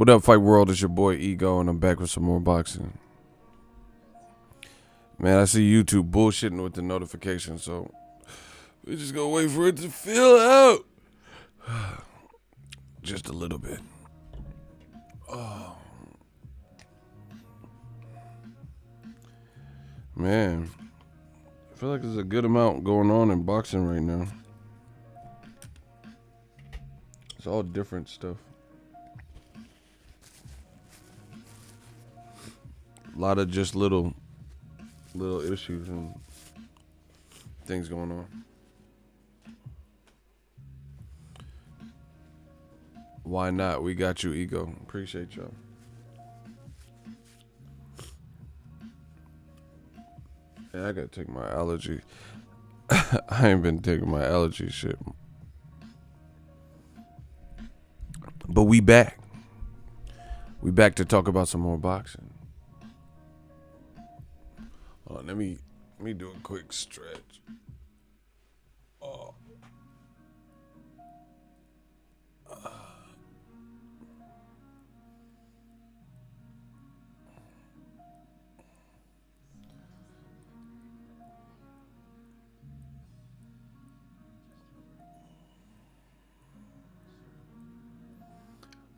What up, Fight World? It's your boy Ego, and I'm back with some more boxing. Man, I see YouTube bullshitting with the notifications, so we just gonna wait for it to fill out. Just a little bit. Oh. Man, I feel like there's a good amount going on in boxing right now. It's all different stuff. A lot of just little issues and things going on. Why not? We got you, Ego. Appreciate y'all. Yeah, I gotta take my allergy. I ain't been taking my allergy shit. But we back. We back to talk about some more boxing. Hold on, let me do a quick stretch. Oh.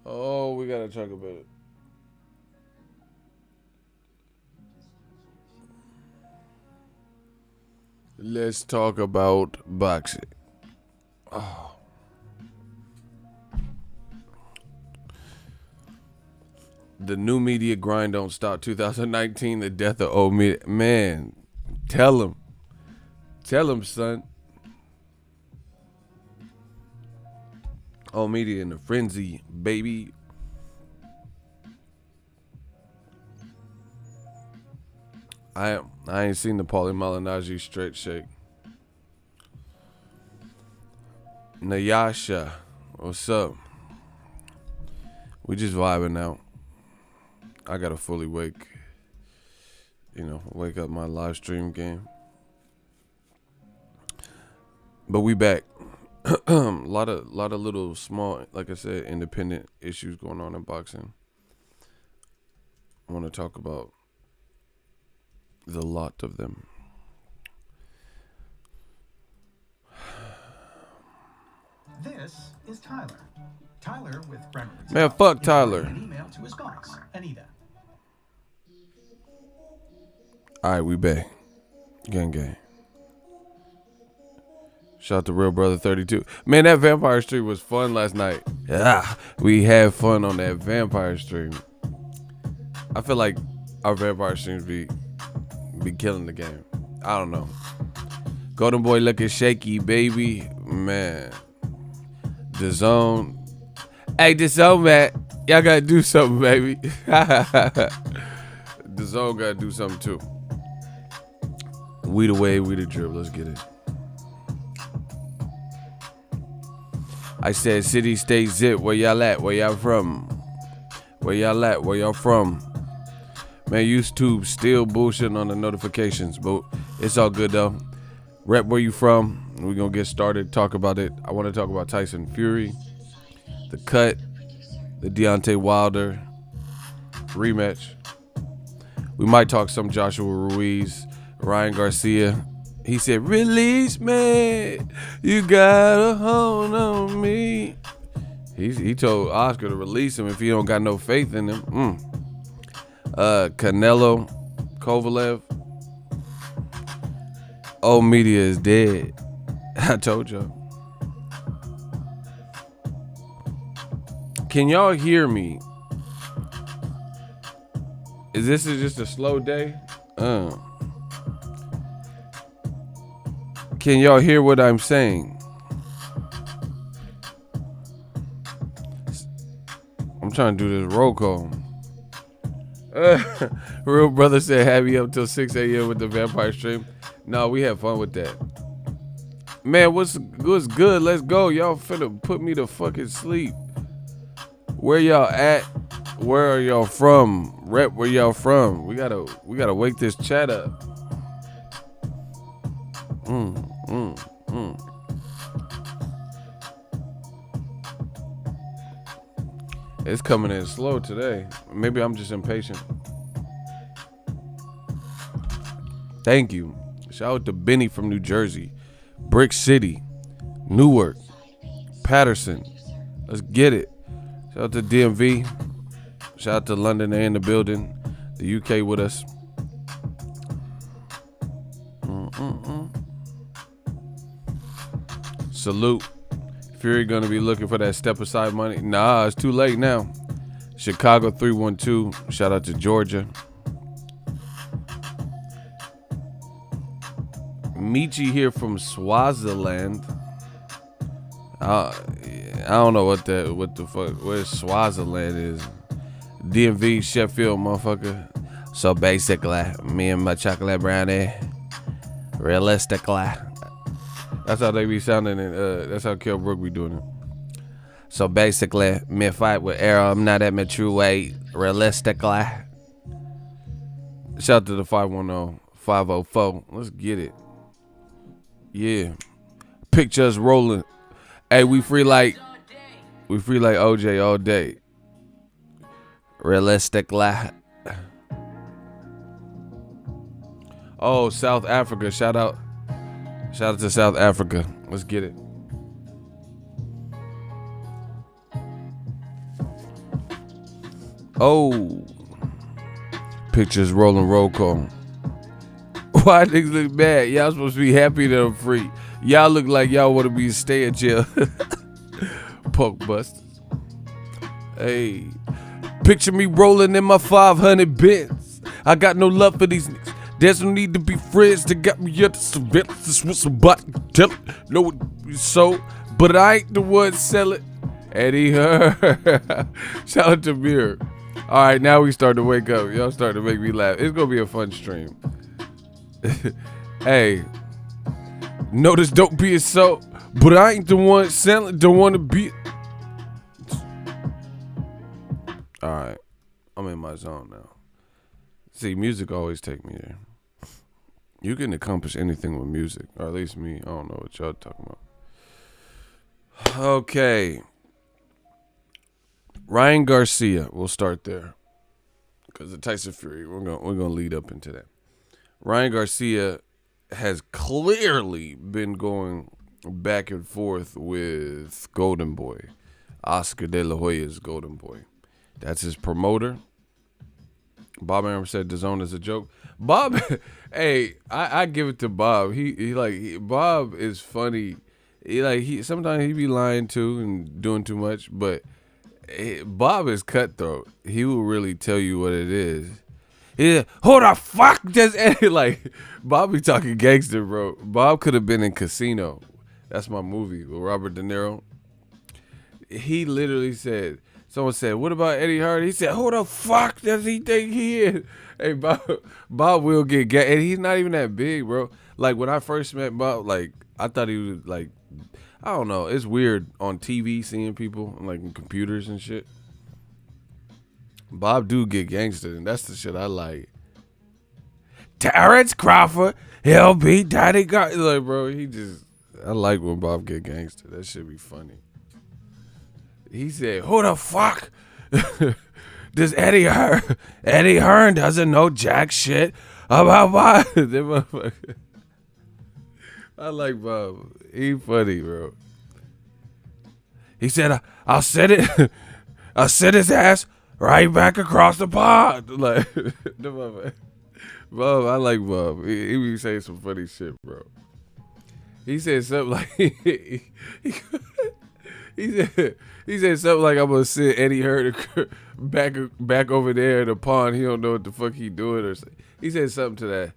Oh, we gotta talk about it. Let's talk about boxing. Oh. The new media grind don't stop. 2019, the death of old media. Man, tell him. Tell him, son. Old media in a frenzy, baby. I ain't seen the Paulie Malignaggi straight shake. Nayasha, what's up? We just vibing out. I gotta fully wake up my live stream game. But we back. A lot of little small, like I said, independent issues going on in boxing. I want to talk about the lot of them. This is Tyler. Tyler with Brent. Man, fuck Tyler. An email to his box, Anita. All right, we back. Gang. Shout out to Real Brother 32. Man, that vampire stream was fun last night. Yeah, we had fun on that vampire stream. I feel like our vampire streams be killing the game. I don't know. Golden Boy looking shaky, baby. Man. The Zone. Hey, The Zone, man. Y'all gotta do something, baby. The Zone gotta do something too. We the way, we the drip. Let's get it. I said city, state, zip. Where y'all at? Where y'all from? Where y'all at? Where y'all from? Man, YouTube still bullshitting on the notifications, but it's all good though. Rep where you from. We're gonna get started, talk about it. I want to talk about Tyson Fury, the cut, the Deontay Wilder rematch. We might talk some Joshua Ruiz, Ryan Garcia. He said, release me, you got a hold on me. He told Oscar to release him if he don't got no faith in him. Canelo, Kovalev. Old media is dead. I told y'all. Can y'all hear me? Is this just a slow day? Can y'all hear what I'm saying? I'm trying to do this roll call. Real Brother said happy up till 6 a.m. with the vampire stream. No, we had fun with that. Man, what's good? Let's go. Y'all finna put me to fucking sleep. Where y'all at? Where are y'all from? Rep where y'all from. We gotta wake this chat up. It's coming in slow today. Maybe I'm just impatient. Thank you. Shout out to Benny from New Jersey, Brick City, Newark, Patterson. Let's get it. Shout out to DMV. Shout out to London. They in the building. The UK with us. Salute. Fury gonna be looking for that step aside money. Nah, it's too late now. Chicago 312. Shout out to Georgia. Michi here from Swaziland. I don't know what the fuck where Swaziland is. DMV Sheffield, motherfucker. So basically, me and my chocolate brownie, realistically, that's how they be sounding. That's how Kel Brook be doing it. So basically, me fight with Arrow. I'm not at my true weight. Realistically. Shout out to the 510, 504. Let's get it. Yeah. Pictures rolling. Hey, we free like OJ all day. Realistically. Oh, South Africa. Shout out to South Africa. Let's get it. Oh. Pictures rolling, roll call. Why niggas look bad? Y'all supposed to be happy that I'm free. Y'all look like y'all want to be stay in jail. Punk busters. Hey. Picture me rolling in my 500 Benz. I got no love for these niggas. There's no need to be friends to get me up to surveillance. This was somebody tell it. No, so, but I ain't the one sell it. Eddie Hearn. Shout out to Mir. All right, now we start to wake up. Y'all start to make me laugh. It's gonna be a fun stream. Hey, notice don't be a so, but I ain't the one selling. Don't want to be. All right, I'm in my zone now. See, music always take me there. You can accomplish anything with music, or at least me. I don't know what y'all talking about. Okay. Ryan Garcia, we'll start there. Because the Tyson Fury, we're gonna lead up into that. Ryan Garcia has clearly been going back and forth with Golden Boy. Oscar De La Hoya's Golden Boy. That's his promoter. Bob Arum said the zone is a joke. Bob, hey, I give it to Bob. Bob is funny. Sometimes he be lying too and doing too much, but Bob is cutthroat. He will really tell you what it is. Yeah, who the fuck just Bob be talking gangster, bro. Bob could have been in Casino. That's my movie with Robert De Niro. He literally said, someone said, what about Eddie Hearn? He said, who the fuck does he think he is? Hey, Bob will get gay. And he's not even that big, bro. Like, when I first met Bob, I thought he was, I don't know. It's weird on TV seeing people, in computers and shit. Bob do get gangster, and that's the shit I like. Terrence Crawford, he'll beat Daddy Garcia. Bro, I like when Bob get gangster. That shit be funny. He said, who the fuck does Eddie Hearn? Eddie Hearn doesn't know jack shit about Bob. I like Bob. He funny, bro. He said, I'll sit his ass right back across the pond. Bob, I like Bob. He be saying some funny shit, bro. He said something like he said something like I'm gonna send Eddie Hearn back over there in the pond. He don't know what the fuck he doing or something. He said something to that.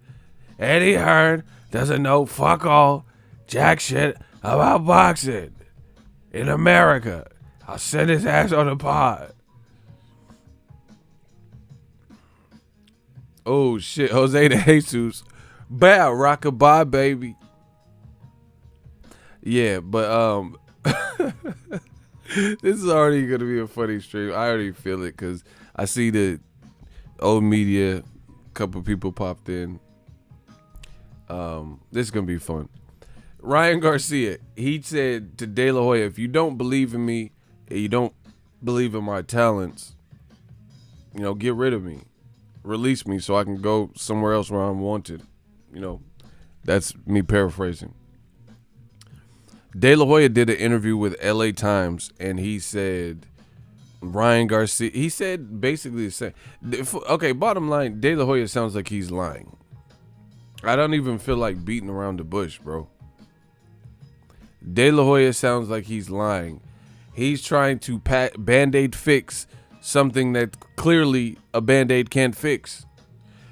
Eddie Hearn doesn't know fuck all jack shit about boxing in America. I'll send his ass on the pod. Oh shit, Jose de Jesus. Bow, rockabye, baby. Yeah, but this is already gonna be a funny stream. I already feel it because I see the old media, couple people popped in. This is gonna be fun. Ryan Garcia, he said to De La Hoya, if you don't believe in me, you don't believe in my talents, get rid of me, release me so I can go somewhere else where I'm wanted. That's me paraphrasing. De La Hoya did an interview with LA Times, and he said Ryan Garcia, he said basically the same. Okay, bottom line, De La Hoya sounds like he's lying. I don't even feel like beating around the bush, bro. De La Hoya sounds like he's lying. He's trying to Band-Aid fix something that clearly a Band-Aid can't fix.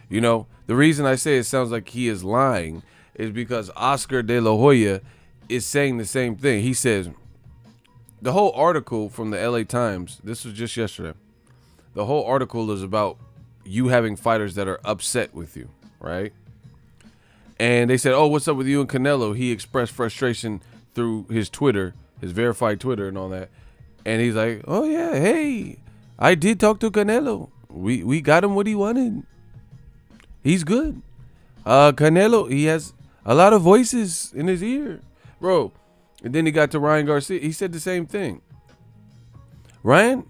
The reason I say it sounds like he is lying is because Oscar De La Hoya is saying the same thing. He says, the whole article from the LA Times, this was just yesterday, the whole article is about you having fighters that are upset with you, right? And they said, oh, what's up with you and Canelo? He expressed frustration through his Twitter, his verified Twitter and all that. And he's like, oh, yeah, hey, I did talk to Canelo. We got him what he wanted. He's good. Canelo, he has a lot of voices in his ear. Bro, and then he got to Ryan Garcia. He said the same thing. Ryan,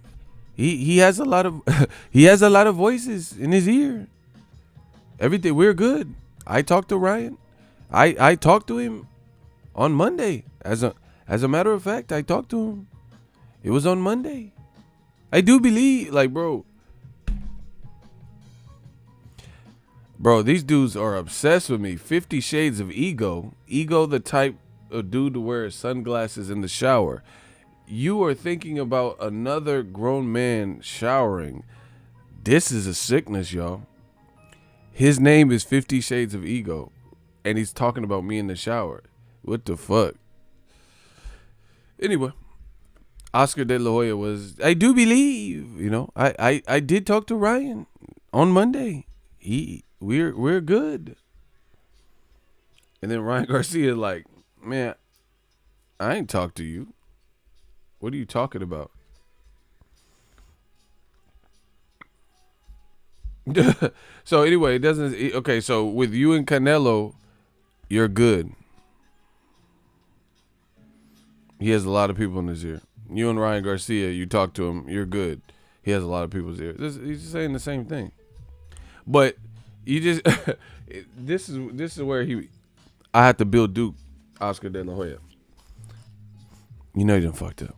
he has a lot of he has a lot of voices in his ear. Everything, we're good. I talked to Ryan. I talked to him on Monday. As a matter of fact, I talked to him. It was on Monday. I do believe, bro, these dudes are obsessed with me. 50 Shades of Ego. Ego, the type of dude to wear sunglasses in the shower. You are thinking about another grown man showering. This is a sickness, y'all. His name is 50 Shades of Ego, and he's talking about me in the shower. What the fuck? Anyway, Oscar De La Hoya was, I do believe, I did talk to Ryan on Monday. We're good. And then Ryan Garcia like, man, I ain't talked to you. What are you talking about? So anyway, it doesn't. Okay, so with you and Canelo, you're good. He has a lot of people in his ear. You and Ryan Garcia, you talk to him, you're good. He has a lot of people's ear. He's just saying the same thing. But you just this is where I had to build Duke, Oscar De La Hoya. You know you done fucked up.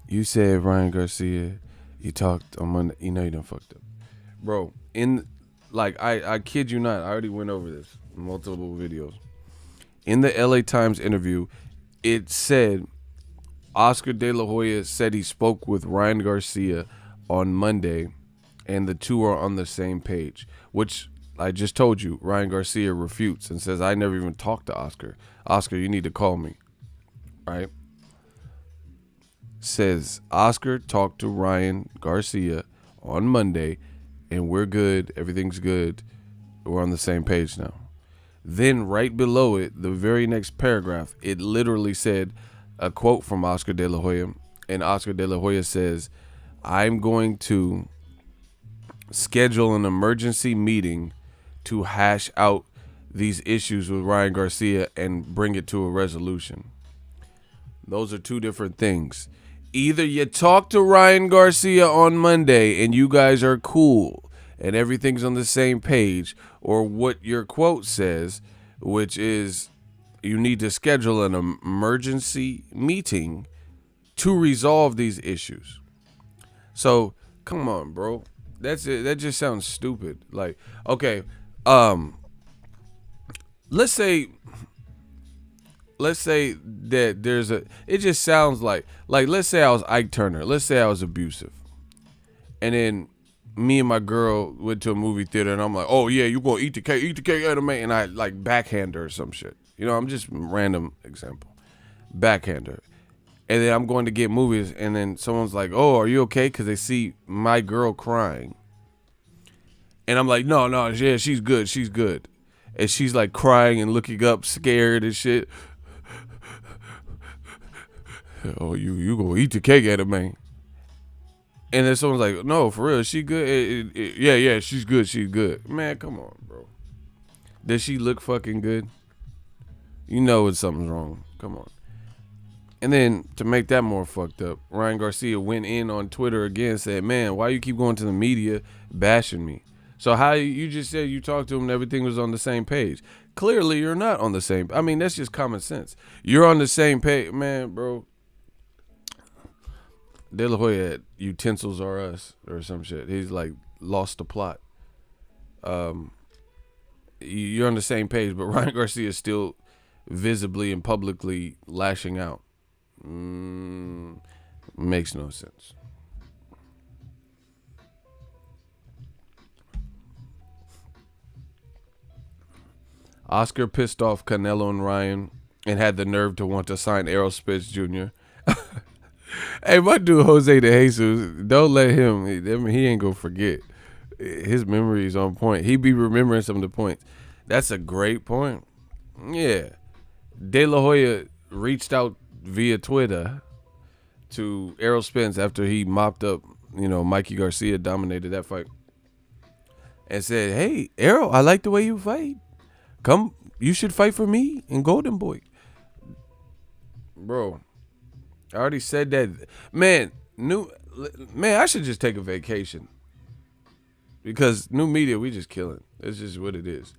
You said Ryan Garcia, you talked on Monday. You know you done fucked up. Bro, I kid you not, I already went over this in multiple videos. In the LA Times interview, it said Oscar De La Hoya said he spoke with Ryan Garcia on Monday and the two are on the same page, which I just told you Ryan Garcia refutes and says, I never even talked to Oscar. Oscar, you need to call me. Right? Says Oscar talked to Ryan Garcia on Monday and we're good. Everything's good. We're on the same page now. Then right below it, the very next paragraph, it literally said a quote from Oscar De La Hoya. And Oscar De La Hoya says, I'm going to schedule an emergency meeting to hash out these issues with Ryan Garcia and bring it to a resolution. Those are two different things. Either you talk to Ryan Garcia on Monday and you guys are cool and everything's on the same page, or what your quote says, which is you need to schedule an emergency meeting to resolve these issues. So, come on, bro. That's it. That just sounds stupid. Like, okay, let's say that there's it just sounds like let's say I was Ike Turner. Let's say I was abusive. And then me and my girl went to a movie theater and I'm like, oh yeah, you gonna eat the cake anime, and I like backhand her or some shit. I'm just random example. Backhand her. And then I'm going to get movies and then someone's like, oh, are you okay? Because they see my girl crying. And I'm like, no, yeah, she's good. And she's like crying and looking up, scared and shit. Oh, you gonna eat the cake anime. And then someone's like, no, for real, she good? Yeah, she's good. Man, come on, bro. Does she look fucking good? You know when something's wrong. Come on. And then to make that more fucked up, Ryan Garcia went in on Twitter again, said, "Man, why you keep going to the media bashing me?" So how you just said you talked to him and everything was on the same page. Clearly you're not on the same. I mean, that's just common sense. You're on the same page, man, bro. De La Hoya had utensils are us or some shit. He's like lost the plot. You're on the same page, but Ryan Garcia is still visibly and publicly lashing out. Makes no sense. Oscar pissed off Canelo and Ryan and had the nerve to want to sign Errol Spence Jr. Hey, my dude Jose de Jesus, don't let him. He ain't gonna forget. His memory is on point. He be remembering some of the points. That's a great point. Yeah, De La Hoya reached out via Twitter to Errol Spence after he mopped up, Mikey Garcia dominated that fight, and said, "Hey, Errol, I like the way you fight. Come, you should fight for me in Golden Boy." Bro, I already said that. Man, I should just take a vacation. Because new media, we just killing. It's just what it is.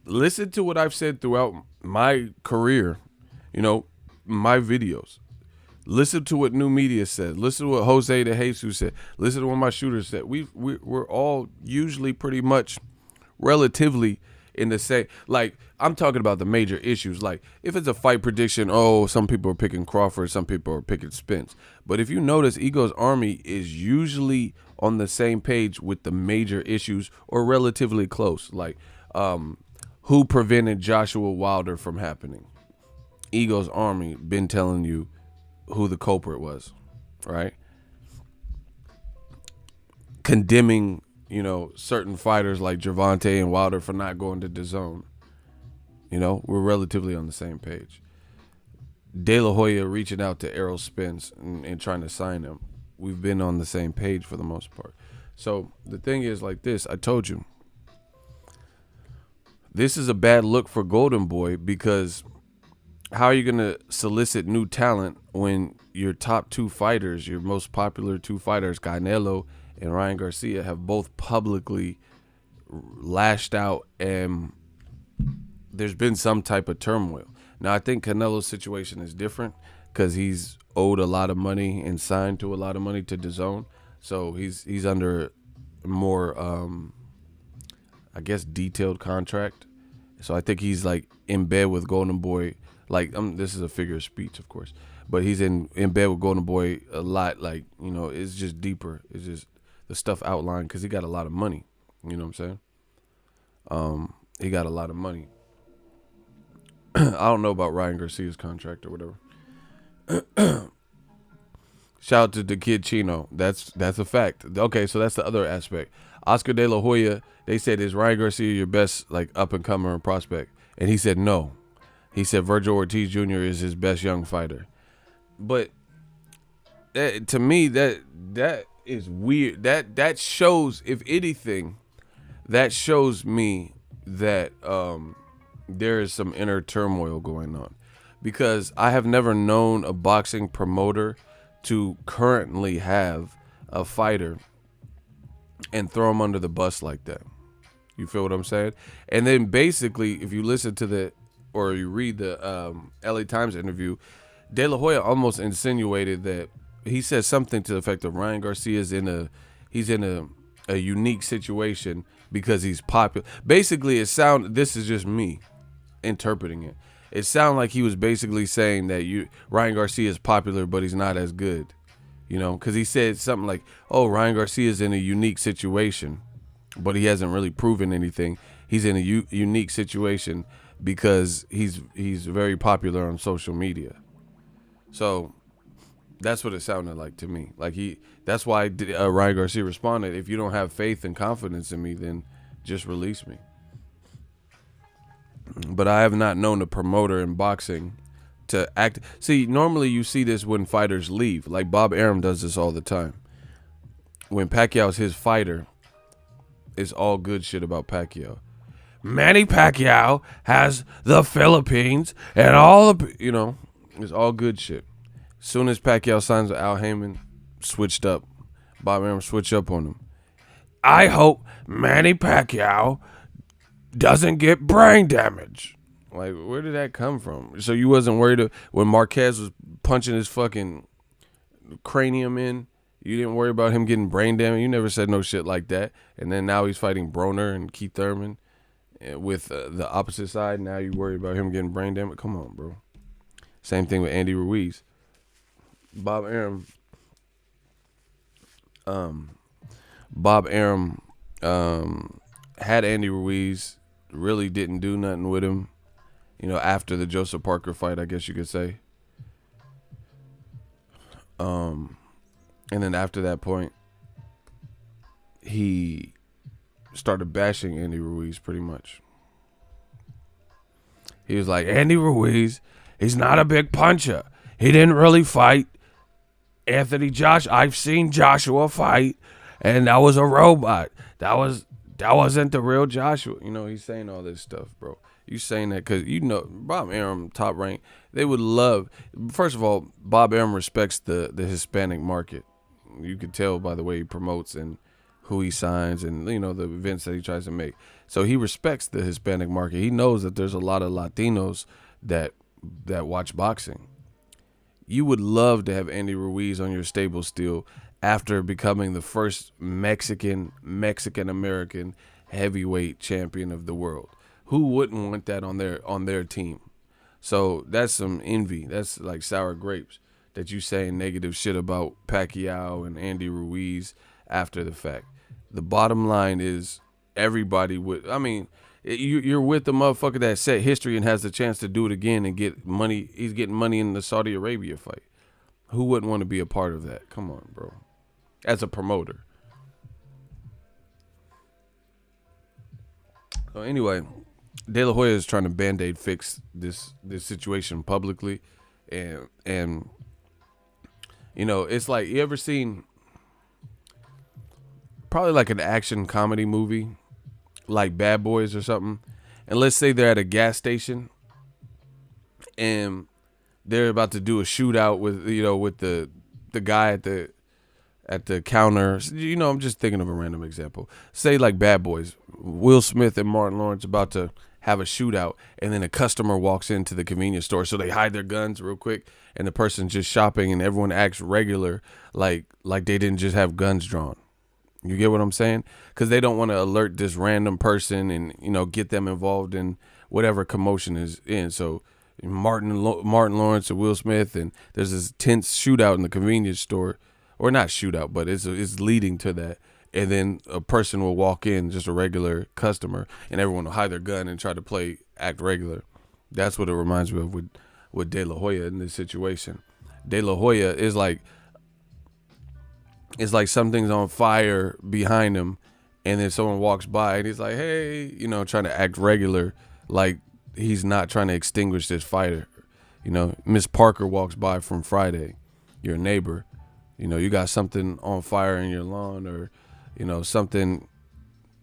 Listen to what I've said throughout my career, my videos. Listen to what new media said. Listen to what Jose de Jesus said. Listen to what my shooters said. We're all usually pretty much relatively in the same. Like, I'm talking about the major issues. Like, if it's a fight prediction, some people are picking Crawford, some people are picking Spence. But if you notice, Ego's Army is usually on the same page with the major issues or relatively close. Like, who prevented Joshua Wilder from happening? Ego's Army been telling you who the culprit was, right? Condemning, certain fighters like Gervonta and Wilder for not going to DAZN. We're relatively on the same page. De La Hoya reaching out to Errol Spence and trying to sign him. We've been on the same page for the most part. So the thing is like this, I told you, this is a bad look for Golden Boy because how are you going to solicit new talent when your top two fighters, your most popular two fighters, Canelo and Ryan Garcia, have both publicly lashed out and there's been some type of turmoil. Now, I think Canelo's situation is different because he's owed a lot of money and signed to a lot of money to DAZN. So he's under more, detailed contract. So I think he's like in bed with Golden Boy. Like, this is a figure of speech, of course, but he's in bed with Golden Boy a lot. Like, it's just deeper. It's just the stuff outlined because he got a lot of money. You know what I'm saying? He got a lot of money. I don't know about Ryan Garcia's contract or whatever. Shout out to the kid Chino. That's a fact. Okay, so that's the other aspect. Oscar De La Hoya, they said, is Ryan Garcia your best up and comer and prospect? And he said no. He said Virgil Ortiz Jr. is his best young fighter. But to me, that is weird. That shows, if anything, that shows me that there is some inner turmoil going on. Because I have never known a boxing promoter to currently have a fighter and throw him under the bus like that. You feel what I'm saying? And then basically, if you listen to or you read the LA Times interview, De La Hoya almost insinuated that he said something to the effect of Ryan Garcia is in a unique situation because he's popular. Basically, this is just me interpreting it. It sounded like he was basically saying that Ryan Garcia is popular, but he's not as good. Because he said something like, Ryan Garcia is in a unique situation, but he hasn't really proven anything. He's in a unique situation because he's very popular on social media. So that's what it sounded like to me. That's why Ryan Garcia responded, if you don't have faith and confidence in me, then just release me. But I have not known a promoter in boxing to act. See, normally you see this when fighters leave. Like Bob Arum does this all the time. When Pacquiao's his fighter, it's all good shit about Pacquiao. Manny Pacquiao has the Philippines and all the, it's all good shit. Soon as Pacquiao signs with Al Heyman, switched up. Bob Arum switched up on him. I hope Manny Pacquiao doesn't get brain damage. Like, where did that come from? So you wasn't worried when Marquez was punching his fucking cranium in? You didn't worry about him getting brain damage? You never said no shit like that. And then now he's fighting Broner and Keith Thurman with the opposite side. Now you worry about him getting brain damage? Come on, bro. Same thing with Andy Ruiz. Bob Arum had Andy Ruiz, really didn't do nothing with him, after the Joseph Parker fight, I guess you could say. And then after that point, he started bashing Andy Ruiz pretty much. He was like, Andy Ruiz, he's not a big puncher. He didn't really fight I've seen Joshua fight, and that was a robot. That wasn't the real Joshua. He's saying all this stuff, bro. You saying that because Bob Arum, Top Rank, they would love. First of all, Bob Arum respects the Hispanic market. You could tell by the way he promotes and who he signs and the events that he tries to make. So he respects the Hispanic market. He knows that there's a lot of Latinos that watch boxing. You would love to have Andy Ruiz on your stable still after becoming the first Mexican-American heavyweight champion of the world. Who wouldn't want that on their team? So that's some envy. That's like sour grapes that you saying negative shit about Pacquiao and Andy Ruiz after the fact. The bottom line is everybody would. I mean, you're with the motherfucker that set history and has the chance to do it again and get money. He's getting money in the Saudi Arabia fight. Who wouldn't want to be a part of that? Come on, bro. As a promoter. So anyway, De La Hoya is trying to Band-Aid fix this situation publicly. And it's like, you ever seen probably like an action comedy movie like Bad Boys or something, and let's say they're at a gas station and they're about to do a shootout with the guy at the counter. I'm just thinking of a random example. Say like Bad Boys, Will Smith and Martin Lawrence about to have a shootout, and then a customer walks into the convenience store, so they hide their guns real quick, and the person's just shopping, and everyone acts regular, like they didn't just have guns drawn. You get what I'm saying? Because they don't want to alert this random person and get them involved in whatever commotion is in. So Martin Lawrence and Will Smith, and there's this tense shootout in the convenience store, or not shootout, but it's leading to that. And then a person will walk in, just a regular customer, and everyone will hide their gun and try to act regular. That's what it reminds me of with De La Hoya in this situation. De La Hoya is like. It's like something's on fire behind him, and then someone walks by and he's like, hey, trying to act regular, like he's not trying to extinguish this fire. Miss Parker walks by from Friday, your neighbor. You got something on fire in your lawn, or, something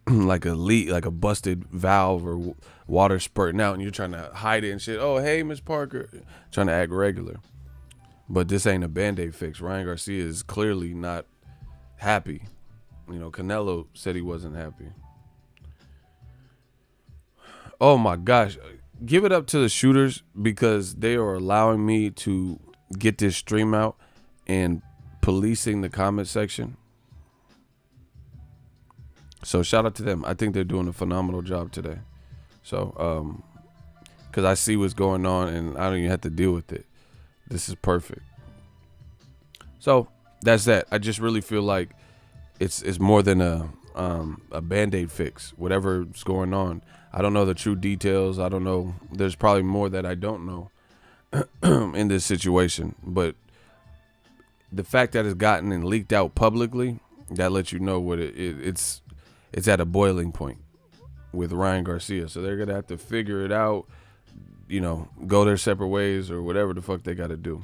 like a leak, like a busted valve or water spurting out, and you're trying to hide it and shit. Oh, hey, Miss Parker, trying to act regular. But this ain't a Band-Aid fix. Ryan Garcia is clearly not happy. Canelo said he wasn't happy. Oh my gosh. Give it up to the shooters, because they are allowing me to get this stream out and policing the comment section. So shout out to them. I think they're doing a phenomenal job today. So, because I see what's going on and I don't even have to deal with it. This is perfect. So that's that. I just really feel like it's more than a Band-Aid fix. Whatever's going on, I don't know the true details. I don't know. There's probably more that I don't know in this situation. But the fact that it's gotten and leaked out publicly, that lets you know what it's at a boiling point with Ryan Garcia. So they're gonna have to figure it out. Go their separate ways or whatever the fuck they got to do.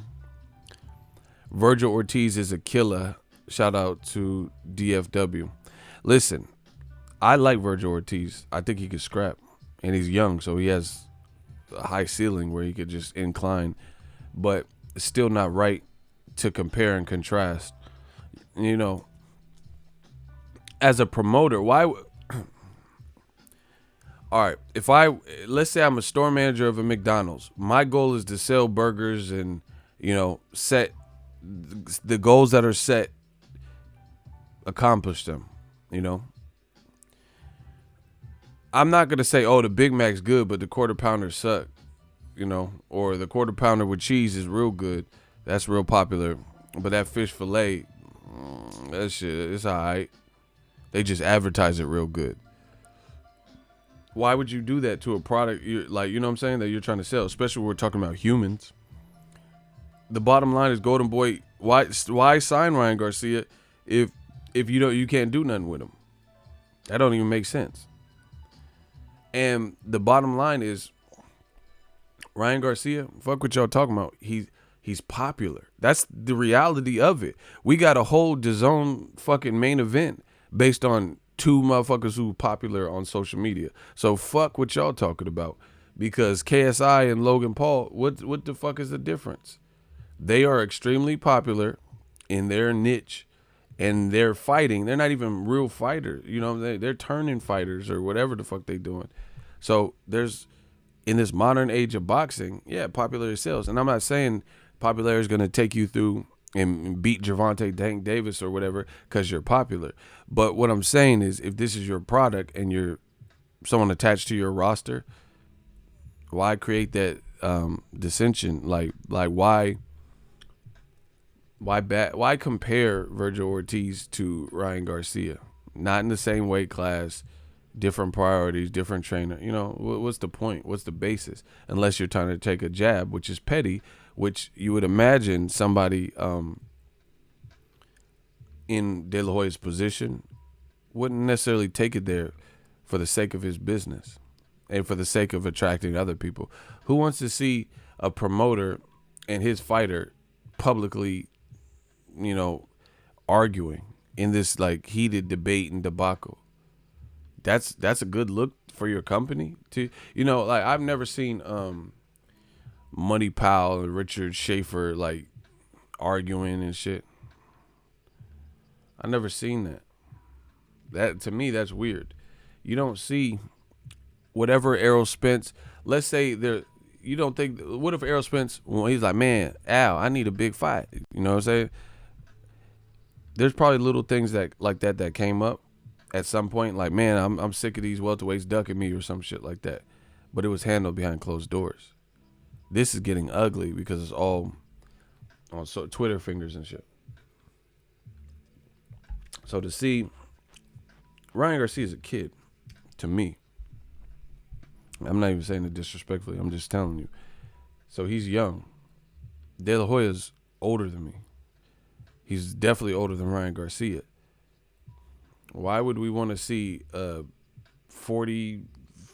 Virgil Ortiz is a killer. Shout out to DFW. Listen, I like Virgil Ortiz. I think he could scrap. And he's young, so he has a high ceiling where he could just incline. But it's still not right to compare and contrast. You know, as a promoter, why? All right, let's say I'm a store manager of a McDonald's. My goal is to sell burgers and, set the goals that are set, accomplish them, I'm not going to say, oh, the Big Mac's good, but the quarter pounder suck, or the quarter pounder with cheese is real good. That's real popular. But that fish fillet, that shit, it's all right. They just advertise it real good. Why would you do that to a product, what I'm saying, that you're trying to sell, especially when we're talking about humans? The bottom line is, Golden Boy, why sign Ryan Garcia if you can't do nothing with him? That don't even make sense. And the bottom line is, Ryan Garcia, fuck what y'all talking about. He's popular. That's the reality of it. We got a whole DAZN fucking main event based on two motherfuckers who popular on social media. So fuck what y'all talking about. Because KSI and Logan Paul, what the fuck is the difference? They are extremely popular in their niche, and they're fighting. They're not even real fighters. They're turning fighters or whatever the fuck they doing. So there's, in this modern age of boxing, popularity sells. And I'm not saying popularity is going to take you through and beat Gervonta Tank Davis or whatever because you're popular. But what I'm saying is, if this is your product and you're someone attached to your roster, why create that dissension? Like why compare Virgil Ortiz to Ryan Garcia? Not in the same weight class, different priorities, different trainer. What's the point? What's the basis? Unless you're trying to take a jab, which is petty, which you would imagine somebody in De La Hoya's position wouldn't necessarily take it there for the sake of his business and for the sake of attracting other people. Who wants to see a promoter and his fighter publicly, arguing in this like heated debate and debacle? That's a good look for your company to, I've never seen Money Powell and Richard Schaefer like arguing and shit. I never seen that. That, to me, that's weird. You don't see whatever Errol Spence, let's say you don't think, what if Errol Spence, well, he's like, man, Al, I need a big fight. You know what I'm saying? There's probably little things that came up at some point, like, man, I'm sick of these welterweights ducking me or some shit like that. But it was handled behind closed doors. This is getting ugly because it's all on Twitter fingers and shit. So to see Ryan Garcia is a kid, to me. I'm not even saying it disrespectfully. I'm just telling you. So he's young. De La Hoya's older than me. He's definitely older than Ryan Garcia. Why would we want to see a 40,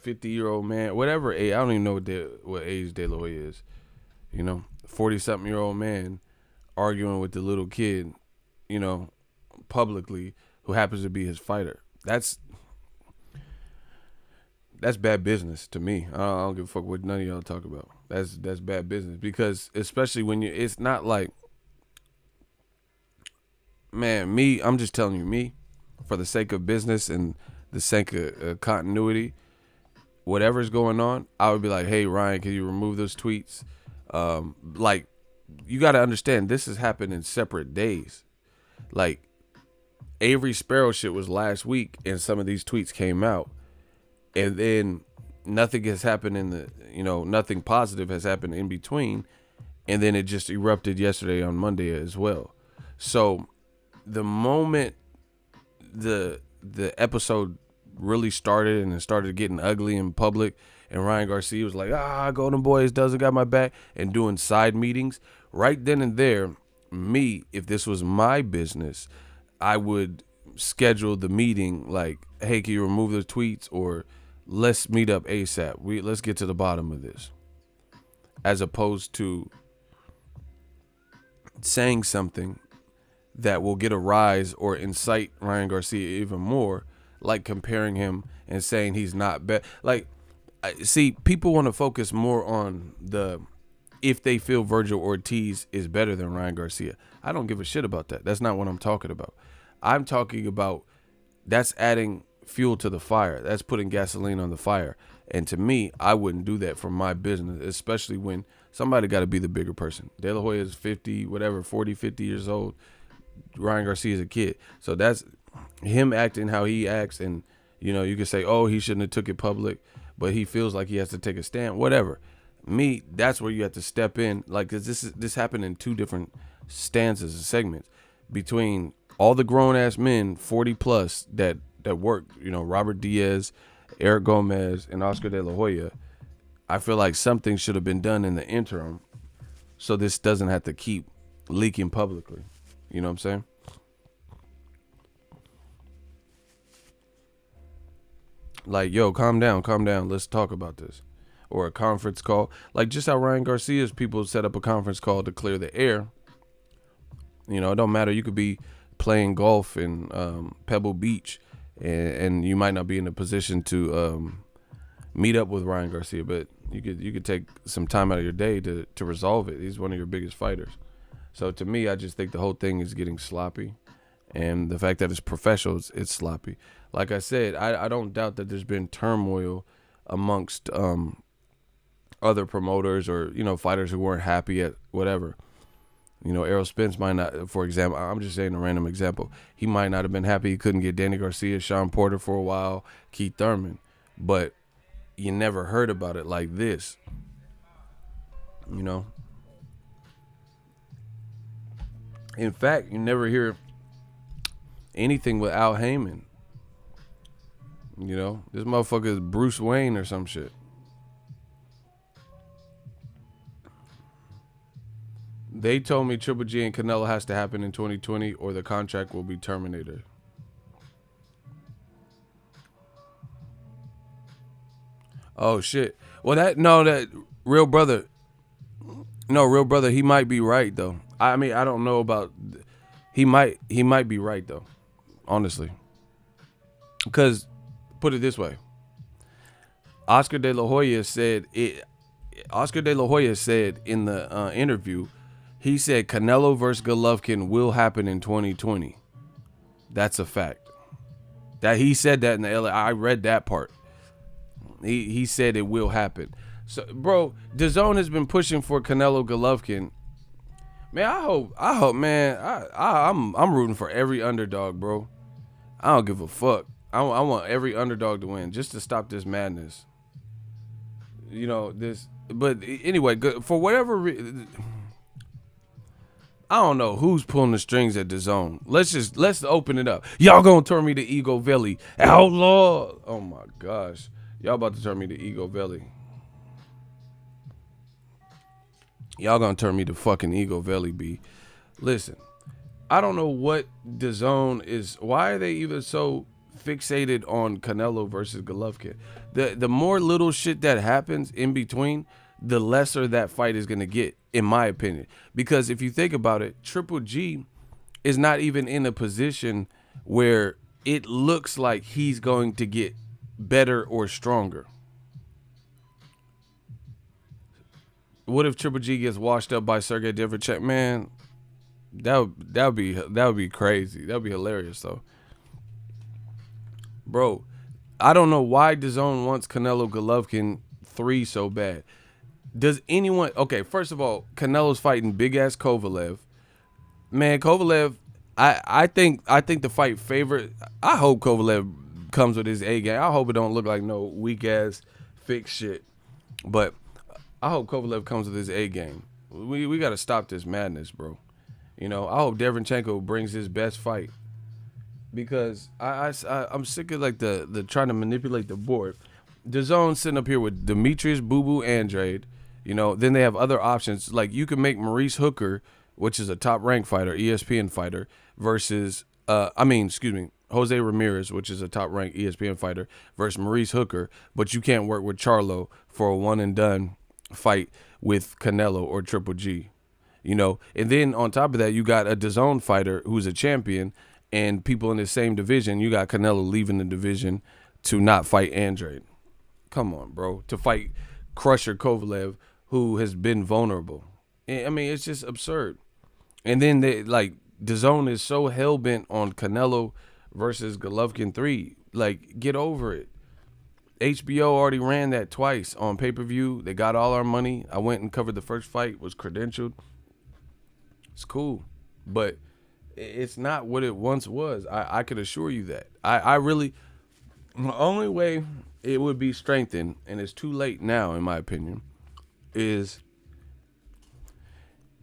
50-year-old man, whatever age, I don't even know what age De La Hoya is, 40-something-year-old man arguing with the little kid, publicly, who happens to be his fighter. That's bad business to me. I don't give a fuck what none of y'all talk about. That's bad business, because especially when it's not like, man, I'm just telling you, for the sake of business and the sake of continuity, whatever's going on, I would be like, hey, Ryan, can you remove those tweets? You got to understand, this has happened in separate days. Like, Avery Sparrow shit was last week, and some of these tweets came out. And then nothing has happened nothing positive has happened in between. And then it just erupted yesterday on Monday as well. So the moment the episode really started and it started getting ugly in public, and Ryan Garcia was like, Golden Boys doesn't got my back, and doing side meetings, right then and there, if this was my business, I would schedule the meeting like, hey, can you remove the tweets, or let's meet up ASAP. Let's get to the bottom of this. As opposed to saying something that will get a rise or incite Ryan Garcia even more, like comparing him and saying he's not bad. Like, see, people want to focus more on the if they feel Virgil Ortiz is better than Ryan Garcia. I don't give a shit about that. That's not what I'm talking about. I'm talking about that's adding fuel to the fire. That's putting gasoline on the fire. And to me, I wouldn't do that for my business, especially when somebody got to be the bigger person. De La Hoya is 50, whatever, 40, 50 years old. Ryan Garcia is a kid. So that's him acting how he acts. And, you know, you could say, oh, he shouldn't have took it public, but he feels like he has to take a stand, whatever. Me, that's where you have to step in. Like, 'cause this happened in two different stanzas and segments between all the grown-ass men, 40 plus, that work, you know, Robert Diaz, Eric Gomez, and Oscar De La Hoya. I feel like something should have been done in the interim so this doesn't have to keep leaking publicly. You know what I'm saying? Like, yo, calm down. Let's talk about this. Or a conference call. Like, just how Ryan Garcia's people set up a conference call to clear the air. You know, it don't matter. You could be playing golf in Pebble Beach, and you might not be in a position to meet up with Ryan Garcia, but you could take some time out of your day to resolve it. He's one of your biggest fighters. So to me, I just think the whole thing is getting sloppy, and the fact that it's professional, it's sloppy. Like I said, I don't doubt that there's been turmoil amongst other promoters or, you know, fighters who weren't happy at whatever. You know, Errol Spence might not, for example, I'm just saying a random example. He might not have been happy he couldn't get Danny Garcia, Sean Porter for a while, Keith Thurman. But you never heard about it like this. You know? In fact, you never hear anything with Al Heyman. You know? This motherfucker is Bruce Wayne or some shit. They told me Triple G and Canelo has to happen in 2020 or the contract will be terminated. Oh, shit. Well, that Real Brother, he might be right, though. I mean, I don't know about, he might be right, though, honestly. Because, put it this way, Oscar De La Hoya said in the interview, he said Canelo versus Golovkin will happen in 2020. That's a fact. That he said that in the LA. I read that part. He said it will happen. So, bro, DAZN has been pushing for Canelo Golovkin. Man, I hope, man. I'm rooting for every underdog, bro. I don't give a fuck. I want every underdog to win just to stop this madness. You know this, but anyway, for whatever reason. I don't know who's pulling the strings at DAZN. Let's open it up. Y'all gonna turn me to Ego Valley. Outlaw. Oh my gosh. Y'all about to turn me to Ego Valley. Y'all gonna turn me to fucking Ego Valley, B. Listen, I don't know what DAZN is. Why are they even so fixated on Canelo versus Golovkin? The more little shit that happens in between, the lesser that fight is going to get, in my opinion. Because if you think about it, Triple G is not even in a position where it looks like he's going to get better or stronger. What if Triple G gets washed up by Sergey Devrachenko? Man, that would be crazy. That would be hilarious, though. Bro, I don't know why DAZN wants Canelo Golovkin 3 so bad. Does anyone... Okay, first of all, Canelo's fighting big-ass Kovalev. Man, Kovalev, I think the fight favorite... I hope Kovalev comes with his A game. I hope it don't look like no weak-ass fixed shit. But I hope Kovalev comes with his A game. We got to stop this madness, bro. You know, I hope Devrachenko brings his best fight. Because I'm sick of, like, the trying to manipulate the board. DAZN sitting up here with Demetrius Boo Boo Andrade. You know, then they have other options. Like, you can make Maurice Hooker, which is a top-ranked fighter, ESPN fighter, versus, Jose Ramirez, which is a top-ranked ESPN fighter, versus Maurice Hooker, but you can't work with Charlo for a one-and-done fight with Canelo or Triple G. You know, and then on top of that, you got a DAZN fighter who's a champion, and people in the same division, you got Canelo leaving the division to not fight Andrade. Come on, bro. To fight Crusher Kovalev, who has been vulnerable. I mean, it's just absurd. And then they like DAZN is so hell bent on Canelo versus Golovkin 3. Like, get over it. HBO already ran that twice on pay-per-view. They got all our money. I went and covered the first fight, was credentialed. It's cool. But it's not what it once was. I could assure you that. I really, the only way it would be strengthened, and it's too late now in my opinion, is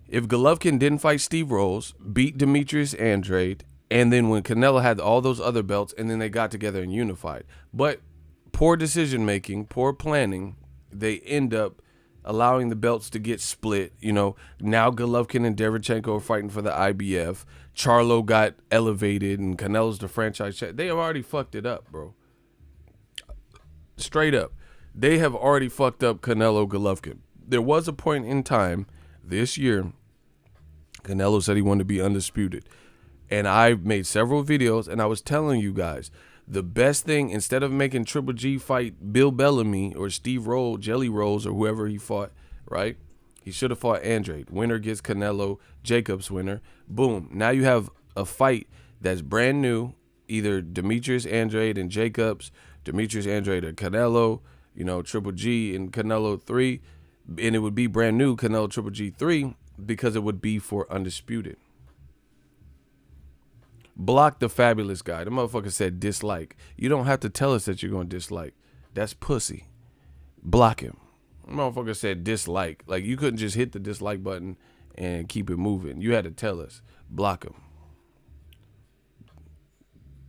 if Golovkin didn't fight Steve Rolls, beat Demetrius Andrade, and then when Canelo had all those other belts, and then they got together and unified. But poor decision making, poor planning, they end up allowing the belts to get split. You know, now Golovkin and Derevchenko are fighting for the IBF. Charlo got elevated, and Canelo's the franchise champ. They have already fucked it up, bro. Straight up. They have already fucked up Canelo Golovkin. There was a point in time this year, Canelo said he wanted to be undisputed. And I made several videos, and I was telling you guys, the best thing, instead of making Triple G fight Bill Bellamy or Steve Roll, Jelly Rolls, or whoever he fought, right? He should have fought Andrade. Winner gets Canelo, Jacobs winner. Boom. Now you have a fight that's brand new, either Demetrius Andrade and Jacobs, Demetrius Andrade or Canelo, you know, Triple G and Canelo 3. And it would be brand new Canelo Triple G 3 because it would be for undisputed. Block the fabulous guy. The motherfucker said dislike. You don't have to tell us that you're going to dislike. That's pussy. Block him. The motherfucker said dislike. Like, you couldn't just hit the dislike button and keep it moving. You had to tell us. Block him.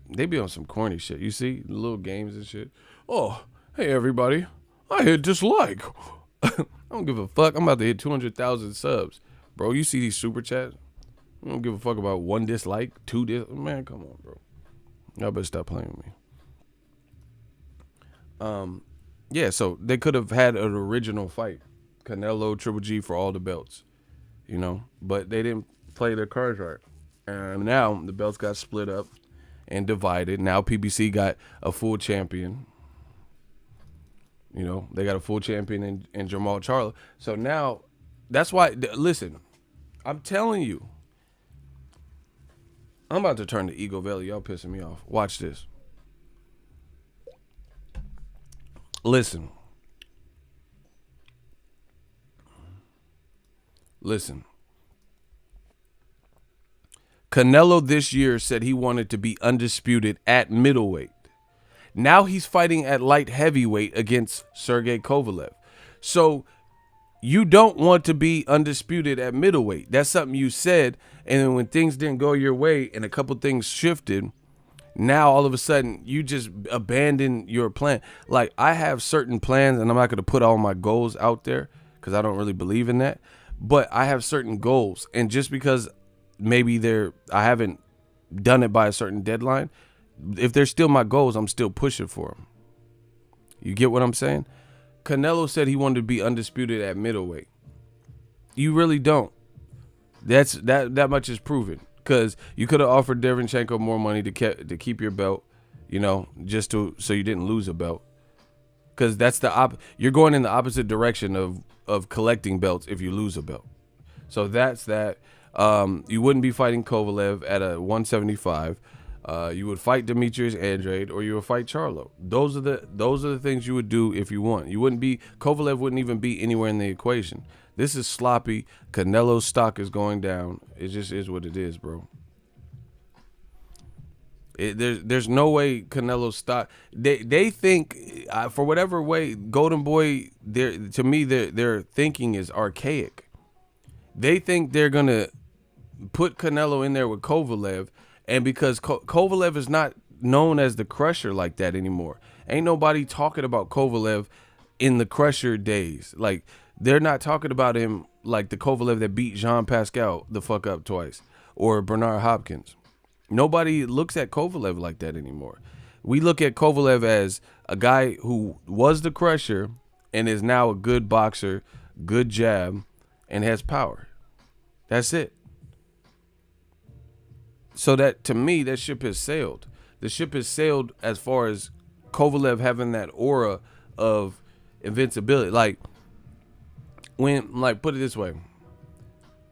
They be on some corny shit. You see? Little games and shit. Oh, hey, everybody. I hit dislike. I don't give a fuck. I'm about to hit 200,000 subs. Bro, you see these super chats? I don't give a fuck about one dislike, two man, come on, bro. Y'all better stop playing with me. Yeah, so they could have had an original fight. Canelo, Triple G for all the belts. You know? But they didn't play their cards right. And now the belts got split up and divided. Now PBC got a full champion. You know, they got a full champion in Jamal Charlo. So now, that's why, listen, I'm telling you, I'm about to turn to Ego Valley. Y'all pissing me off. Watch this. Listen. Canelo this year said he wanted to be undisputed at middleweight. Now he's fighting at light heavyweight against Sergey Kovalev. So you don't want to be undisputed at middleweight. That's something you said. And then when things didn't go your way and a couple things shifted, now all of a sudden you just abandon your plan. Like, I have certain plans, and I'm not going to put all my goals out there because I don't really believe in that. But I have certain goals. And just because maybe I haven't done it by a certain deadline, if they're still my goals, I'm still pushing for them. You get what I'm saying? Canelo said he wanted to be undisputed at middleweight. You really don't. That much is proven. Because you could have offered Derevchenko more money to keep your belt, you know, so you didn't lose a belt. Because that's you're going in the opposite direction of collecting belts if you lose a belt. So that's that. You wouldn't be fighting Kovalev at a 175. You would fight Demetrius Andrade, or you would fight Charlo. Those are the things you would do if you want. Kovalev wouldn't even be anywhere in the equation. This is sloppy. Canelo's stock is going down. It just is what it is, bro. There's no way Canelo's stock. They think for whatever way, Golden Boy. To me, their thinking is archaic. They think they're gonna put Canelo in there with Kovalev. And because Kovalev is not known as the Crusher like that anymore. Ain't nobody talking about Kovalev in the Crusher days. Like, they're not talking about him like the Kovalev that beat Jean Pascal the fuck up twice. Or Bernard Hopkins. Nobody looks at Kovalev like that anymore. We look at Kovalev as a guy who was the Crusher and is now a good boxer, good jab, and has power. That's it. So that, to me, that ship has sailed. The ship has sailed as far as Kovalev having that aura of invincibility. Like, when, like, put it this way.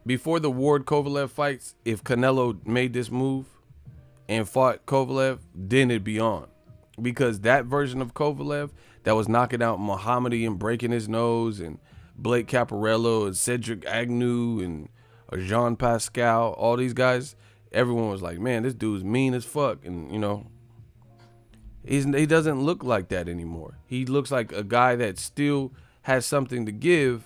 Before the Ward Kovalev fights, if Canelo made this move and fought Kovalev, then it'd be on. Because that version of Kovalev that was knocking out Muhammadi and breaking his nose, and Blake Caparello and Cedric Agnew and Jean Pascal, all these guys, everyone was like, man, this dude's mean as fuck. And, you know, he doesn't look like that anymore. He looks like a guy that still has something to give,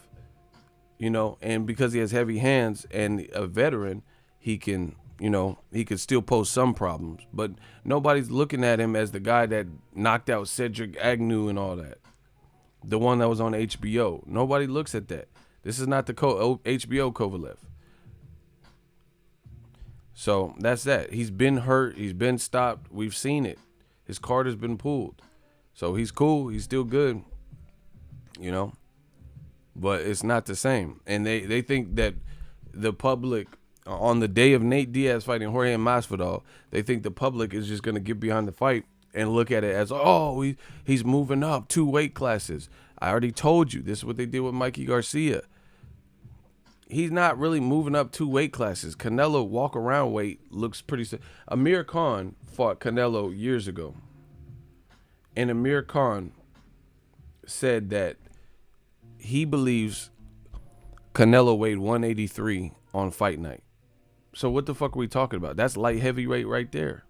you know, and because he has heavy hands and a veteran, he can, you know, he could still pose some problems. But nobody's looking at him as the guy that knocked out Cedric Agnew and all that. The one that was on HBO. Nobody looks at that. This is not the HBO Kovalev. So that's that. He's been hurt. He's been stopped. We've seen it. His card has been pulled. So he's cool. He's still good. You know. But it's not the same. And they think that the public, on the day of Nate Diaz fighting Jorge Masvidal, they think the public is just going to get behind the fight and look at it as, oh, he's moving up 2 weight classes. I already told you. This is what they did with Mikey Garcia. He's not really moving up 2 weight classes. Canelo walk around weight looks pretty. Amir Khan fought Canelo years ago. And Amir Khan said that he believes Canelo weighed 183 on fight night. So what the fuck are we talking about? That's light heavyweight right there.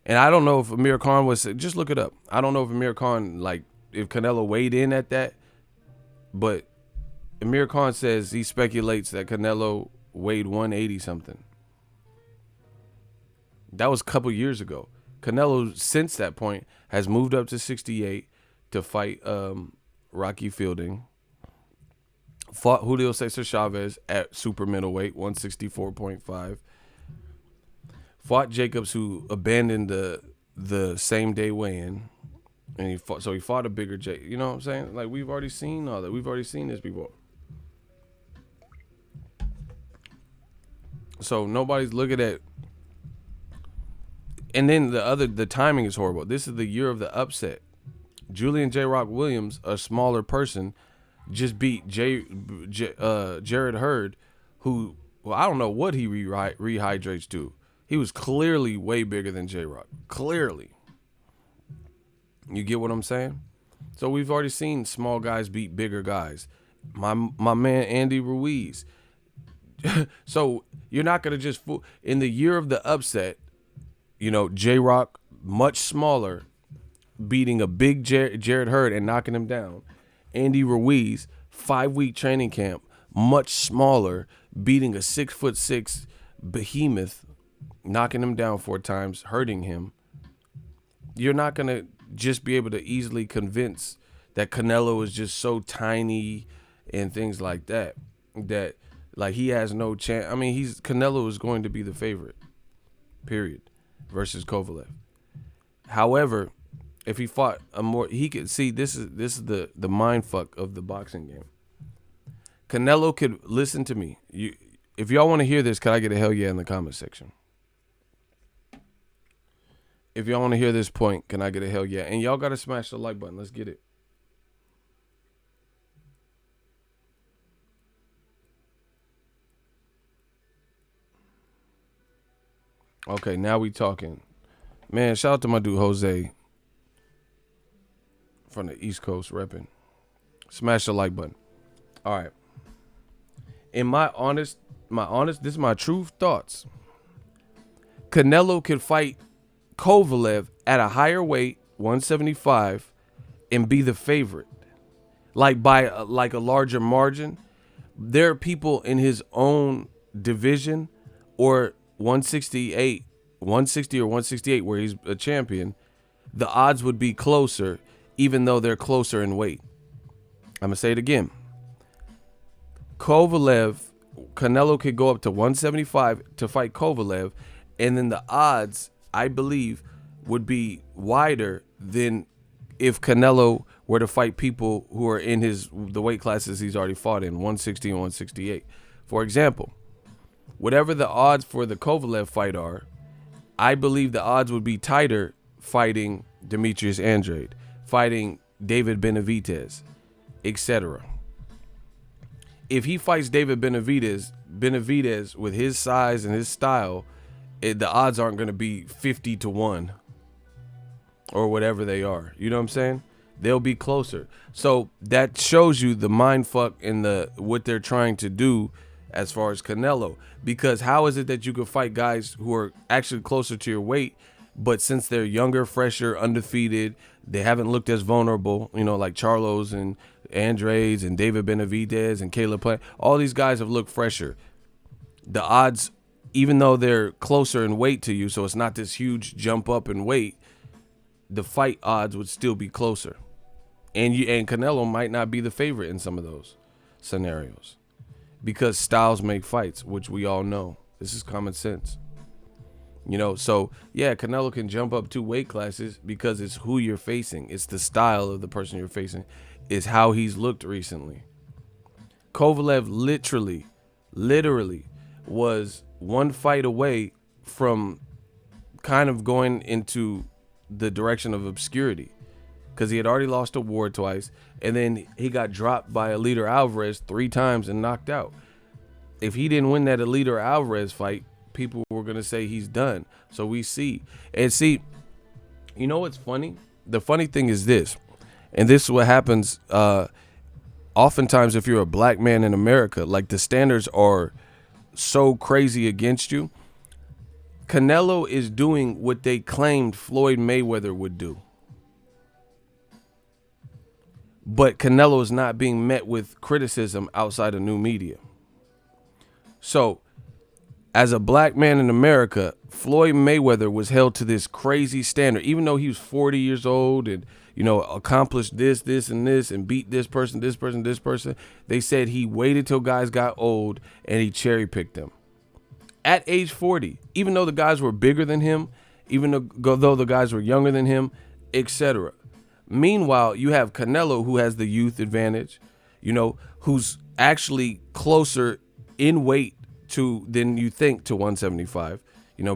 And I don't know if Amir Khan was, just look it up. I don't know if Amir Khan, like, if Canelo weighed in at that, but Amir Khan says he speculates that Canelo weighed 180 something. That was a couple years ago. Canelo, since that point, has moved up to 68 to fight Rocky Fielding. Fought Julio Cesar Chavez at super middleweight, 164.5. Fought Jacobs, who abandoned the same day weigh-in. And he fought a bigger Jake. You know what I'm saying? Like, we've already seen all that. We've already seen this before. So nobody's looking at. And then the timing is horrible. This is the year of the upset. Julian J. Rock Williams, a smaller person, just beat Jared Hurd, who, well, I don't know what he rehydrates to. He was clearly way bigger than J. Rock. Clearly. You get what I'm saying? So we've already seen small guys beat bigger guys. My man Andy Ruiz. So you're not going to just fool. In the year of the upset, you know, J. Rock, much smaller, beating a big Jared Hurd and knocking him down. Andy Ruiz, 5-week training camp, much smaller, beating a 6'6" behemoth, knocking him down 4 times, hurting him. You're not going to just be able to easily convince that Canelo is just so tiny and things like that, that like he has no chance. I mean, Canelo is going to be the favorite, period, versus Kovalev. However, if he fought a more, he could see this is the mind fuck of the boxing game. Canelo could, listen to me. If y'all want to hear this, can I get a hell yeah in the comment section? If y'all want to hear this point, can I get a hell yeah? And y'all got to smash the like button. Let's get it. Okay, now we talking. Man, shout out to my dude Jose from the East Coast repping. Smash the like button. All right. In my honest, this is my true thoughts. Canelo could fight Kovalev at a higher weight, 175, and be the favorite, like by a larger margin. There are people in his own division, or 160 or 168, where he's a champion. The odds would be closer, even though they're closer in weight. I'm gonna say it again. Canelo could go up to 175 to fight Kovalev, and then the odds, I believe, would be wider than if Canelo were to fight people who are in the weight classes he's already fought in, 160 and 168. For example, whatever the odds for the Kovalev fight are, I believe the odds would be tighter fighting Demetrius Andrade, fighting David Benavidez, etc. If he fights David Benavidez with his size and his style, the odds aren't going to be 50-1 or whatever they are. You know what I'm saying? They'll be closer. So that shows you the mind fuck and what they're trying to do as far as Canelo. Because how is it that you can fight guys who are actually closer to your weight, but since they're younger, fresher, undefeated, they haven't looked as vulnerable, like Charlos and Andres and David Benavidez and Caleb Plant. All these guys have looked fresher. The odds, even though they're closer in weight to you, so it's not this huge jump up in weight, the fight odds would still be closer. And Canelo might not be the favorite in some of those scenarios because styles make fights, which we all know. This is common sense. So yeah, Canelo can jump up 2 weight classes because it's who you're facing. It's the style of the person you're facing. It's how he's looked recently. Kovalev literally was 1 fight away from kind of going into the direction of obscurity because he had already lost a war twice, and then he got dropped by Alida Alvarez 3 times and knocked out. If he didn't win that Alida Alvarez fight, people were going to say he's done. So we see. And see, you know what's funny? The funny thing is this, and this is what happens oftentimes if you're a black man in America, like the standards are so crazy against you. Canelo is doing what they claimed Floyd Mayweather would do. But Canelo is not being met with criticism outside of new media. So, as a black man in America, Floyd Mayweather was held to this crazy standard, even though he was 40 years old and, accomplished this, and this, and beat this person. They said he waited till guys got old and he cherry picked them. At age 40, even though the guys were bigger than him, even though the guys were younger than him, etc. Meanwhile, you have Canelo, who has the youth advantage, who's actually closer in weight than you think to 175,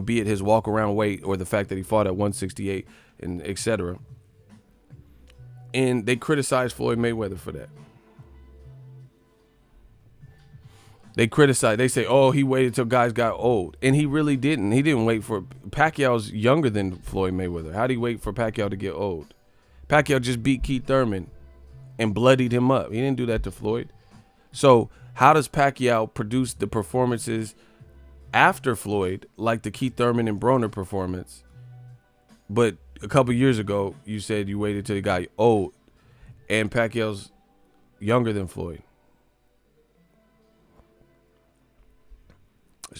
be it his walk around weight or the fact that he fought at 168 and etc. And they criticize Floyd Mayweather for that. They say, oh, he waited till guys got old. And he really didn't. He didn't wait for Pacquiao's younger than Floyd Mayweather. How did he wait for Pacquiao to get old? Pacquiao just beat Keith Thurman and bloodied him up. He didn't do that to Floyd. So how does Pacquiao produce the performances after Floyd, like the Keith Thurman and Broner performance? But a couple years ago, you said you waited till he got old, and Pacquiao's younger than Floyd.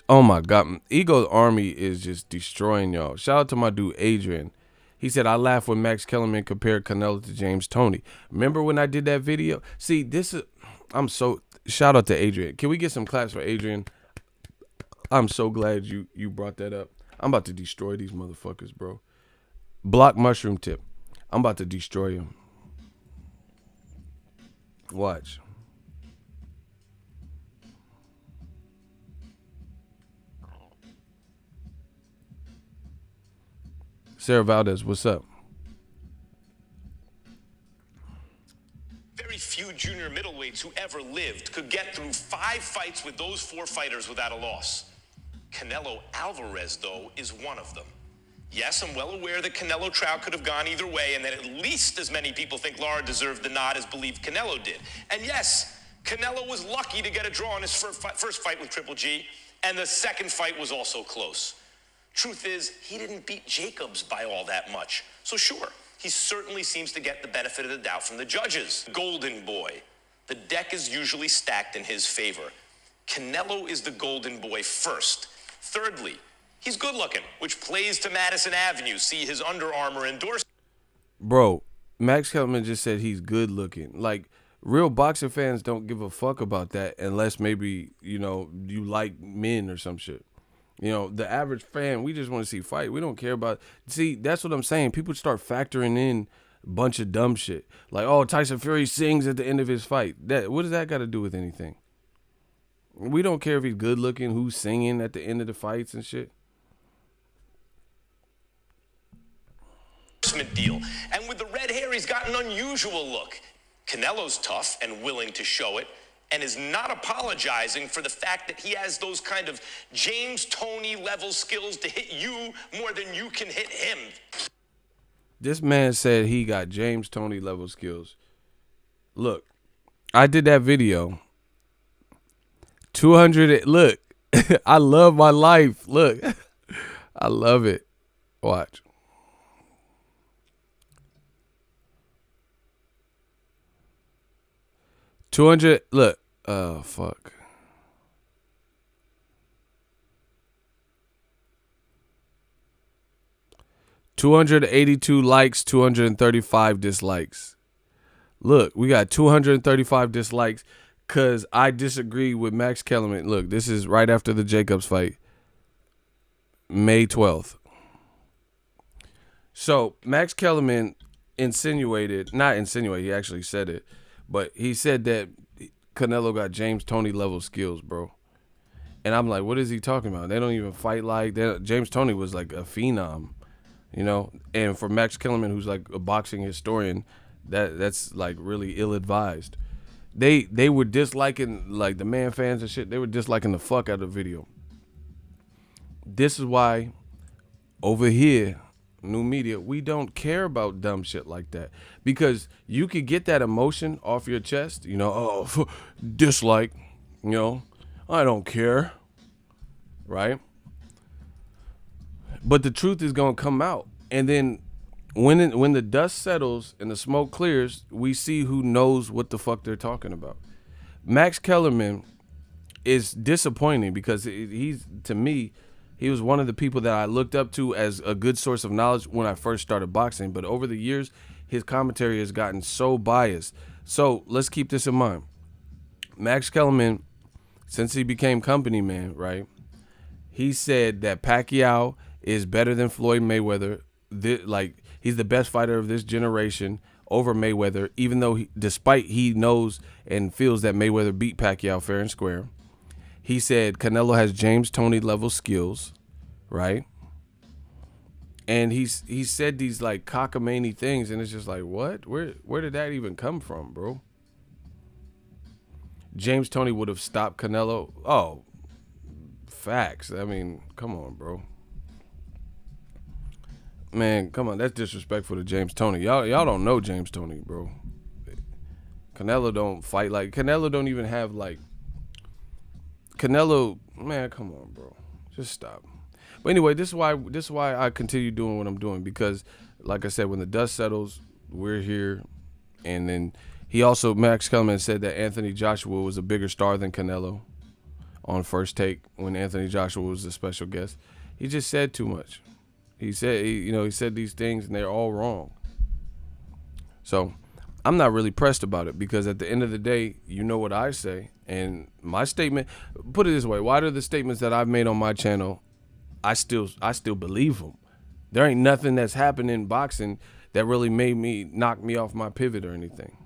Oh my God, Ego's Army is just destroying y'all. Shout out to my dude Adrian. He said, I laughed when Max Kellerman compared Canelo to James Toney. Remember when I did that video? See, shout out to Adrian. Can we get some claps for Adrian? I'm so glad you brought that up. I'm about to destroy these motherfuckers, bro. Block mushroom tip. I'm about to destroy him. Watch. Sarah Valdez, what's up? Very few junior middleweights who ever lived could get through 5 fights with those 4 fighters without a loss. Canelo Alvarez, though, is one of them. Yes, I'm well aware that Canelo Trout could have gone either way, and that at least as many people think Lara deserved the nod as believe Canelo did. And yes, Canelo was lucky to get a draw in his first fight with Triple G, and the second fight was also close. Truth is, he didn't beat Jacobs by all that much. So sure, he certainly seems to get the benefit of the doubt from the judges. Golden boy. The deck is usually stacked in his favor. Canelo is the golden boy first. Thirdly, he's good looking, which plays to Madison Avenue. See his Under Armour endorsement. Bro, Max Kellerman just said he's good looking. Like, real boxing fans don't give a fuck about that unless maybe, you like men or some shit. The average fan, we just want to see fight. We don't care about. See, that's what I'm saying. People start factoring in a bunch of dumb shit. Like, oh, Tyson Fury sings at the end of his fight. What does that got to do with anything? We don't care if he's good looking, who's singing at the end of the fights and shit. Deal. And with the red hair, he's got an unusual look. Canelo's tough and willing to show it, and is not apologizing for the fact that he has those kind of James Toney level skills to hit you more than you can hit him. This man said he got James Toney level skills. Look, I did that video. 200. Look, I love my life. Look, I love it. Watch. $200. Look. Oh, fuck. $282 likes, 235 dislikes. Look, we got 235 dislikes because I disagree with Max Kellerman. Look, this is right after the Jacobs fight, May 12th. So Max Kellerman he actually said it, but he said that Canelo got James Toney level skills, bro. And I'm like, what is he talking about? They don't even fight like that. James Toney was like a phenom, you know? And for Max Kellerman, who's like a boxing historian, that's like really ill-advised. They were disliking, like the man fans and shit, they were disliking the fuck out of the video. This is why over here, new media, we don't care about dumb shit like that, because you could get that emotion off your chest, you know, oh, dislike, you know, I don't care, right? But the truth is going to come out, and then when the dust settles and the smoke clears, we see who knows what the fuck they're talking about. Max Kellerman is disappointing because he's, to me, he was one of the people that I looked up to as a good source of knowledge when I first started boxing. But over the years, his commentary has gotten so biased. So let's keep this in mind. Max Kellerman, since he became company man, right, he said that Pacquiao is better than Floyd Mayweather. He's the best fighter of this generation over Mayweather, even though despite he knows and feels that Mayweather beat Pacquiao fair and square. He said Canelo has James Toney level skills, right? And he said these like cockamamie things, and it's just like, what? Where did that even come from, bro? James Toney would have stopped Canelo. Oh, facts. I mean, come on, bro. Man, come on. That's disrespectful to James Toney. Y'all don't know James Toney, bro. Canelo don't fight like Canelo. Don't even have like Canelo. Man, come on, bro. Just stop. But anyway, this is why I continue doing what I'm doing, because, like I said, when the dust settles, we're here. And then Max Kellerman said that Anthony Joshua was a bigger star than Canelo on First Take when Anthony Joshua was a special guest. He just said too much. He said these things and they're all wrong. So I'm not really pressed about it, because at the end of the day, you know what I say. And my statement, put it this way, why do the statements that I've made on my channel, I still believe them. There ain't nothing that's happened in boxing that really knock me off my pivot or anything.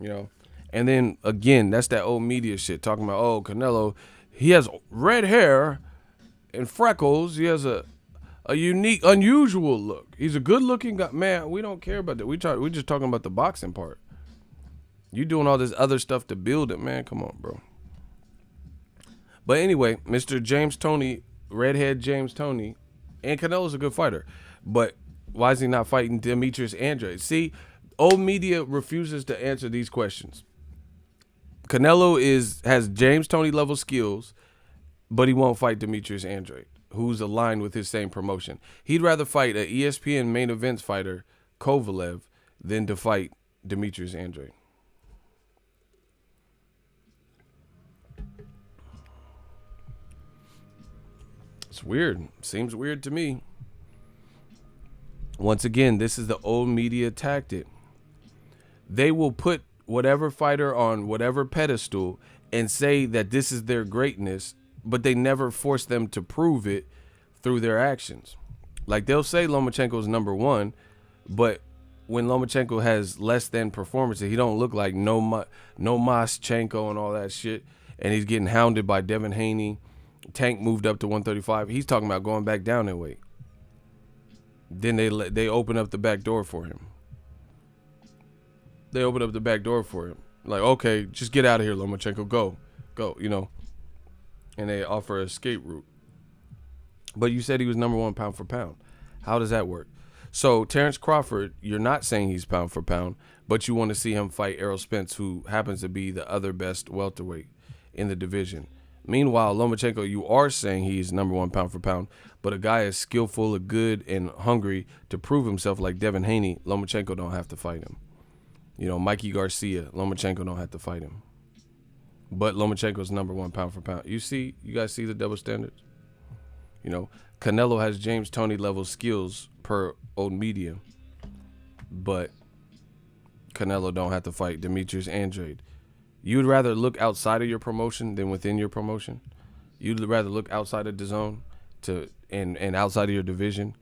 You know? And then again, that's that old media shit talking about, oh, Canelo, he has red hair and freckles. He has a unique, unusual look. He's a good-looking guy. Man, we don't care about that. We're just talking about the boxing part. You doing all this other stuff to build it, man. Come on, bro. But anyway, Mr. James Toney, redhead James Toney, and Canelo's a good fighter. But why is he not fighting Demetrius Andrade? See, old media refuses to answer these questions. Canelo has James Toney level skills, but he won't fight Demetrius Andrade, who's aligned with his same promotion. He'd rather fight an ESPN main events fighter, Kovalev, than to fight Demetrius Andrade. It's weird. Seems weird to me. Once again, this is the old media tactic. They will put whatever fighter on whatever pedestal and say that this is their greatness, but they never force them to prove it through their actions. Like, they'll say Lomachenko's number one, but when Lomachenko has less than performances, he don't look like no Maschenko and all that shit, and he's getting hounded by Devin Haney. Tank moved up to 135. He's talking about going back down in weight. Then they open up the back door for him. They opened up the back door for him. Like, okay, just get out of here, Lomachenko. Go, you know. And they offer an escape route. But you said he was number 1 pound for pound. How does that work? So Terrence Crawford, you're not saying he's pound for pound, but you want to see him fight Errol Spence, who happens to be the other best welterweight in the division. Meanwhile, Lomachenko, you are saying he's number 1 pound for pound, but a guy is skillful, good, and hungry to prove himself like Devin Haney, Lomachenko don't have to fight him. You know, Mikey Garcia, Lomachenko don't have to fight him. But Lomachenko's number 1 pound for pound. You guys see the double standards? You know, Canelo has James Toney level skills per old media, but Canelo don't have to fight Demetrius Andrade. You'd rather look outside of your promotion than within your promotion. You'd rather look outside of the zone and outside of your division,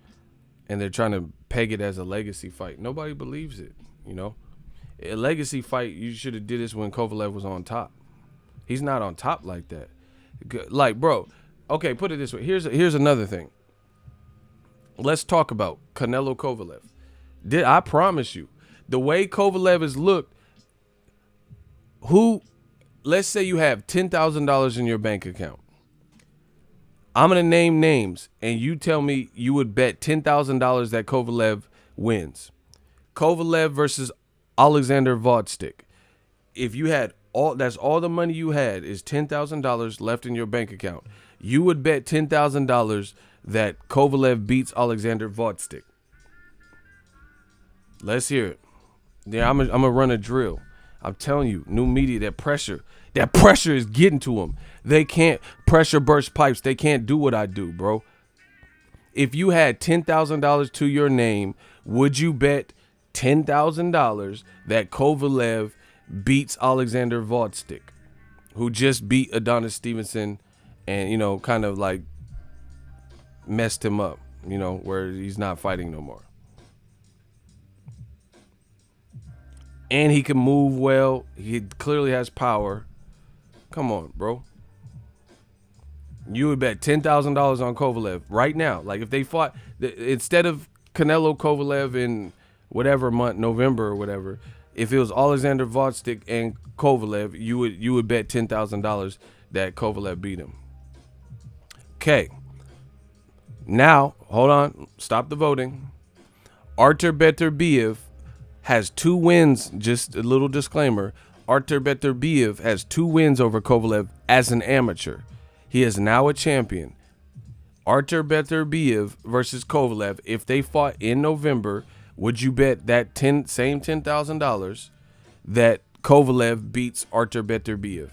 and they're trying to peg it as a legacy fight. Nobody believes it, you know. A legacy fight, you should have did this when Kovalev was on top. He's not on top like that. Like, bro, okay, put it this way. Here's another thing. Let's talk about Canelo Kovalev. I promise you, the way Kovalev has looked, let's say you have $10,000 in your bank account. I'm going to name names, and you tell me you would bet $10,000 that Kovalev wins. Kovalev versus Alexander Vodstick. If you had that's all the money you had is $10,000 left in your bank account, you would bet $10,000 that Kovalev beats Alexander Vodstick. Let's hear it. Yeah, I'm gonna run a drill. I'm telling you, new media, that pressure is getting to them. They can't pressure burst pipes. They can't do what I do, bro. If you had $10,000 to your name, would you bet $10,000 that Kovalev beats Alexander Vodstick, who just beat Adonis Stevenson and, you know, kind of like messed him up, you know, where he's not fighting no more? And he can move well. He clearly has power. Come on, bro. You would bet $10,000 on Kovalev right now. Like, if they fought, instead of Canelo Kovalev in whatever month, November or whatever, if it was Alexander Vodstick and Kovalev, you would bet $10,000 that Kovalev beat him. Okay. Now, hold on. Stop the voting. Artur Beterbiev has 2 wins. Just a little disclaimer. Artur Beterbiev has 2 wins over Kovalev as an amateur. He is now a champion. Artur Beterbiev versus Kovalev. If they fought in November, would you bet that same $10,000 that Kovalev beats Artur Beterbiev?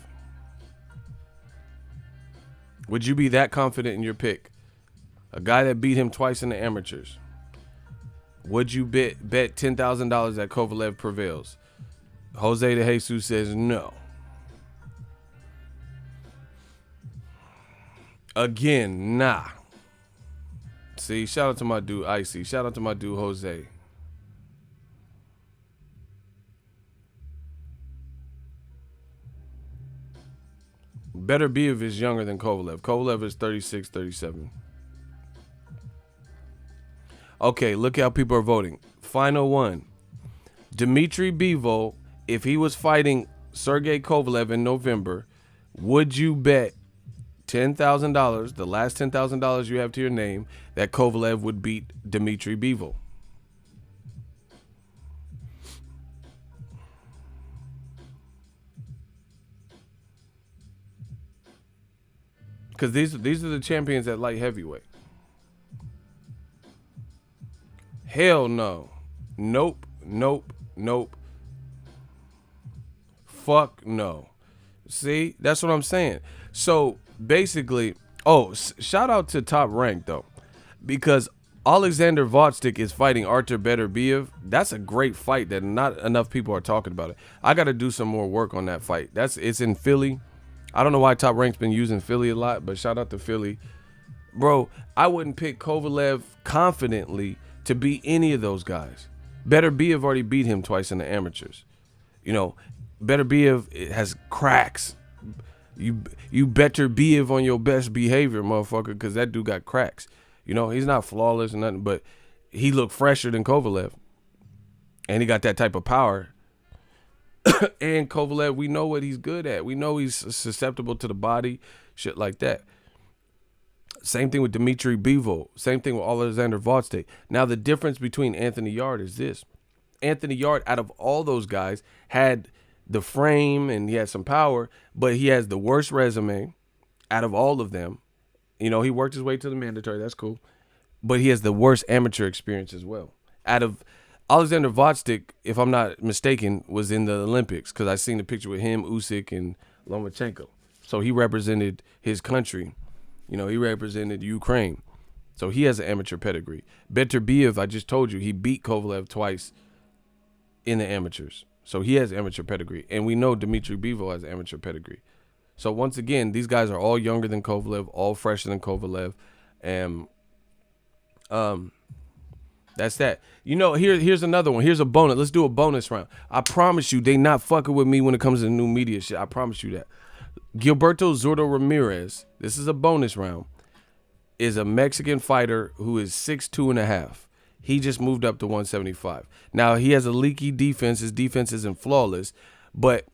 Would you be that confident in your pick? A guy that beat him twice in the amateurs. Would you bet $10,000 that Kovalev prevails? Jose de Jesus says no. Again, nah. See, shout out to my dude Icy. Shout out to my dude Jose. Beterbiev is younger than Kovalev. Kovalev is 36, 37. Okay, look how people are voting. Final one. Dmitry Bivol, if he was fighting Sergey Kovalev in November, would you bet $10,000, the last $10,000 you have to your name, that Kovalev would beat Dmitry Bivol? Because these are the champions at light heavyweight. Hell no. Nope. Fuck no. See, that's what I'm saying. So basically, shout out to Top Rank though, because Alexander Vodstick is fighting Artur Beterbiev. That's a great fight that not enough people are talking about it. I got to do some more work on that fight. It's in Philly. I don't know why Top Rank's been using Philly a lot, but shout out to Philly. Bro, I wouldn't pick Kovalev confidently to beat any of those guys. Beterbiev already beat him twice in the amateurs. You know, Beterbiev has cracks. You Beterbiev on your best behavior, motherfucker, because that dude got cracks. You know, he's not flawless or nothing, but he looked fresher than Kovalev. And he got that type of power. And Kovalev, we know what he's good at. We know he's susceptible to the body, shit like that. Same thing with Dimitri Bivol. Same thing with Alexander Volstek. Now, the difference between Anthony Yarde is this. Anthony Yarde, out of all those guys, had the frame and he had some power, but he has the worst resume out of all of them. You know, he worked his way to the mandatory. That's cool. But he has the worst amateur experience as well. Out of Alexander Volstek, if I'm not mistaken, was in the Olympics because I seen the picture with him, Usyk, and Lomachenko. So he represented his country. You know, he represented Ukraine. So he has an amateur pedigree. Beterbiev, I just told you, he beat Kovalev twice in the amateurs. So he has amateur pedigree. And we know Dimitri Bivol has amateur pedigree. So once again, these guys are all younger than Kovalev, all fresher than Kovalev. And that's that. You know, here's another one. Here's a bonus. Let's do a bonus round. I promise you, they not fucking with me when it comes to new media shit. I promise you that. Gilberto Zurdo Ramirez, this is a bonus round, is a Mexican fighter who is 6'2.5". He just moved up to 175. Now, he has a leaky defense. His defense isn't flawless. But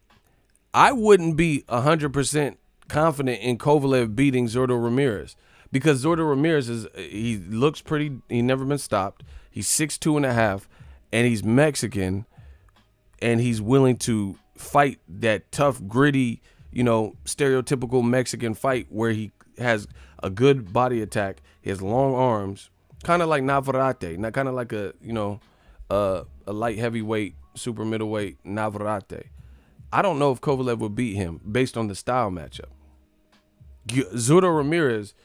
I wouldn't be 100% confident in Kovalev beating Zurdo Ramirez. Because Zurdo Ramirez he looks pretty, he's never been stopped. He's 6'2.5", and he's Mexican, and he's willing to fight that tough, gritty, you know, stereotypical Mexican fight where he has a good body attack. He has long arms, kind of like Navarrete, not kind of like a, you know, a light heavyweight, super middleweight Navarrete. I don't know if Kovalev would beat him based on the style matchup. Zurdo Ramirez,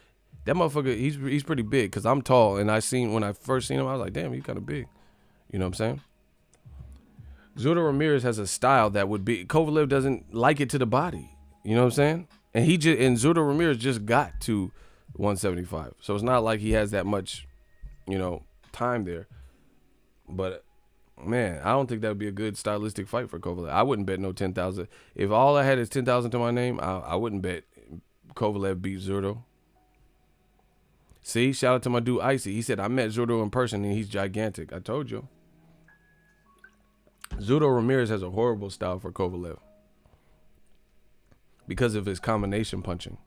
that motherfucker, he's pretty big because I'm tall, and when I first seen him, I was like, damn, he's kind of big. You know what I'm saying? Zurdo Ramirez has a style that would be, Kovalev doesn't like it to the body. You know what I'm saying? And Zurdo Ramirez just got to 175. So it's not like he has that much, you know, time there. But man, I don't think that would be a good stylistic fight for Kovalev. I wouldn't bet no 10,000. If all I had is 10,000 to my name, I wouldn't bet Kovalev beats Zurdo. See, shout out to my dude Icy. He said, I met Zurdo in person and he's gigantic. I told you. Zurdo Ramirez has a horrible style for Kovalev because of his combination punching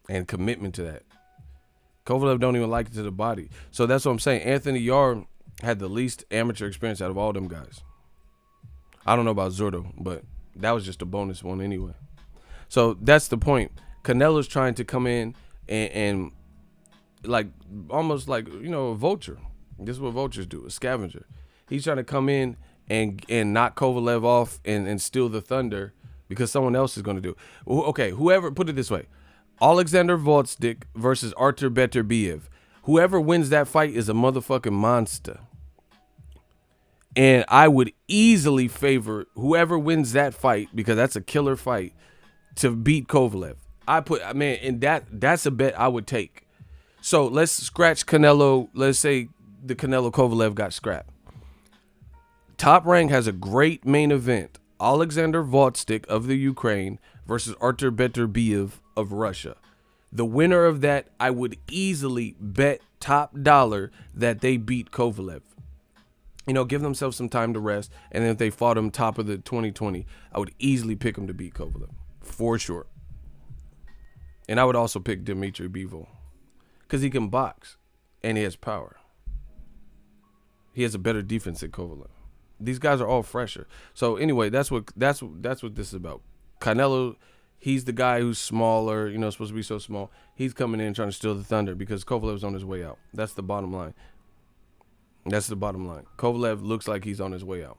and commitment to that. Kovalev don't even like it to the body. So that's what I'm saying. Anthony Yarde had the least amateur experience out of all them guys. I don't know about Zurdo, but that was just a bonus one anyway. So that's the point. Canelo's trying to come in and like almost like, you know, a vulture. This is what vultures do, a scavenger. He's trying to come in and knock Kovalev off and steal the thunder because someone else is going to do it. Okay, whoever, put it this way. Alexander Volstek versus Artur Beterbiev. Whoever wins that fight is a motherfucking monster. And I would easily favor whoever wins that fight, because that's a killer fight, to beat Kovalev. And that's a bet I would take. So let's scratch Canelo. Let's say the Canelo Kovalev got scrapped. Top Rank has a great main event. Alexander Volstek of the Ukraine versus Artur Beterbiev of Russia. The winner of that, I would easily bet top dollar that they beat Kovalev. You know, give themselves some time to rest. And then if they fought him top of the 2020, I would easily pick him to beat Kovalev. For sure. And I would also pick Dimitri Bivol. Because he can box. And he has power. He has a better defense than Kovalev. These guys are all fresher. So anyway, that's what this is about. Canelo, he's the guy who's smaller, you know, supposed to be so small. He's coming in trying to steal the thunder because Kovalev's on his way out. That's the bottom line. That's the bottom line. Kovalev looks like he's on his way out.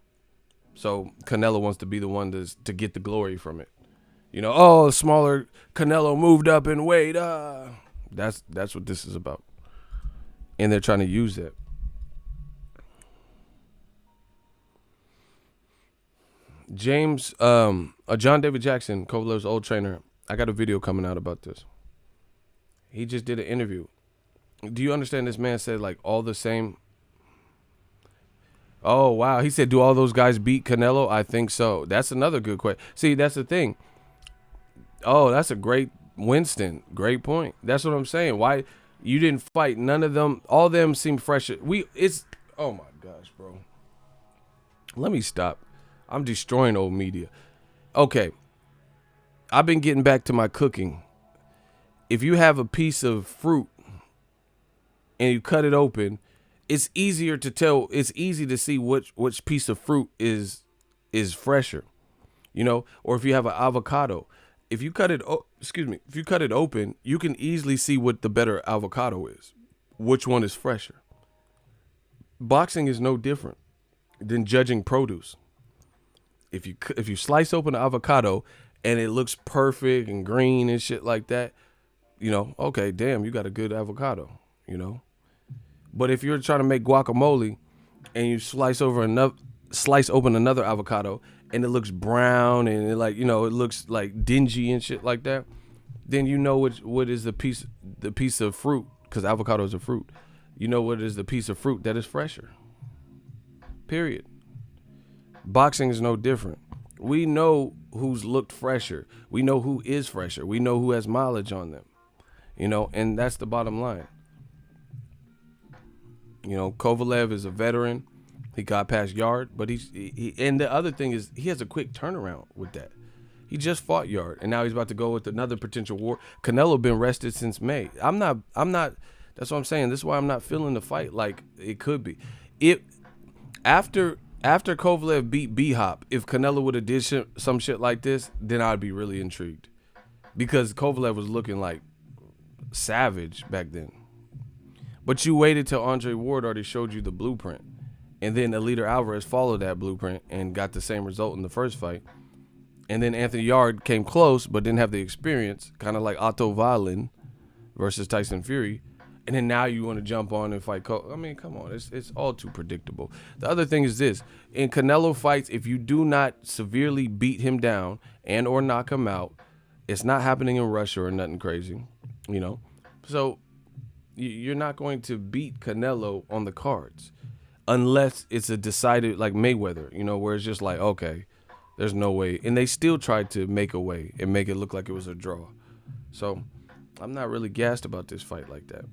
So Canelo wants to be the one to get the glory from it. You know, oh, smaller Canelo moved up in weight. That's what this is about. And they're trying to use that. James, John David Jackson, Kovalev's old trainer. I got a video coming out about this. He just did an interview. Do you understand this man said like all the same? Oh, wow. He said, do all those guys beat Canelo? I think so. That's another good question. See, that's the thing. Oh, that's a great Winston. Great point. That's what I'm saying. Why you didn't fight none of them? All of them seem fresher. Oh my gosh, bro. Let me stop. I'm destroying old media. Okay. I've been getting back to my cooking. If you have a piece of fruit and you cut it open, it's easier to tell. It's easy to see which piece of fruit is fresher, or if you have an avocado, if you cut it, if you cut it open, you can easily see what the better avocado is, which one is fresher. Boxing is no different than judging produce. If you slice open an avocado and it looks perfect and green and shit like that, okay, damn, you got a good avocado, But if you're trying to make guacamole and you slice open another avocado and it looks brown and it looks like dingy and shit like that, then what is the piece of fruit, because avocado is a fruit. What is the piece of fruit that is fresher. Period. Boxing is no different. We know who's looked fresher. We know who is fresher. We know who has mileage on them. And that's the bottom line. Kovalev is a veteran. He got past Yard, but he and the other thing is he has a quick turnaround with that. He just fought Yard, and now he's about to go with another potential war. Canelo been rested since May. I'm not. That's what I'm saying. This is why I'm not feeling the fight like it could be. After Kovalev beat B-Hop, if Canelo would have did some shit like this, then I'd be really intrigued, because Kovalev was looking like savage back then. But you waited till Andre Ward already showed you the blueprint, and then Eleider Alvarez followed that blueprint and got the same result in the first fight. And then Anthony Yard came close but didn't have the experience, kind of like Otto Wallin versus Tyson Fury. And then now you want to jump on and fight I mean, come on. It's all too predictable. The other thing is this. In Canelo fights, if you do not severely beat him down and or knock him out, it's not happening in Russia or nothing crazy, So you're not going to beat Canelo on the cards unless it's a decided, like Mayweather, where it's just like, okay, there's no way. And they still tried to make a way and make it look like it was a draw. So I'm not really gassed about this fight like that.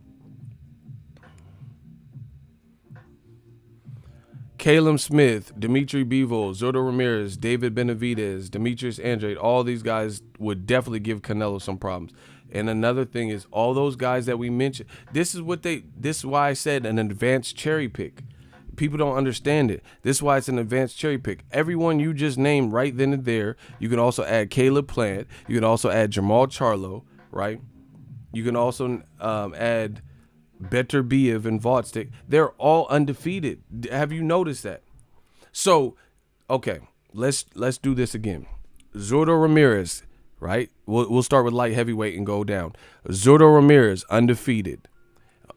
Caleb Smith, Dimitri Bivol, Zurdo Ramirez, David Benavidez, Demetrius Andrade, all these guys would definitely give Canelo some problems. And another thing is, all those guys that we mentioned, this is why I said an advanced cherry pick. People don't understand it. This is why it's an advanced cherry pick. Everyone you just named right then and there, you can also add Caleb Plant. You can also add Jamal Charlo, right? You can also add Beterbiev and Vodstick. They're all undefeated. Have you noticed that? So, okay, let's do this again. Zurdo Ramirez, right? We'll start with light heavyweight and go down. Zurdo Ramirez, undefeated.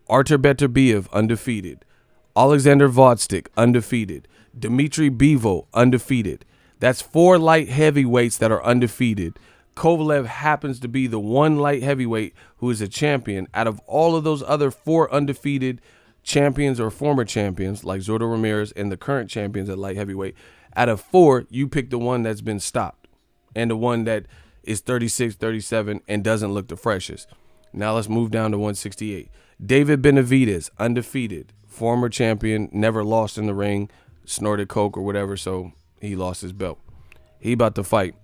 Artur Beterbiev, undefeated. Alexander Vodstick, undefeated. Dimitri Bivol, undefeated. That's 4 light heavyweights that are undefeated. Kovalev happens to be the one light heavyweight who is a champion. Out of all of those other 4 undefeated champions or former champions, like Zurdo Ramirez and the current champions at light heavyweight, out of 4, you pick the one that's been stopped and the one that is 36, 37 and doesn't look the freshest. Now let's move down to 168. David Benavidez, undefeated, former champion, never lost in the ring, snorted coke or whatever, so he lost his belt. He about to fight.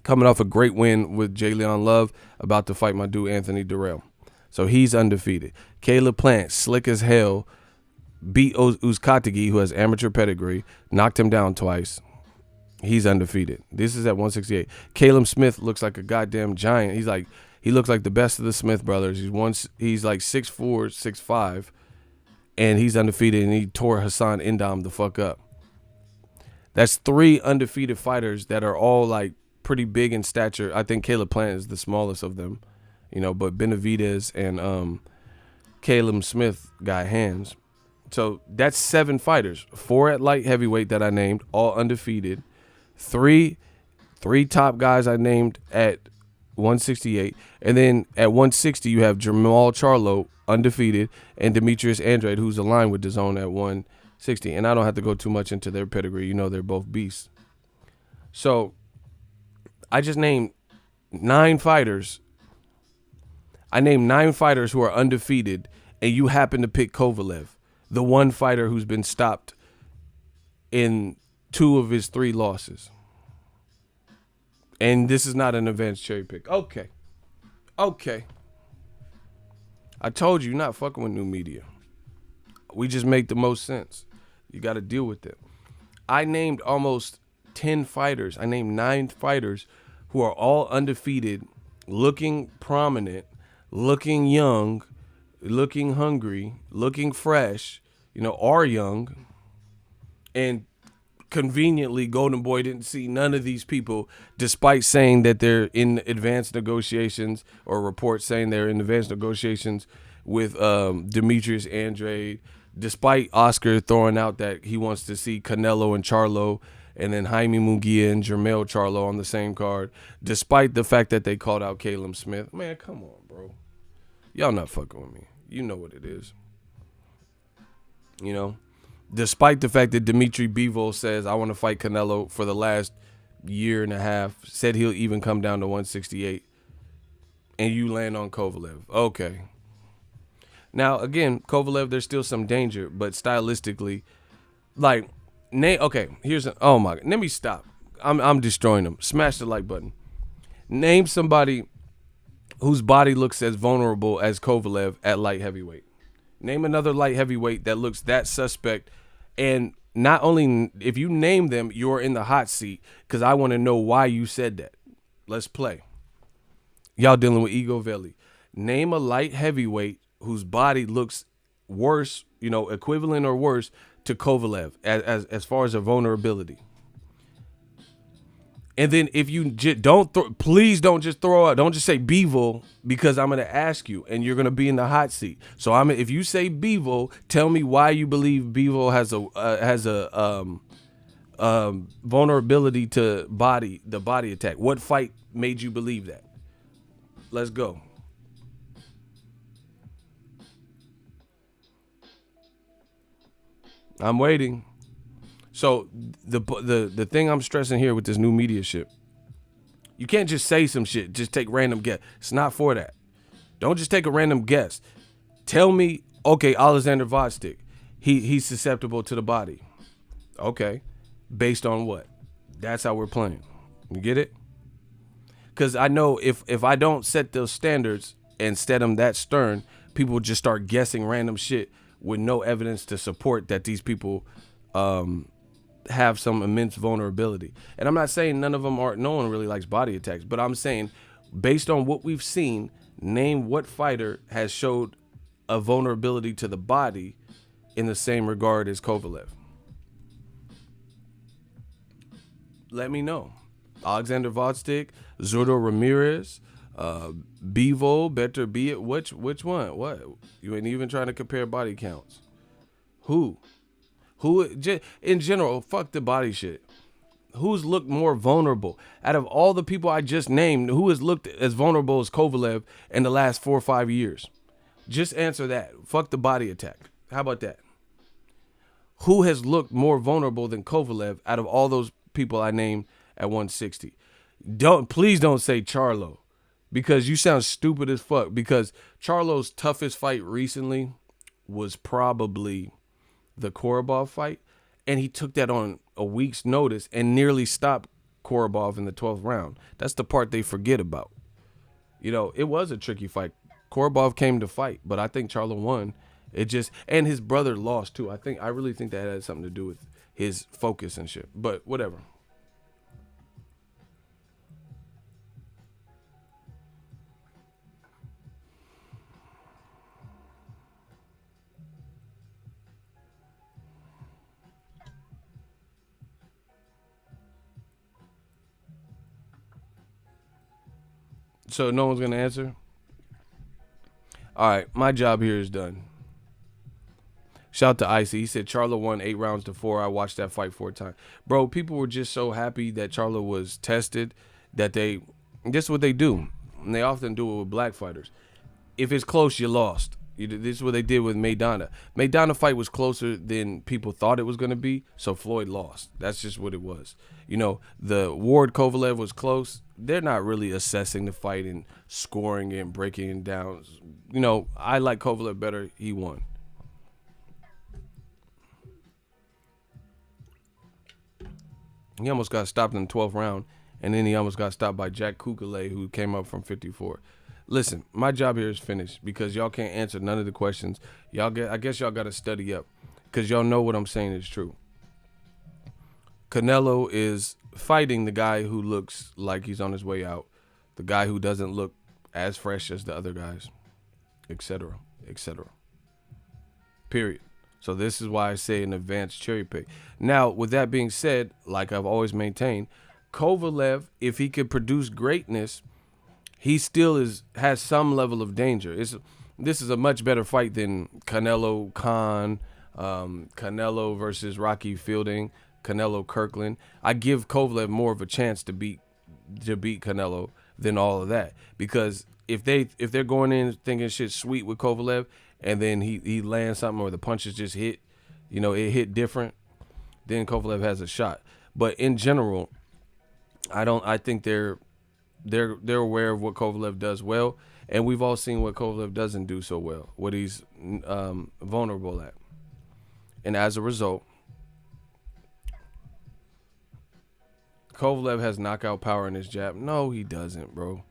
Coming off a great win with Jalen Love, about to fight my dude Anthony Durrell. So he's undefeated. Caleb Plant, slick as hell, beat Uzcategui, who has amateur pedigree, knocked him down twice. He's undefeated. This is at 168. Caleb Smith looks like a goddamn giant. He looks like the best of the Smith brothers. He's like 6'4", 6'5", and he's undefeated, and he tore Hassan Indam the fuck up. That's 3 undefeated fighters that are all like pretty big in stature. I think Caleb Plant is the smallest of them, but Benavidez and Caleb Smith got hands. So that's 7 fighters. 4 at light heavyweight that I named, all undefeated. 3 top guys I named at 168. And then at 160, you have Jamal Charlo, undefeated, and Demetrius Andrade, who's aligned with DAZN at 160. And I don't have to go too much into their pedigree. They're both beasts. So I just named 9 fighters. I named 9 fighters who are undefeated, and you happen to pick Kovalev, the one fighter who's been stopped in 2 of his 3 losses. And this is not an advanced cherry pick. Okay. I told you, you're not fucking with new media. We just make the most sense. You got to deal with it. I named almost 10 fighters. I named 9 fighters who are all undefeated, looking prominent, looking young, looking hungry, looking fresh, are young. And conveniently, Golden Boy didn't see none of these people, despite saying that they're in advanced negotiations, or reports saying they're in advanced negotiations with Demetrius Andrade, despite Oscar throwing out that he wants to see Canelo and Charlo, and then Jaime Munguia and Jermell Charlo on the same card, despite the fact that they called out Caleb Smith. Man, come on, bro. Y'all not fucking with me. You know what it is. Despite the fact that Dimitri Bivol says, I want to fight Canelo for the last year and a half, said he'll even come down to 168, and you land on Kovalev. Okay. Now, again, Kovalev, there's still some danger, but stylistically, let me stop. I'm destroying them. Smash the like button. Name somebody whose body looks as vulnerable as Kovalev at light heavyweight. Name another light heavyweight that looks that suspect. And not only, if you name them, you're in the hot seat, because I want to know why you said that. Let's play. Y'all dealing with Ego Veli. Name a light heavyweight whose body looks worse, equivalent or worse to Kovalev as far as a vulnerability. And then if you please don't just throw out, don't just say Bivol, because I'm going to ask you and you're going to be in the hot seat. So if you say Bivol, tell me why you believe Bivol has a vulnerability to the body attack. What fight made you believe that? Let's go. I'm waiting. So the thing I'm stressing here with this new media shit, you can't just say some shit, just take random guess. It's not for that. Don't just take a random guess. Tell me, okay, Alexander Vostik, he's susceptible to the body. Okay, based on what? That's how we're playing. You get it? Because I know if I don't set those standards and set them that stern, people will just start guessing random shit with no evidence to support that these people have some immense vulnerability. And I'm not saying no one really likes body attacks, but I'm saying based on what we've seen, name what fighter has showed a vulnerability to the body in the same regard as Kovalev. Let me know. Alexander Vostik, Zurdo Ramirez, Bivol, better be it. Which one? What? You ain't even trying to compare body counts. Who in general, fuck the body shit. Who's looked more vulnerable? Out of all the people I just named, who has looked as vulnerable as Kovalev in the last 4 or 5 years? Just answer that. Fuck the body attack. How about that? Who has looked more vulnerable than Kovalev out of all those people I named at 160? Please don't say Charlo, because you sound stupid as fuck, because Charlo's toughest fight recently was probably the Korobov fight, and he took that on a week's notice and nearly stopped Korobov in the 12th round. That's the part they forget about. It was a tricky fight. Korobov came to fight, but I think Charlo won. And his brother lost too. I really think that had something to do with his focus and shit. But whatever. So no one's going to answer? All right, my job here is done. Shout out to Icy. He said Charlo won 8 rounds to 4. I watched that fight 4 times. Bro, people were just so happy that Charlo was tested that this is what they do. And they often do it with black fighters. If it's close, you lost. This is what they did with Maidana. Maidana fight was closer than people thought it was going to be, so Floyd lost. That's just what it was. The Ward Kovalev was close. They're not really assessing the fight and scoring it and breaking it down. I like Kovalev better. He won. He almost got stopped in the 12th round, and then he almost got stopped by Jack Kukale, who came up from 54. Listen, my job here is finished because y'all can't answer none of the questions. I guess y'all got to study up because y'all know what I'm saying is true. Canelo is fighting the guy who looks like he's on his way out, the guy who doesn't look as fresh as the other guys, etc., etc. Period. So this is why I say an advanced cherry pick. Now, with that being said, like I've always maintained, Kovalev, if he could produce greatness, he still has some level of danger. This is a much better fight than Canelo Khan, Canelo versus Rocky Fielding, Canelo Kirkland. I give Kovalev more of a chance to beat Canelo than all of that, because if they're going in thinking shit sweet with Kovalev and then he lands something or the punches just hit, it hit different, then Kovalev has a shot. But in general, I think they're aware of what Kovalev does well, and we've all seen what Kovalev doesn't do so well, what he's vulnerable at. And as a result, Kovalev has knockout power in his jab. No, he doesn't, bro.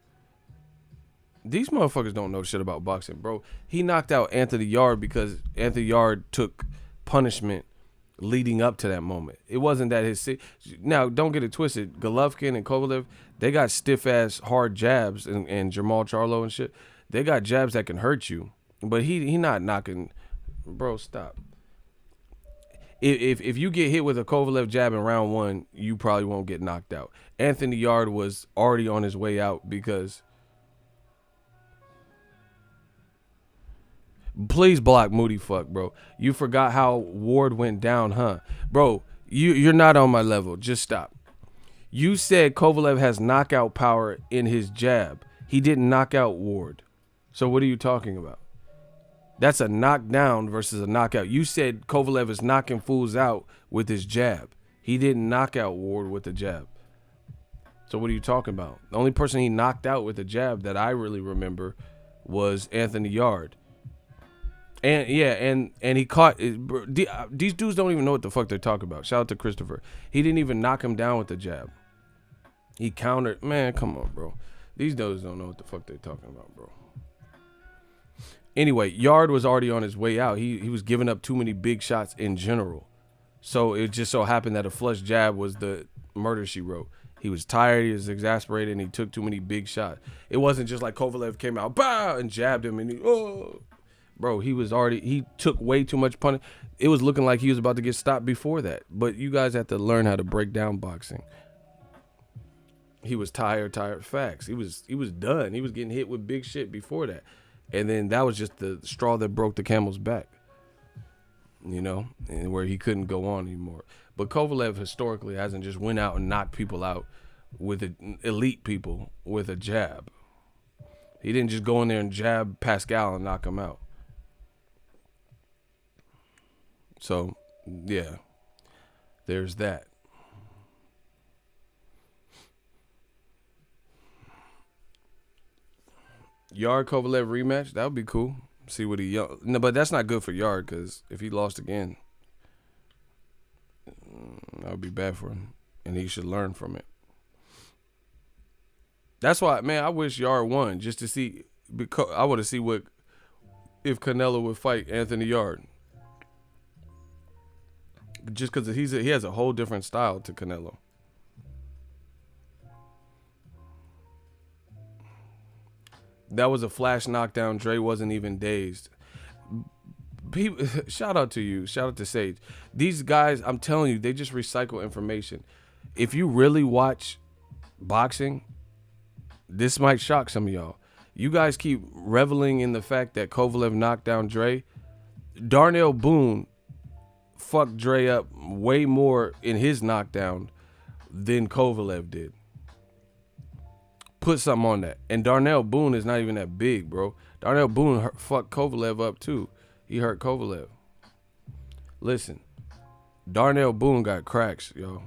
These motherfuckers don't know shit about boxing, bro. He knocked out Anthony Yarde because Anthony Yarde took punishment leading up to that moment. It wasn't that now, don't get it twisted. Golovkin and Kovalev, they got stiff-ass hard jabs, and Jamal Charlo and shit. They got jabs that can hurt you. But he not knocking. Bro, stop. If you get hit with a Kovalev jab in round 1, you probably won't get knocked out. Anthony Yarde was already on his way out because... Please block Moody fuck, bro. You forgot how Ward went down, huh? Bro, you're not on my level. Just stop. You said Kovalev has knockout power in his jab. He didn't knock out Ward. So what are you talking about? That's a knockdown versus a knockout. You said Kovalev is knocking fools out with his jab. He didn't knock out Ward with the jab. So what are you talking about? The only person he knocked out with a jab that I really remember was Anthony Yarde. And yeah, and he caught these dudes don't even know what the fuck they're talking about. Shout out to Christopher. He didn't even knock him down with the jab. He countered. Man, come on, bro. These dudes don't know what the fuck they're talking about, bro. Anyway, Yarde was already on his way out. He was giving up too many big shots in general. So it just so happened that a flush jab was the murder she wrote. He was tired, he was exasperated, and he took too many big shots. It wasn't just like Kovalev came out, bah, and jabbed him, and Bro, he took way too much punishment. It was looking like he was about to get stopped before that. But you guys have to learn how to break down boxing. He was tired. Facts. He was done. He was getting hit with big shit before that. And then that was just the straw that broke the camel's back. And where he couldn't go on anymore. But Kovalev historically hasn't just went out and knocked people out with elite people with a jab. He didn't just go in there and jab Pascal and knock him out. So, yeah, there's that. Yarde Kovalev rematch, that would be cool. See what no, but that's not good for Yarde, because if he lost again, that would be bad for him, and he should learn from it. That's why, man, I wish Yarde won just to see, because I want to see if Canelo would fight Anthony Yarde. Just because he has a whole different style to Canelo. That was a flash knockdown. Dre wasn't even dazed. People, shout out to you. Shout out to Sage. These guys, I'm telling you, they just recycle information. If you really watch boxing, this might shock some of y'all. You guys keep reveling in the fact that Kovalev knocked down Dre. Darnell Boone fucked Dre up way more in his knockdown than Kovalev did. Put something on that. And Darnell Boone is not even that big, bro. Darnell Boone fucked Kovalev up too. He hurt Kovalev. Listen, Darnell Boone got cracks, yo.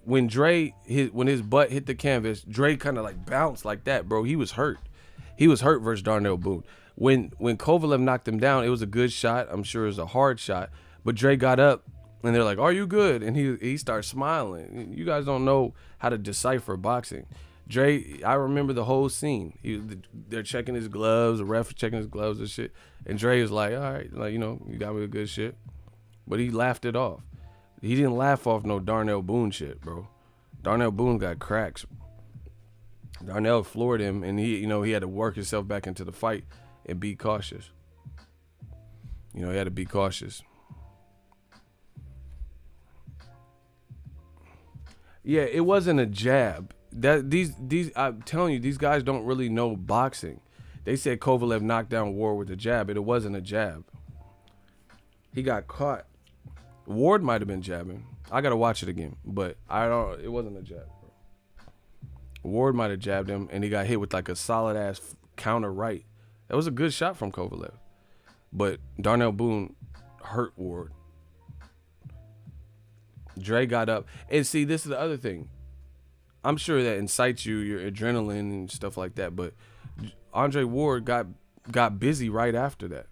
When his butt hit the canvas, Dre kind of like bounced like that, bro. He was hurt. He was hurt versus Darnell Boone. When Kovalev knocked him down, it was a good shot. I'm sure it was a hard shot. But Dre got up And they're like, "Are you good?" And he starts smiling. You guys don't know how to decipher boxing. Dre, I remember the whole scene. They're checking his gloves, the ref checking his gloves and shit. And Dre was like, "All right, like, you know, you got me a good shit." But he laughed it off. He didn't laugh off no Darnell Boone shit, bro. Darnell Boone got cracks. Darnell floored him, and he had to work himself back into the fight and be cautious. He had to be cautious. Yeah, it wasn't a jab. These I'm telling you, these guys don't really know boxing. They said Kovalev knocked down Ward with a jab, but it wasn't a jab. He got caught. Ward might have been jabbing. I gotta watch it again, but it wasn't a jab, bro. Ward might have jabbed him, and he got hit with like a solid ass counter right. That was a good shot from Kovalev, but Darnell Boone hurt Ward. Dre got up, and see, this is the other thing. I'm sure that incites your adrenaline and stuff like that, but Andre Ward got busy right after that.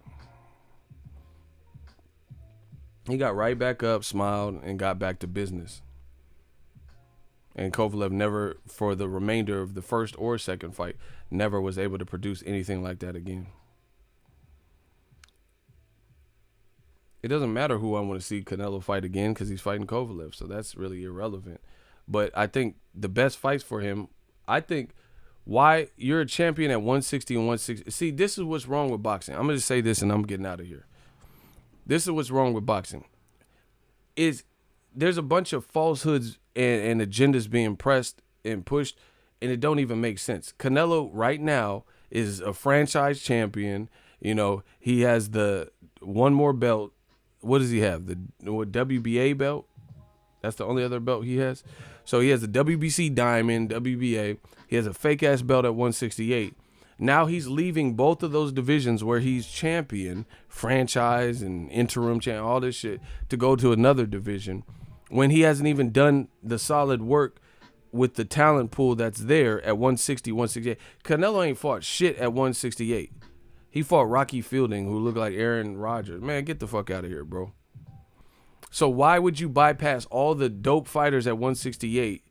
He got right back up, smiled, and got back to business. And Kovalev never, for the remainder of the first or second fight, never was able to produce anything like that again. It doesn't matter who I want to see Canelo fight again because he's fighting Kovalev, so that's really irrelevant. But I think the best fights for him, why you're a champion at 160 and 160. See, this is what's wrong with boxing. I'm going to just say this and I'm getting out of here. This is what's wrong with boxing. There's a bunch of falsehoods and agendas being pressed and pushed, and it don't even make sense. Canelo right now is a franchise champion. He has the one more belt. What does he have? The WBA belt? That's the only other belt he has. So he has the WBC Diamond, WBA. He has a fake-ass belt at 168. Now he's leaving both of those divisions where he's champion, franchise and interim champion, all this shit, to go to another division when he hasn't even done the solid work with the talent pool that's there at 160, 168. Canelo ain't fought shit at 168. He fought Rocky Fielding, who looked like Aaron Rodgers. Man, get the fuck out of here, bro. So why would you bypass all the dope fighters at 168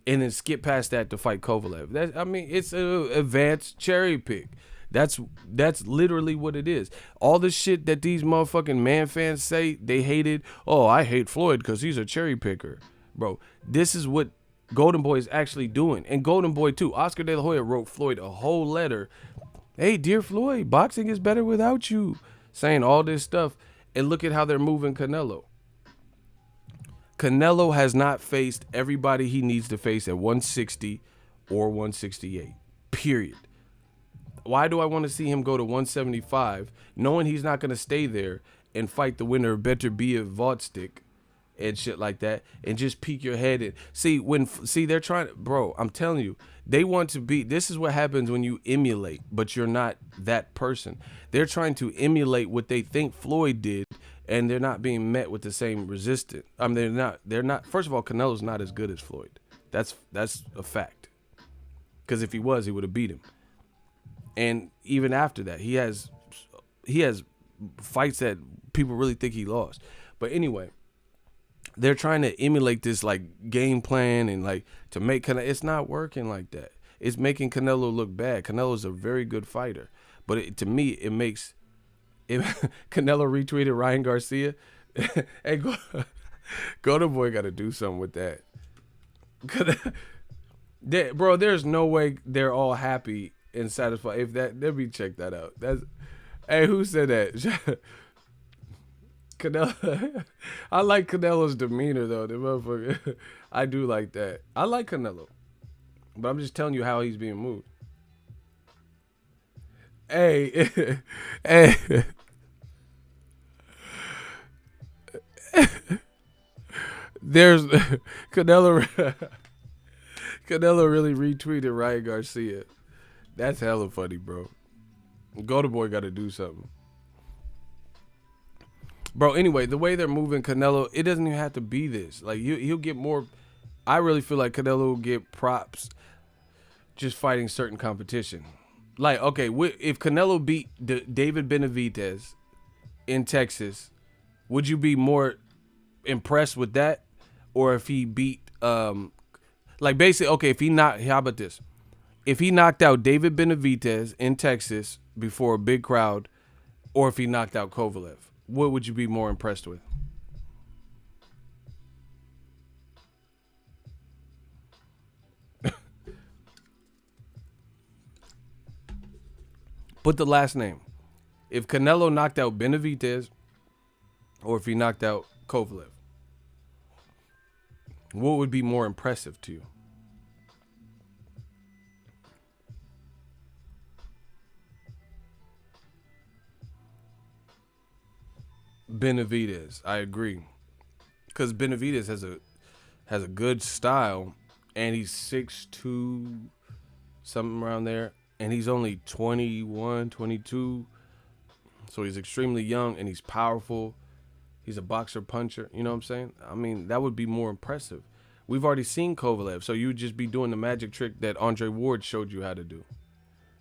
and then skip past that to fight Kovalev? It's an advanced cherry pick. That's literally what it is. All the shit that these motherfucking man fans say they hated. Oh, I hate Floyd because he's a cherry picker. Bro, this is what Golden Boy is actually doing. And Golden Boy too. Oscar De La Hoya wrote Floyd a whole letter. Hey, dear Floyd, boxing is better without you. Saying all this stuff. And look at how they're moving Canelo. Canelo has not faced everybody he needs to face at 160 or 168. Period. Why do I want to see him go to 175, knowing he's not going to stay there and fight the winner of Better Be a Vodstick and shit like that, and just peek your head and see they're trying to, bro, I'm telling you, they want to be, this is what happens when you emulate, but you're not that person. They're trying to emulate what they think Floyd did, and they're not being met with the same resistance. They're not, first of all, Canelo's not as good as Floyd. That's a fact. Because if he was, he would have beat him. And even after that, he has fights that people really think he lost. But anyway, they're trying to emulate this like game plan and like to make Canelo. It's not working like that. It's making Canelo look bad. Canelo's a very good fighter, but to me, it makes Canelo retweeted Ryan Garcia. Hey, Golden Boy got to do something with that. Bro, there's no way they're all happy and satisfied. If that, let me check that out. Hey, who said that? Canelo. I like Canelo's demeanor though. The motherfucker. I do like that. I like Canelo, but I'm just telling you how he's being moved. Hey, hey. There's Canelo. Canelo really retweeted Ryan Garcia. That's hella funny, bro. Golden Boy got to do something. Bro, anyway, the way they're moving Canelo, it doesn't even have to be this. Like, he'll get more. I really feel like Canelo will get props just fighting certain competition. Like, okay, if Canelo beat David Benavidez in Texas, would you be more impressed with that, or if he beat like basically, okay, if he not, how about this? If he knocked out David Benavidez in Texas before a big crowd, or if he knocked out Kovalev, what would you be more impressed with? Put the last name. If Canelo knocked out Benavidez, or if he knocked out Kovalev, what would be more impressive to you? Benavidez, I agree, because Benavidez has a good style, and he's 6'2", something around there, and he's only 21, 22, so he's extremely young, and he's powerful. He's a boxer puncher, you know what I'm saying? I mean, that would be more impressive. We've already seen Kovalev, so you would just be doing the magic trick that Andre Ward showed you how to do,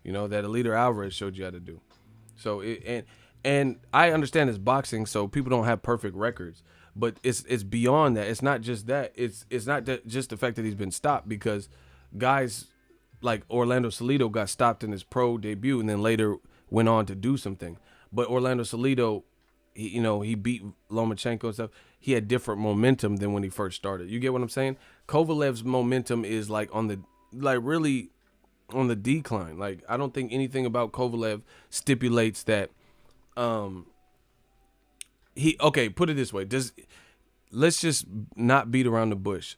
you know, that Alida Alvarez showed you how to do. So and I understand it's boxing, so people don't have perfect records, but it's beyond that. It's not just that. It's not that just the fact that he's been stopped, because guys like Orlando Salido got stopped in his pro debut and then later went on to do something. But Orlando Salido, he beat Lomachenko and stuff. He had different momentum than when he first started. You get what I'm saying? Kovalev's momentum is really on the decline. Like, I don't think anything about Kovalev stipulates that put it this way. Let's just not beat around the bush.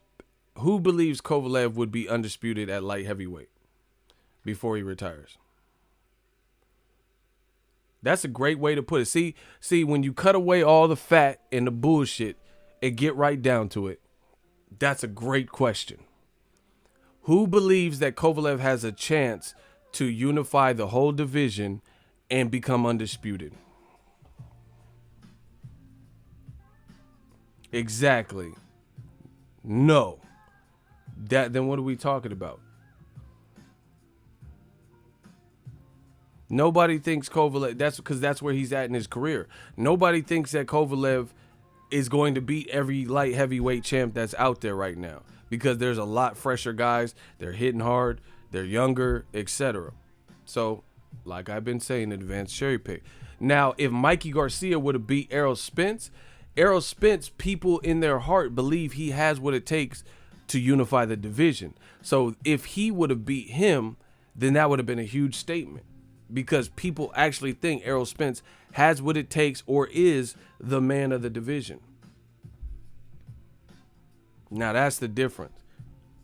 Who believes Kovalev would be undisputed at light heavyweight before he retires? That's a great way to put it. See, when you cut away all the fat and the bullshit and get right down to it, that's a great question. Who believes that Kovalev has a chance to unify the whole division and become undisputed? Exactly. No. Then what are we talking about? Nobody thinks Kovalev, that's because that's where he's at in his career. Nobody thinks that Kovalev is going to beat every light heavyweight champ that's out there right now, because there's a lot fresher guys. They're hitting hard, they're younger, etc. So, like I've been saying, advanced cherry pick. Now, if Mikey Garcia would have beat Errol Spence, people in their heart believe he has what it takes to unify the division. So if he would have beat him, then that would have been a huge statement, because people actually think Errol Spence has what it takes or is the man of the division. Now that's the difference.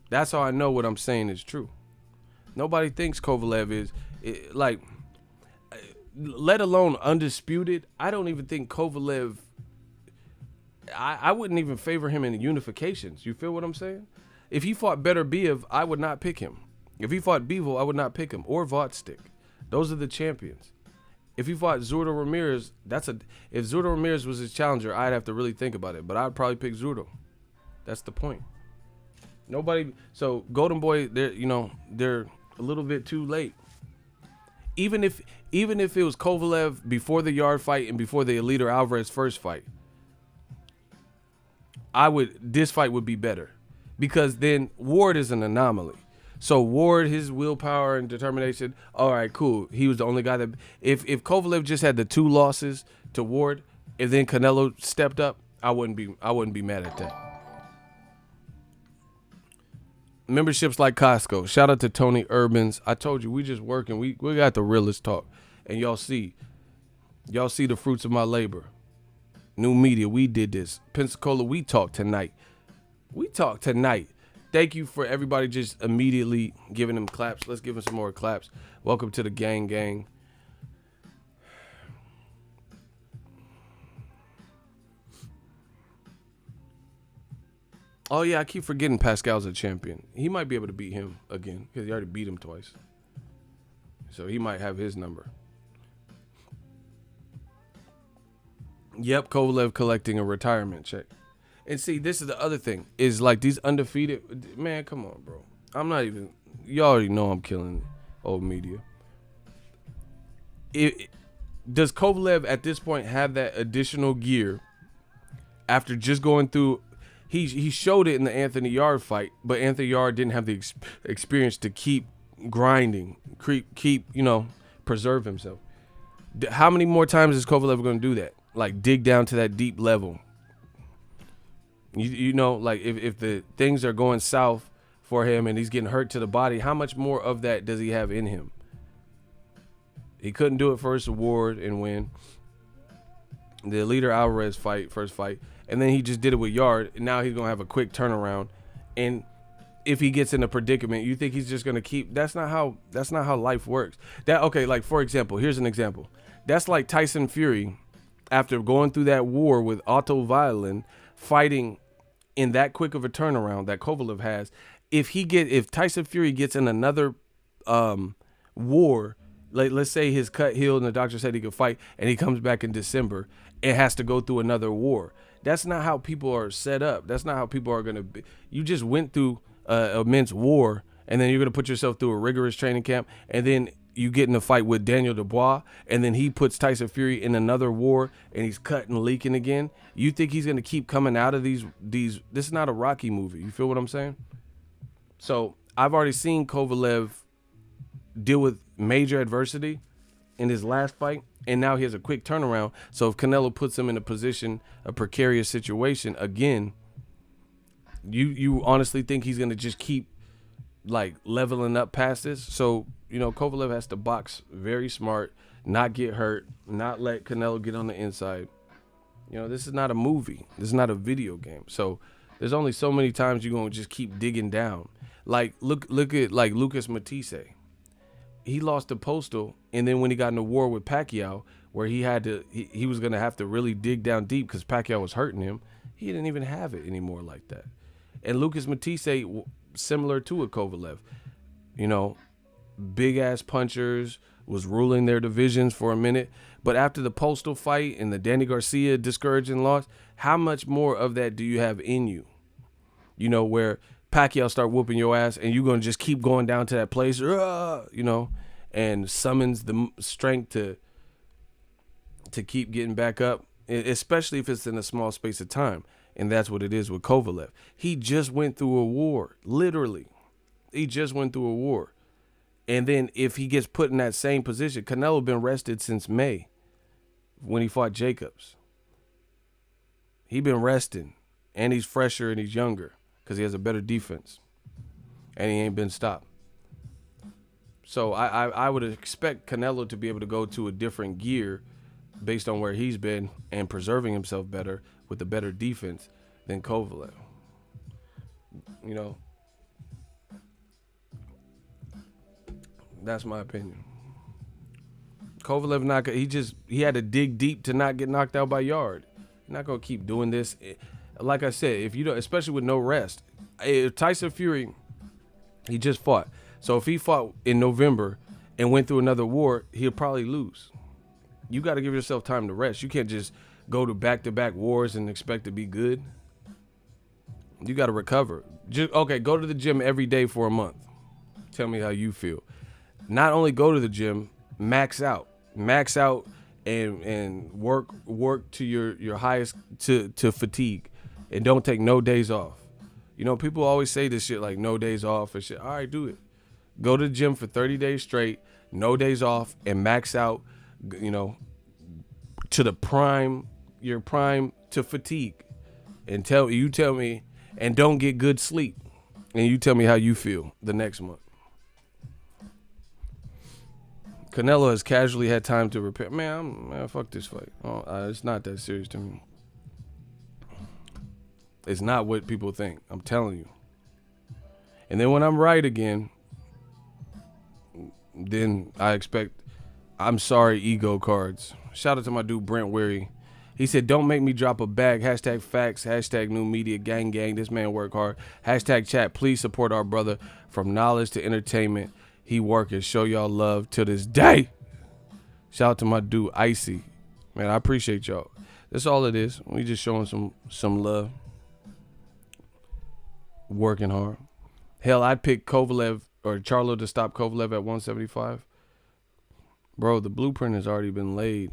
That's how I know what I'm saying is true. Nobody thinks Kovalev is let alone undisputed. I don't even think Kovalev, I wouldn't even favor him in the unifications. You feel what I'm saying? If he fought Beterbiev, I would not pick him. If he fought Bivol, I would not pick him. Or Vodstik. Those are the champions. If he fought Zurdo Ramirez, if Zurdo Ramirez was his challenger, I'd have to really think about it. But I'd probably pick Zurdo. That's the point. So Golden Boy, they're a little bit too late. Even if it was Kovalev before the Yard fight and before the Alida Alvarez first fight, this fight would be better, because then Ward is an anomaly. So Ward, his willpower and determination, all right, cool. He was the only guy that, if Kovalev just had the 2 losses to Ward, and then Canelo stepped up, I wouldn't be mad at that. Memberships like Costco. Shout out to Tony Urbans. I told you, we just working. We got the realest talk, and y'all see the fruits of my labor. New media, we did this. Pensacola, we talk tonight. Thank you for everybody just immediately giving them claps. Let's give them some more claps. Welcome to the gang. Oh, yeah, I keep forgetting Pascal's a champion. He might be able to beat him again, because he already beat him twice. So he might have his number. Yep, Kovalev collecting a retirement check. And see, this is the other thing, is like these undefeated, man, come on, bro. You already know I'm killing old media. Does Kovalev at this point have that additional gear after just going through, he showed it in the Anthony Yarde fight, but Anthony Yarde didn't have the experience to keep grinding, keep preserve himself. How many more times is Kovalev going to do that? Like dig down to that deep level. Like if the things are going south for him and he's getting hurt to the body, how much more of that does he have in him? He couldn't do it first award and win. The Leader Alvarez first fight, and then he just did it with Yarde, and now he's gonna have a quick turnaround. And if he gets in a predicament, you think he's just gonna keep? That's not how life works. Like for example, here's an example. That's like Tyson Fury, after going through that war with Otto Wallin, fighting in that quick of a turnaround that Kovalev has. If Tyson Fury gets in another war, like let's say his cut healed and the doctor said he could fight, and he comes back in December, it has to go through another war. That's not how people are set up. That's not how people are going to be. You just went through an immense war, and then you're going to put yourself through a rigorous training camp, and then you get in a fight with Daniel Dubois, and then he puts Tyson Fury in another war, and he's cut and leaking again. You think he's going to keep coming out of these? This is not a Rocky movie. You feel what I'm saying? So I've already seen Kovalev deal with major adversity in his last fight, and now he has a quick turnaround. So if Canelo puts him in a precarious situation again, you honestly think he's gonna just keep like leveling up past this? So Kovalev has to box very smart, not get hurt, not let Canelo get on the inside. This is not a movie. This is not a video game. So there's only so many times you're gonna just keep digging down. Like look at like Lucas Matisse. He lost to Postal, and then when he got in a war with Pacquiao, where he was gonna have to really dig down deep because Pacquiao was hurting him, he didn't even have it anymore like that. And Lucas Matisse, similar to a Kovalev, big ass punchers, was ruling their divisions for a minute, but after the Postal fight and the Danny Garcia discouraging loss, how much more of that do you have in you? Where Pacquiao start whooping your ass, and you're gonna just keep going down to that place, and summons the strength to keep getting back up, especially if it's in a small space of time, and that's what it is with Kovalev. He just went through a war, literally. He just went through a war, and then if he gets put in that same position, Canelo been rested since May when he fought Jacobs. He been resting, and he's fresher and he's younger, because he has a better defense, and he ain't been stopped. So I would expect Canelo to be able to go to a different gear based on where he's been and preserving himself better with a better defense than Kovalev. That's my opinion. Kovalev he had to dig deep to not get knocked out by Yarde. You're not gonna keep doing this. Like I said, if you don't, especially with no rest, if Tyson Fury, he just fought. So if he fought in November and went through another war, he'll probably lose. You got to give yourself time to rest. You can't just go to back-to-back wars and expect to be good. You got to recover. Go to the gym every day for a month. Tell me how you feel. Not only go to the gym, max out and work to your highest to fatigue. And don't take no days off. People always say this shit like no days off and shit. All right, do it. Go to the gym for 30 days straight, no days off, and max out, to the prime, your prime to fatigue. And tell me, and don't get good sleep. And you tell me how you feel the next month. Canelo has casually had time to repair. Man, fuck this fight. It's not that serious to me. It's not what people think. I'm telling you. And then when I'm right again, then I expect I'm sorry ego cards. Shout out to my dude Brent Weary. He said, don't make me drop a bag. Hashtag facts. Hashtag new media. Gang. This man work hard. Hashtag chat. Please support our brother from knowledge to entertainment. He working. Show y'all love to this day. Shout out to my dude Icy. Man, I appreciate y'all. That's all it is. We just showing some love. Working hard. Hell, I'd pick Kovalev or Charlo to stop Kovalev at 175. Bro, the blueprint has already been laid.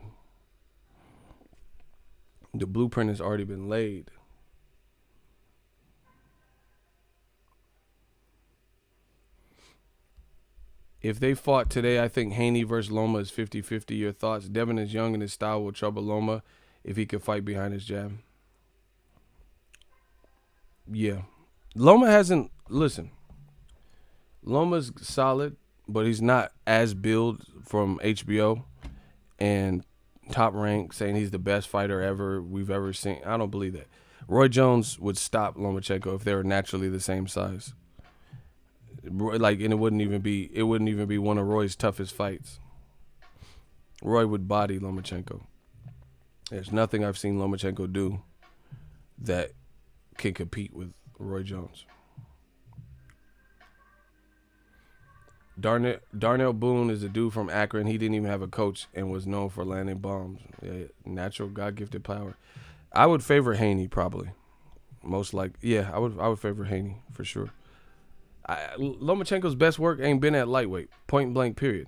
The blueprint has already been laid. If they fought today, I think Haney versus Loma is 50-50. Your thoughts? Devin is young and his style will trouble Loma if he could fight behind his jab. Yeah. Loma hasn't, listen, Loma's solid, but he's not as billed from HBO and Top Rank saying he's the best fighter ever we've ever seen. I don't believe that. Roy Jones would stop Lomachenko if they were naturally the same size. Like, and it wouldn't even be one of Roy's toughest fights. Roy would body Lomachenko. There's nothing I've seen Lomachenko do that can compete with Roy Jones. Darnell Boone is a dude from Akron. He didn't even have a coach and was known for landing bombs. Yeah, natural, God-gifted power. I would favor Haney probably. Most like, yeah, I would favor Haney for sure. Lomachenko's best work ain't been at lightweight, point blank, period.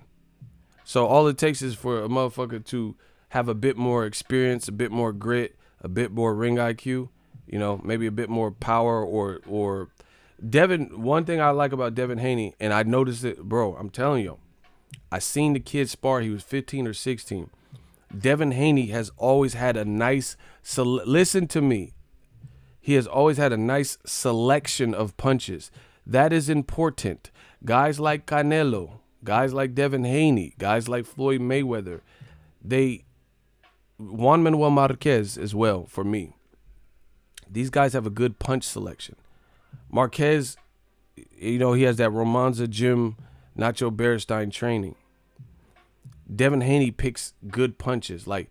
So all it takes is for a motherfucker to have a bit more experience, a bit more grit, a bit more ring IQ, you know, maybe a bit more power or Devin. One thing I like about Devin Haney, and I noticed it, bro, I'm telling you, I seen the kid spar. He was 15 or 16. Devin Haney has always had a nice, listen to me, he has always had a nice selection of punches. That is important. Guys like Canelo, guys like Devin Haney, guys like Floyd Mayweather, Juan Manuel Marquez as well, for me. These guys have a good punch selection. Marquez, you know, he has that Romanza Gym, Nacho Beristain training. Devin Haney picks good punches. Like,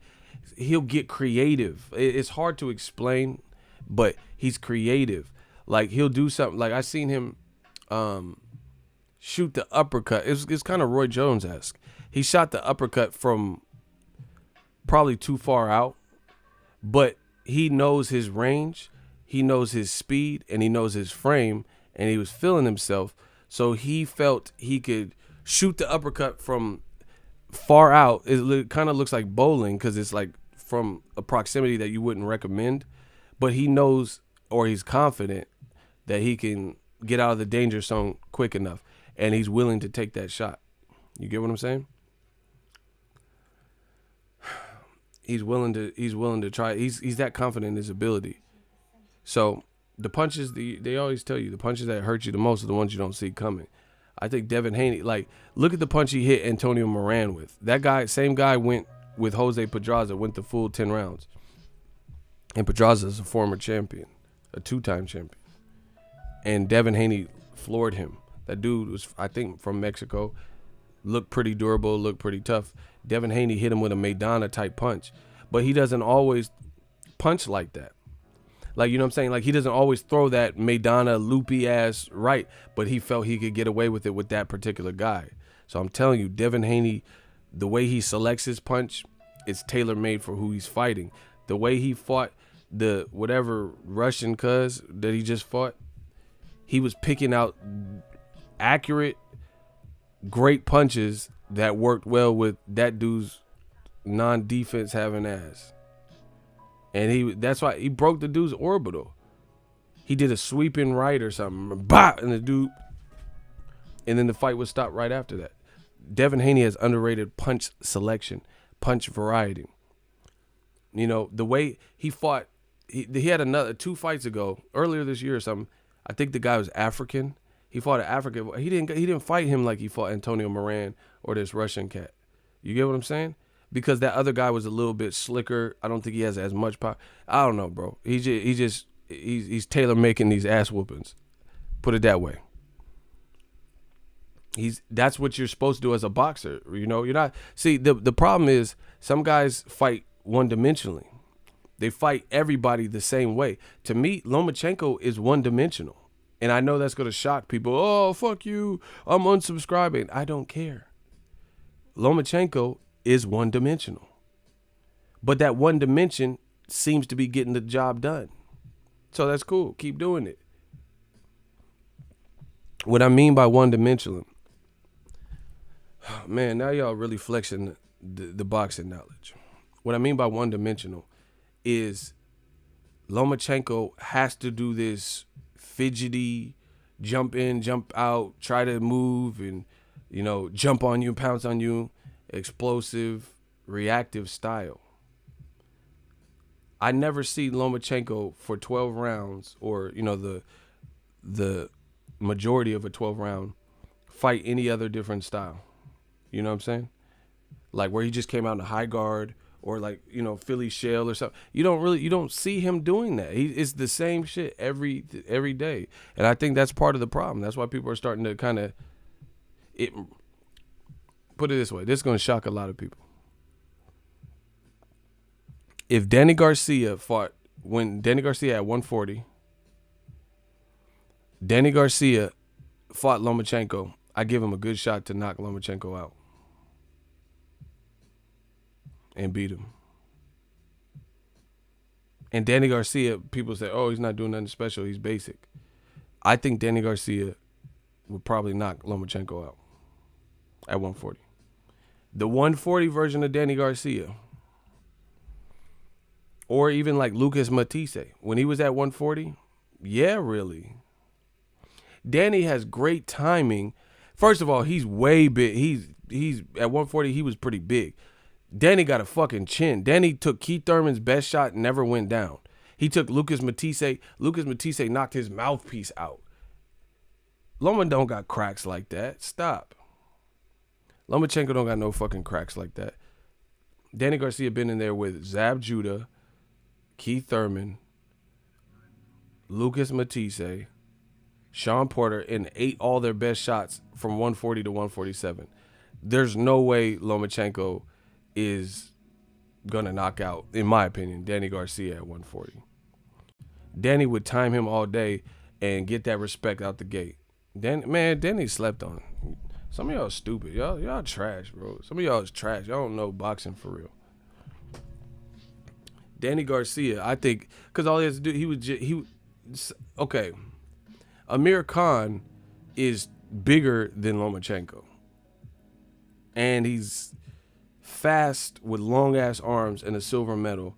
he'll get creative. It's hard to explain, but he's creative. Like, he'll do something. Like, I seen him shoot the uppercut. It's kind of Roy Jones-esque. He shot the uppercut from probably too far out, but he knows his range, he knows his speed, and he knows his frame, and he was feeling himself. So he felt he could shoot the uppercut from far out. It kind of looks like bowling because it's like from a proximity that you wouldn't recommend, but he knows, or he's confident that he can get out of the danger zone quick enough, and he's willing to take that shot. You get what I'm saying? He's willing to try. He's that confident in his ability. So the punches, they always tell you, the punches that hurt you the most are the ones you don't see coming. I think Devin Haney, like, look at the punch he hit Antonio Moran with. That guy, same guy went with Jose Pedraza, went the full 10 rounds. And Pedraza is a former champion, a 2-time champion. And Devin Haney floored him. That dude was, I think, from Mexico, looked pretty durable, looked pretty tough. Devin Haney hit him with a Maidana-type punch. But he doesn't always punch like that. Like, you know what I'm saying? Like, he doesn't always throw that Maidana loopy-ass right, but he felt he could get away with it with that particular guy. So I'm telling you, Devin Haney, the way he selects his punch, it's tailor-made for who he's fighting. The way he fought the whatever Russian cuz that he just fought, he was picking out accurate, great punches that worked well with that dude's non-defense having ass. And that's why he broke the dude's orbital. He did a sweeping right or something, bah, and the dude, and then the fight was stopped right after that. Devin Haney has underrated punch selection, punch variety. You know, the way he fought, he had 2 fights ago, earlier this year or something. I think the guy was African. He fought an African. He didn't fight him like he fought Antonio Moran or this Russian cat. You get what I'm saying? Because that other guy was a little bit slicker. I don't think he has as much power. I don't know, bro. He's tailor making these ass whoopings. Put it that way. That's what you're supposed to do as a boxer. You know, you're not. See, the problem is some guys fight one-dimensionally. They fight everybody the same way. To me, Lomachenko is one-dimensional. And I know that's going to shock people. Oh, fuck you. I'm unsubscribing. I don't care. Lomachenko is one-dimensional. But that one dimension seems to be getting the job done. So that's cool. Keep doing it. What I mean by one-dimensional, man, now y'all really flexing the boxing knowledge. What I mean by one-dimensional is Lomachenko has to do this fidgety, jump in, jump out, try to move and, jump on you, pounce on you, explosive, reactive style. I never see Lomachenko for 12 rounds or, the majority of a 12 round fight any other different style. You know what I'm saying? Like where he just came out in a high guard or like, Philly shell or something. You don't see him doing that. It's the same shit every day. And I think that's part of the problem. That's why people are starting to kind of put it this way. This is going to shock a lot of people. If Danny Garcia when Danny Garcia at 140, Danny Garcia fought Lomachenko, I give him a good shot to knock Lomachenko out and beat him. And Danny Garcia, people say, oh, he's not doing nothing special. He's basic. I think Danny Garcia would probably knock Lomachenko out at 140. The 140 version of Danny Garcia, or even like Lucas Matisse, when he was at 140, yeah, really. Danny has great timing. First of all, he's way big. He's at 140, he was pretty big. Danny got a fucking chin. Danny took Keith Thurman's best shot, never went down. He took Lucas Matisse. Lucas Matisse knocked his mouthpiece out. Loma don't got cracks like that. Stop. Lomachenko don't got no fucking cracks like that. Danny Garcia been in there with Zab Judah, Keith Thurman, Lucas Matisse, Sean Porter, and ate all their best shots from 140 to 147. There's no way Lomachenko is going to knock out, in my opinion, Danny Garcia at 140. Danny would time him all day and get that respect out the gate. Danny slept on. Some of y'all stupid. Y'all trash, bro. Some of y'all is trash. Y'all don't know boxing for real. Danny Garcia, I think, because all he has to do, okay. Amir Khan is bigger than Lomachenko. And he's fast with long ass arms and a silver medal.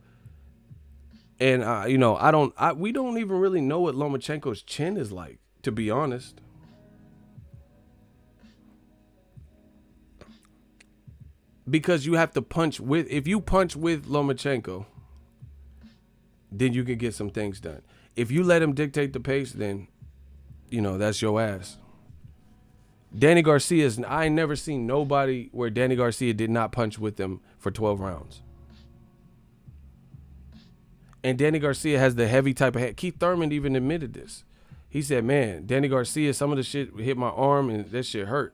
And we don't even really know what Lomachenko's chin is like, to be honest. Because you have to if you punch with Lomachenko, then you can get some things done. If you let him dictate the pace, then, that's your ass. Danny Garcia's, I ain't never seen nobody where Danny Garcia did not punch with them for 12 rounds. And Danny Garcia has the heavy type of head. Keith Thurman even admitted this. He said, man, Danny Garcia, some of the shit hit my arm and that shit hurt.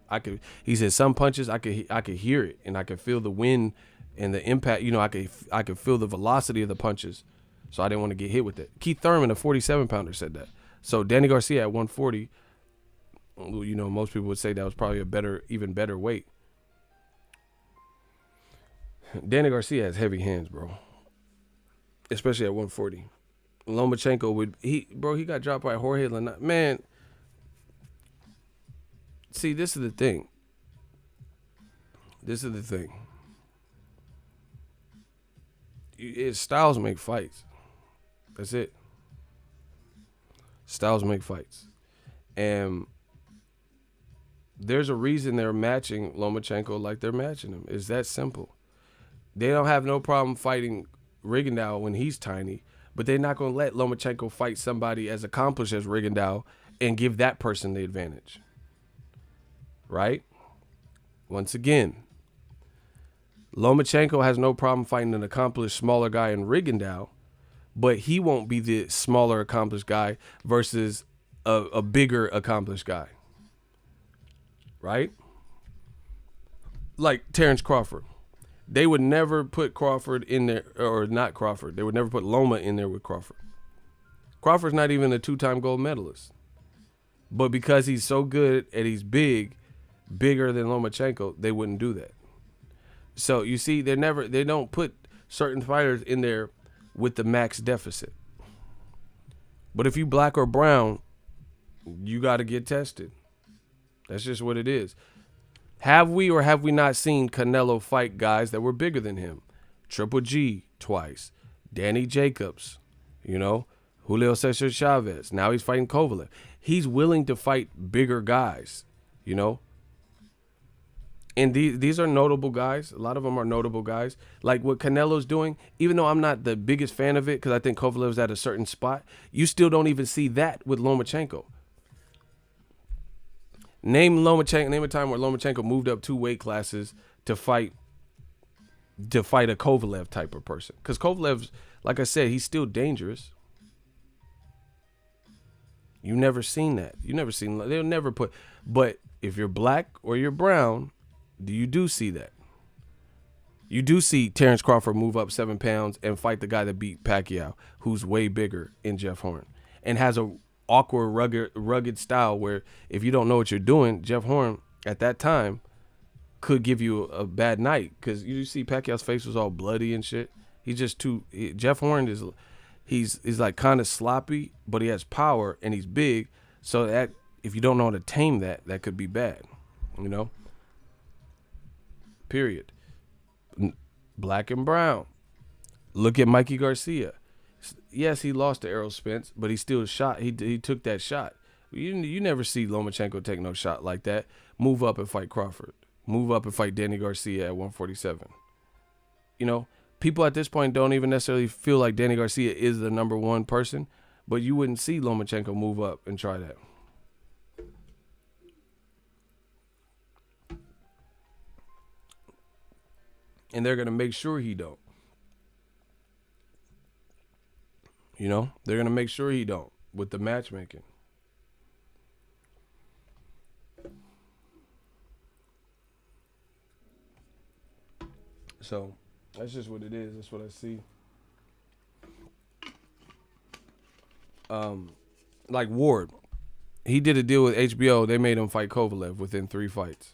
He said some punches I could hear it and I could feel the wind and the impact. I could feel the velocity of the punches. So I didn't want to get hit with it. Keith Thurman, a 47-pounder, said that. So Danny Garcia at 140, most people would say that was probably even better weight. Danny Garcia has heavy hands, bro. Especially at 140. Lomachenko he got dropped by Jorge Linares. Man, see, this is the thing. Styles make fights. That's it. Styles make fights. And there's a reason they're matching Lomachenko like they're matching him. It's that simple. They don't have no problem fighting Rigondeaux when he's tiny, but they're not going to let Lomachenko fight somebody as accomplished as Rigondeaux and give that person the advantage. Right? Once again, Lomachenko has no problem fighting an accomplished smaller guy in Rigondeaux, but he won't be the smaller accomplished guy versus a bigger accomplished guy. Right? Like Terrence Crawford. They would never put Crawford in there, or not Crawford. They would never put Loma in there with Crawford. Crawford's not even a 2-time gold medalist. But because he's so good and he's bigger than Lomachenko, they wouldn't do that. So you see, they don't put certain fighters in there with the max deficit. But if you black or brown, you got to get tested. That's just what it is. Have we or have we not seen Canelo fight guys that were bigger than him? Triple G twice. Danny Jacobs, you know, Julio Cesar Chavez. Now he's fighting Kovalev. He's willing to fight bigger guys, you know. And these are notable guys. A lot of them are notable guys. Like what Canelo's doing, even though I'm not the biggest fan of it because I think Kovalev's at a certain spot, you still don't even see that with Lomachenko. Name a time where Lomachenko moved up 2 weight classes to fight a Kovalev type of person. Because Kovalev's, like I said, he's still dangerous. You never seen that. They'll never put. But if you're black or you're brown, you do see that. You do see Terrence Crawford move up 7 pounds and fight the guy that beat Pacquiao, who's way bigger in Jeff Horn, and has a awkward, rugged style where if you don't know what you're doing, Jeff Horn at that time could give you a bad night because you see Pacquiao's face was all bloody and shit. He's just Jeff Horn is he's like kind of sloppy, but he has power and he's big. So that if you don't know how to tame that could be bad, you know. Period. Black and brown. Look at Mikey Garcia. Yes, he lost to Errol Spence, but he still shot. He took that shot. You never see Lomachenko take no shot like that. Move up and fight Crawford. Move up and fight Danny Garcia at 147. You know, people at this point don't even necessarily feel like Danny Garcia is the number one person, but you wouldn't see Lomachenko move up and try that. And they're going to make sure he don't. You know, they're going to make sure he don't with the matchmaking. So that's just what it is. That's what I see. Like Ward, he did a deal with HBO. They made him fight Kovalev within 3 fights.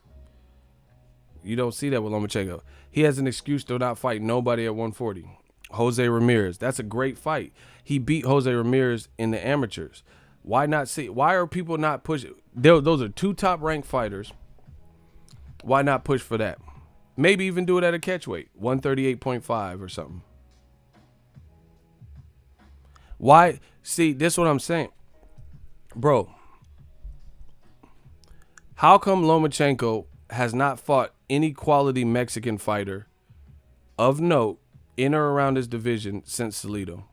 You don't see that with Lomachenko. He has an excuse to not fight nobody at 140. Jose Ramirez, that's a great fight. He beat Jose Ramirez in the amateurs. Why not see? Why are people not pushing? Those are 2 top-ranked fighters. Why not push for that? Maybe even do it at a catchweight, 138.5 or something. Why? See, this is what I'm saying. Bro, how come Lomachenko has not fought any quality Mexican fighter of note in or around his division since Salido?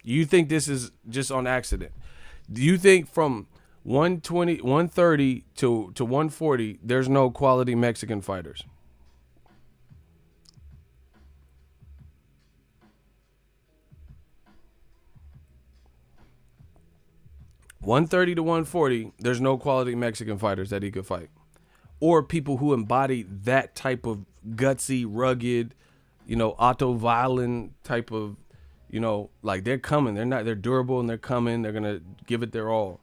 You think this is just on accident? Do you think from 130 to 140, there's no quality Mexican fighters? $130 to $140, there's no quality Mexican fighters that he could fight. Or people who embody that type of gutsy, rugged, you know, Otto Wallin type of, you know, like they're coming. They're durable and they're coming. They're going to give it their all.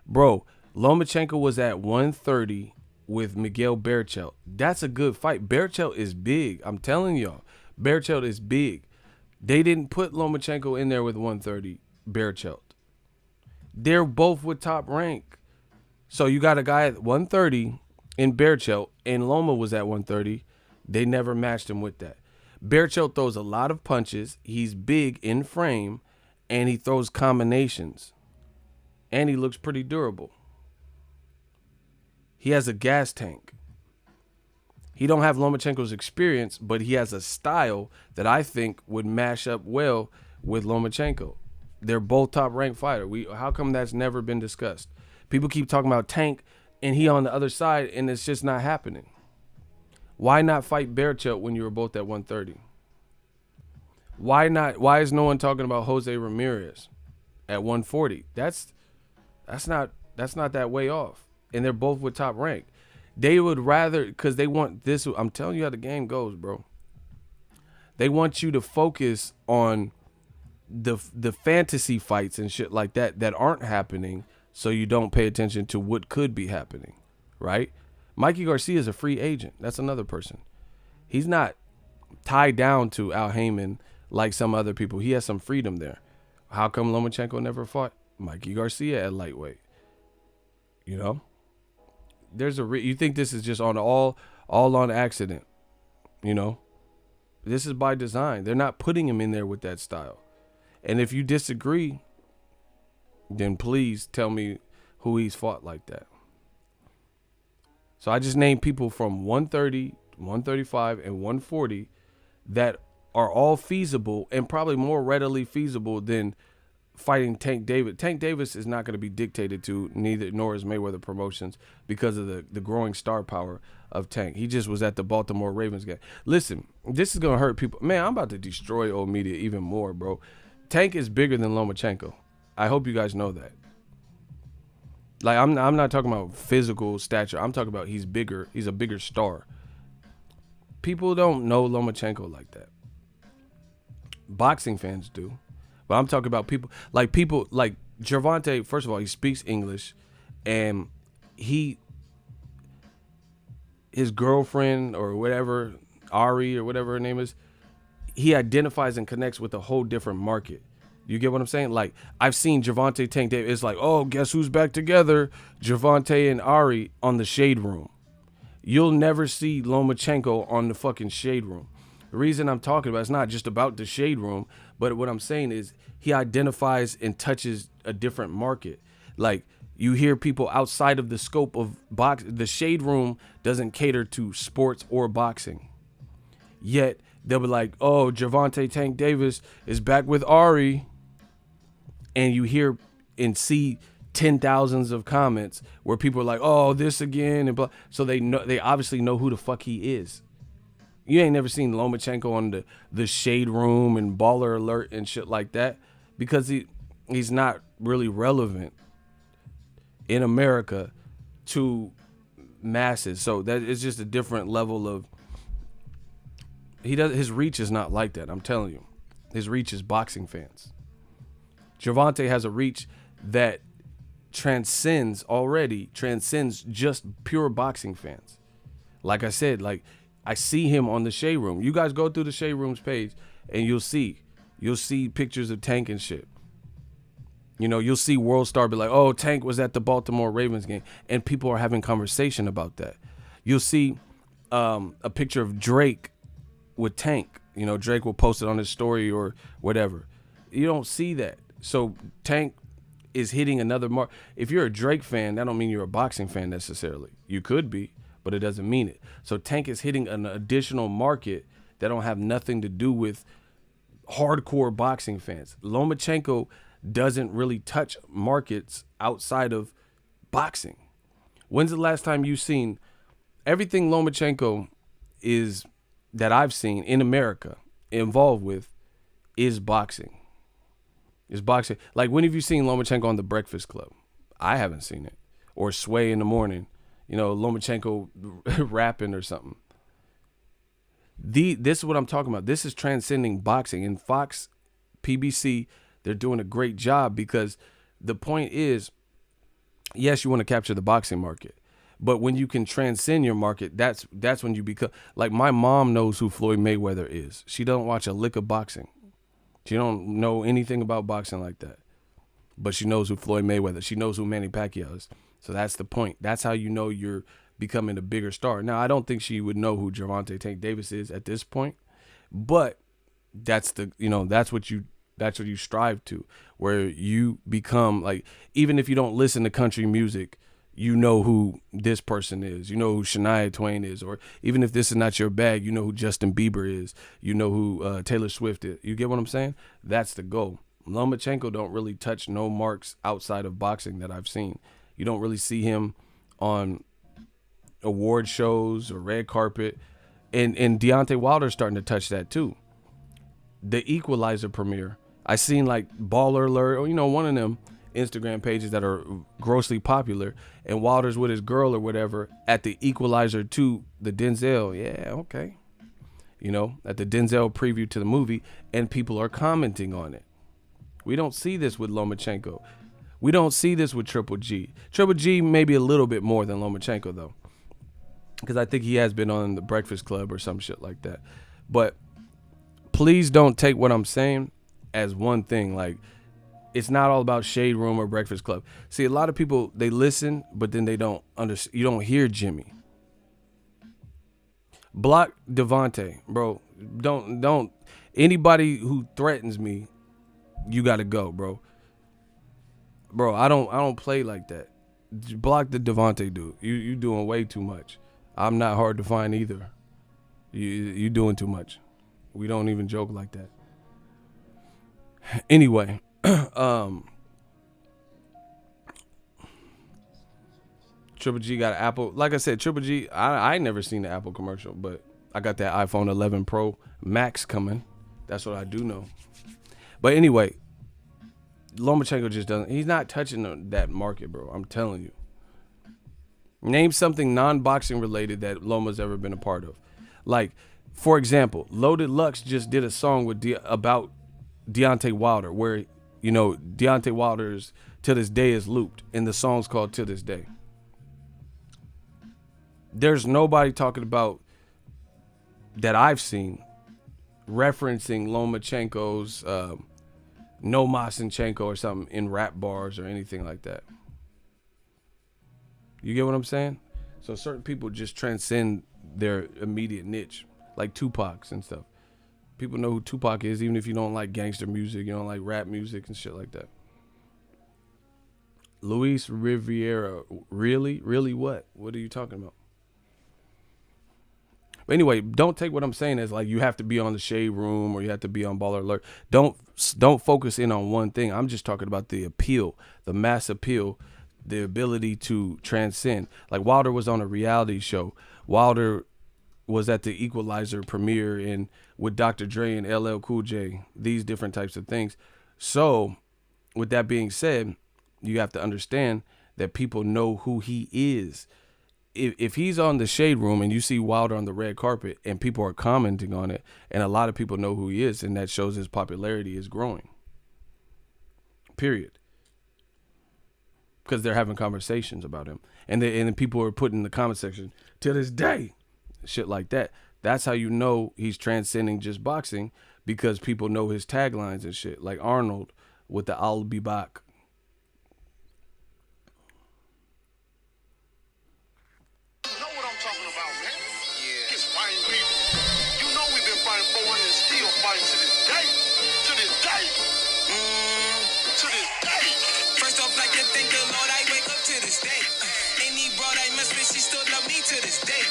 Bro, Lomachenko was at 130 with Miguel Berchelt. That's a good fight. Berchelt is big. I'm telling y'all, Berchelt is big. They didn't put Lomachenko in there with 130 Berchelt. They're both with top rank. So you got a guy at 130 in Berchelt, and Loma was at 130. They never matched him with that. Berchelt throws a lot of punches. He's big in frame, and he throws combinations. And he looks pretty durable. He has a gas tank. He don't have Lomachenko's experience, but he has a style that I think would mash up well with Lomachenko. They're both top-ranked fighters. How come that's never been discussed? People keep talking about Tank, and he on the other side, and it's just not happening. Why not fight Berchelt when you were both at 130? Why not? Why is no one talking about Jose Ramirez at 140? That's not that way off. And they're both with top rank. They would rather, because they want this. I'm telling you how the game goes, bro. They want you to focus on the fantasy fights and shit like that aren't happening, so you don't pay attention to what could be happening, right? Mikey Garcia is a free agent. That's another person. He's not tied down to Al Heyman like some other people. He has some freedom there. How come Lomachenko never fought Mikey Garcia at lightweight? You know, there's you think this is just on all on accident? You know, This is by design. They're not putting him in there with that style. And if you disagree, then please tell me who he's fought like that. So I just named people from 130, 135, and 140 that are all feasible and probably more readily feasible than fighting Tank Davis. Tank Davis is not going to be dictated to, nor is Mayweather Promotions, because of the growing star power of Tank. He just was at the Baltimore Ravens game. Listen, this is going to hurt people. Man, I'm about to destroy old media even more, bro. Tank is bigger than Lomachenko. I hope you guys know that. Like, I'm not talking about physical stature. I'm talking about he's bigger. He's a bigger star. People don't know Lomachenko like that. Boxing fans do. But I'm talking about people like Gervonta. First of all, he speaks English, and his girlfriend or whatever, Ari or whatever her name is, he identifies and connects with a whole different market. You get what I'm saying? Like, I've seen Gervonta Tank Davis. It's like, oh, guess who's back together? Gervonta and Ari on the Shade Room. You'll never see Lomachenko on the fucking Shade Room. The reason I'm talking about it's not just about the Shade Room, but what I'm saying is he identifies and touches a different market. Like, you hear people outside of the scope of box. The Shade Room doesn't cater to sports or boxing. Yet they'll be like, oh, Gervonta Tank Davis is back with Ari. And you hear and see 10,000s of comments where people are like, oh, this again. And blah. So they obviously know who the fuck he is. You ain't never seen Lomachenko on the Shade Room and Baller Alert and shit like that, because he's not really relevant in America to masses. So that is just a different level of, his reach is not like that. I'm telling you, his reach is boxing fans. Gervonta has a reach that transcends just pure boxing fans. Like I said, like, I see him on the Shade Room. You guys go through the Shade Room's page and you'll see pictures of Tank and shit. You know, you'll see World Star be like, oh, Tank was at the Baltimore Ravens game, and people are having conversation about that. You'll see a picture of Drake with Tank. You know, Drake will post it on his story or whatever. You don't see that. So Tank is hitting another mark. If you're a Drake fan, that don't mean you're a boxing fan necessarily. You could be, but it doesn't mean it. So Tank is hitting an additional market that don't have nothing to do with hardcore boxing fans. Lomachenko doesn't really touch markets outside of boxing. When's the last time you've seen everything Lomachenko is that I've seen in America involved with is boxing? Is boxing. Like, when have you seen Lomachenko on The Breakfast Club? I haven't seen it. Or Sway in the Morning. You know, Lomachenko rapping or something. This is what I'm talking about. This is transcending boxing. And Fox, PBC, they're doing a great job, because the point is, yes, you want to capture the boxing market. But when you can transcend your market, that's when you become, like, my mom knows who Floyd Mayweather is. She don't watch a lick of boxing. She don't know anything about boxing like that. But she knows who Floyd Mayweather. She knows who Manny Pacquiao is. So that's the point. That's how you know you're becoming a bigger star. Now, I don't think she would know who Gervonta Tank Davis is at this point. But that's what you strive to, where you become, like, even if you don't listen to country music, you know who this person is. You know who Shania Twain is. Or even if this is not your bag, you know who Justin Bieber is. You know who Taylor Swift is. You get what I'm saying? That's the goal. Lomachenko don't really touch no marks outside of boxing that I've seen. You don't really see him on award shows or red carpet. And Deontay Wilder's starting to touch that too. The Equalizer premiere, I seen like Baller Alert, or, you know, one of them Instagram pages that are grossly popular, and Wilder's with his girl or whatever at the Equalizer 2, the Denzel. Yeah, okay. You know, at the Denzel preview to the movie, and people are commenting on it. We don't see this with Lomachenko. We don't see this with Triple G. Triple G maybe a little bit more than Lomachenko, though, because I think he has been on The Breakfast Club or some shit like that. But please don't take what I'm saying as one thing. Like, it's not all about Shade Room or Breakfast Club. See, a lot of people, they listen, but then they don't understand. You don't hear Jimmy. Block Devontae, bro. Don't. Anybody who threatens me, you gotta go, bro. Bro, I don't play like that. Block the Devontae dude. You doing way too much. I'm not hard to find either. You doing too much. We don't even joke like that. Anyway, Triple G got an Apple. Like I said, Triple G, I ain't never seen the Apple commercial, but I got that iPhone 11 Pro Max coming. That's what I do know. But anyway, Lomachenko just doesn't. He's not touching that market, bro. I'm telling you. Name something non-boxing related that Loma's ever been a part of. Like, for example, Loaded Lux just did a song about Deontay Wilder, where, you know, Deontay Wilder's To This Day is looped, and the song's called To This Day. There's nobody talking about, that I've seen, referencing Lomachenko's No Masenchenko or something in rap bars or anything like that. You get what I'm saying? So certain people just transcend their immediate niche, like Tupac's and stuff. People know who Tupac is, even if you don't like gangster music, you don't like rap music and shit like that. Luis Riviera, really? Really what? What are you talking about? But anyway, don't take what I'm saying as like you have to be on the Shade Room or you have to be on Baller Alert. Don't focus in on one thing. I'm just talking about the appeal, the mass appeal, the ability to transcend. Like Wilder was on a reality show. Wilder was at the Equalizer premiere and with Dr. Dre and LL Cool J, these different types of things. So with that being said, you have to understand that people know who he is. If he's on the Shade Room and you see Wilder on the red carpet and people are commenting on it and a lot of people know who he is, and that shows his popularity is growing. Period. Because they're having conversations about him. And then people are putting in the comment section, to this day, shit like that. That's how you know he's transcending just boxing, because people know his taglines and shit. Like Arnold with the I'll be back. You know what I'm talking about, man? Yeah. It's fighting people. You know we've been fighting 400 and still fighting to this day. To this day. To this day. First off, like to thank the Lord, I wake up to this day. Any broad I mess with, she still love me to this day.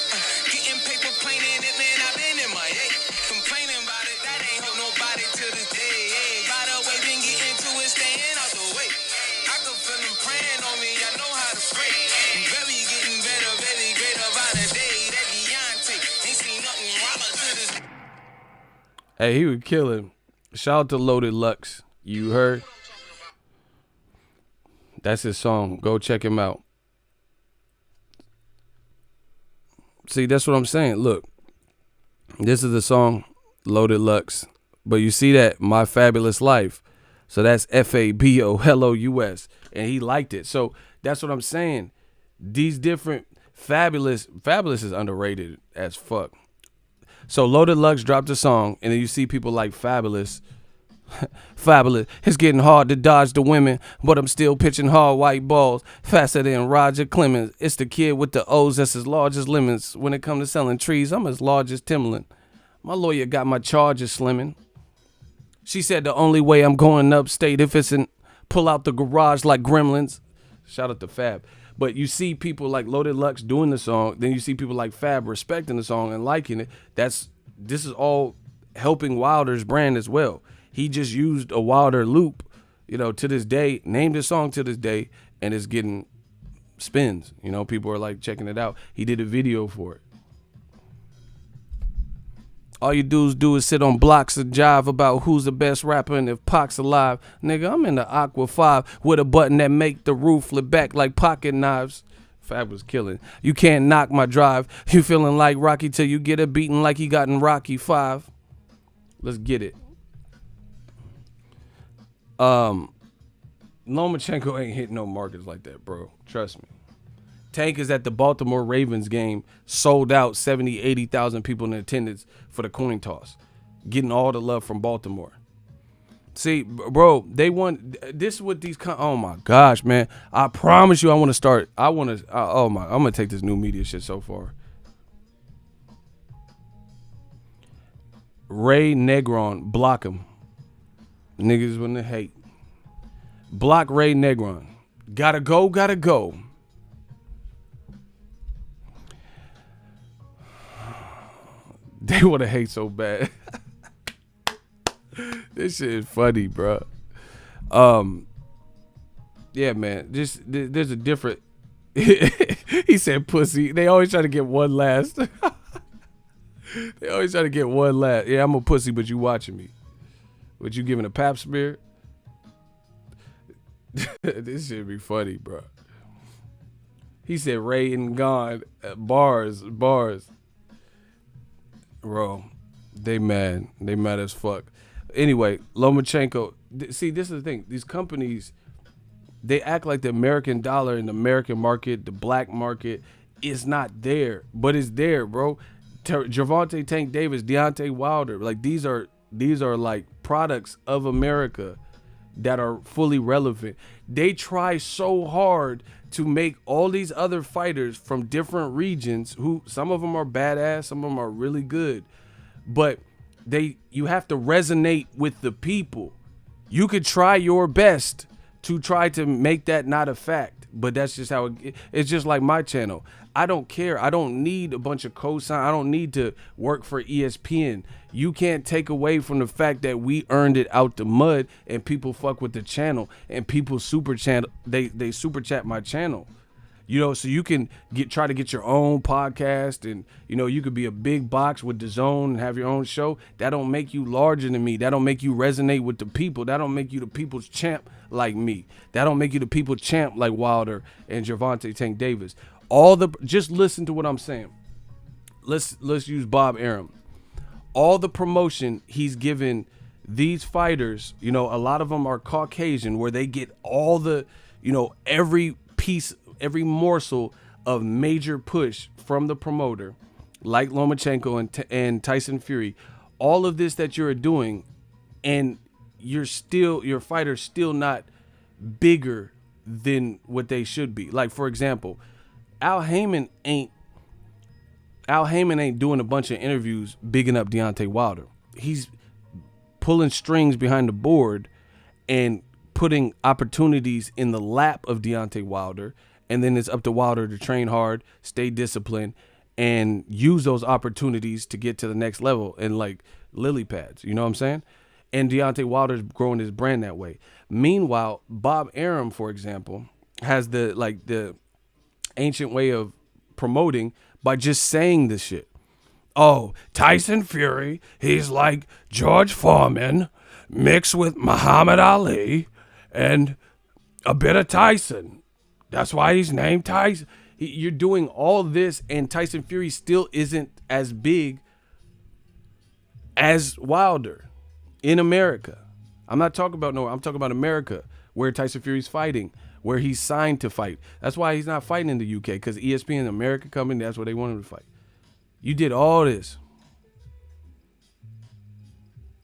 Getting paper plain in it, man, I've been in my eight. Complaining about it, that ain't help nobody to this day. Hey, by the way, been getting to it, staying out the way. I can feel them praying on me, I know how to pray. Very getting better, very greater by the day. That Deontay ain't seen nothing wilder to this. Hey, he would kill him. Shout out to Loaded Lux. You heard? That's his song. Go check him out. See, that's what I'm saying. Look, this is the song, Loaded Lux. But you see that, My Fabulous Life. So that's FABO, Hello US. And he liked it. So that's what I'm saying. These different Fabulous is underrated as fuck. So Loaded Lux dropped a song, and then you see people like Fabulous. Fabulous. It's getting hard to dodge the women, but I'm still pitching hard white balls faster than Roger Clemens. It's the kid with the O's that's as large as lemons. When it comes to selling trees, I'm as large as Timberland. My lawyer got my charges slimming. She said the only way I'm going upstate if it's in pull out the garage like gremlins. Shout out to Fab. But you see people like Loaded Lux doing the song, then you see people like Fab respecting the song and liking it. This is all helping Wilder's brand as well. He just used a Wilder loop, you know, to this day, named his song To This Day, and it's getting spins. You know, people are like checking it out. He did a video for it. All you dudes do is sit on blocks and jive about who's the best rapper and if Pac's alive. Nigga, I'm in the Aqua 5 with a button that make the roof flip back like pocket knives. Fab was killing. You can't knock my drive. You feeling like Rocky till you get it beaten like he got in Rocky 5. Let's get it. Lomachenko ain't hitting no markets like that, bro. Trust me. Tank is at the Baltimore Ravens game, sold out, 70, 80,000 people in attendance for the coin toss, getting all the love from Baltimore. See, bro, they won. This is what these. Oh my gosh, man! I promise you, I want to start. I'm gonna take this new media shit so far. Ray Negron, block him. Niggas wanna hate. Block Ray Negron. Gotta go, gotta go. They wanna hate so bad. This shit is funny, bro. Yeah, man. Just there's a different. He said pussy. They always try to get one last. They always try to get one last. Yeah, I'm a pussy, but you watching me. But you giving a pap smear? This shit be funny, bro. He said Ray and gone. Bars. Bro, they mad. They mad as fuck. Anyway, Lomachenko. See, this is the thing. These companies, they act like the American dollar and the American market, the black market, is not there. But it's there, bro. Gervonta Tank Davis, Deontay Wilder. Like, these are like products of America that are fully relevant. They try so hard to make all these other fighters from different regions, who some of them are badass, some of them are really good, but you have to resonate with the people. You could try your best to try to make that not a fact, but that's just how it's just like my channel. I don't care. I don't need a bunch of cosign. I don't need to work for ESPN. You can't take away from the fact that we earned it out the mud and people fuck with the channel and people super channel. They super chat my channel, you know, so you can try to get your own podcast and, you know, you could be a big box with DAZN and have your own show. That don't make you larger than me. That don't make you resonate with the people. That don't make you the people's champ like me. That don't make you the people's champ like Wilder and Gervonta Tank Davis. Just listen to what I'm saying. Let's use Bob Arum. All the promotion he's given these fighters, you know, a lot of them are Caucasian, where they get all the, you know, every piece, every morsel of major push from the promoter, like Lomachenko and Tyson Fury. All of this that you're doing, and your fighter's still not bigger than what they should be. Like, for example, Al Heyman ain't doing a bunch of interviews bigging up Deontay Wilder. He's pulling strings behind the board and putting opportunities in the lap of Deontay Wilder, and then it's up to Wilder to train hard, stay disciplined, and use those opportunities to get to the next level in, like, lily pads. You know what I'm saying? And Deontay Wilder's growing his brand that way. Meanwhile, Bob Arum, for example, has the ancient way of promoting by just saying this shit. Oh, Tyson Fury, he's like George Foreman mixed with Muhammad Ali and a bit of Tyson. That's why he's named Tyson. You're doing all this, and Tyson Fury still isn't as big as Wilder in America. I'm talking about America, where Tyson Fury's fighting, where he's signed to fight. That's why he's not fighting in the UK, because ESPN America coming, that's where they want him to fight. You did all this.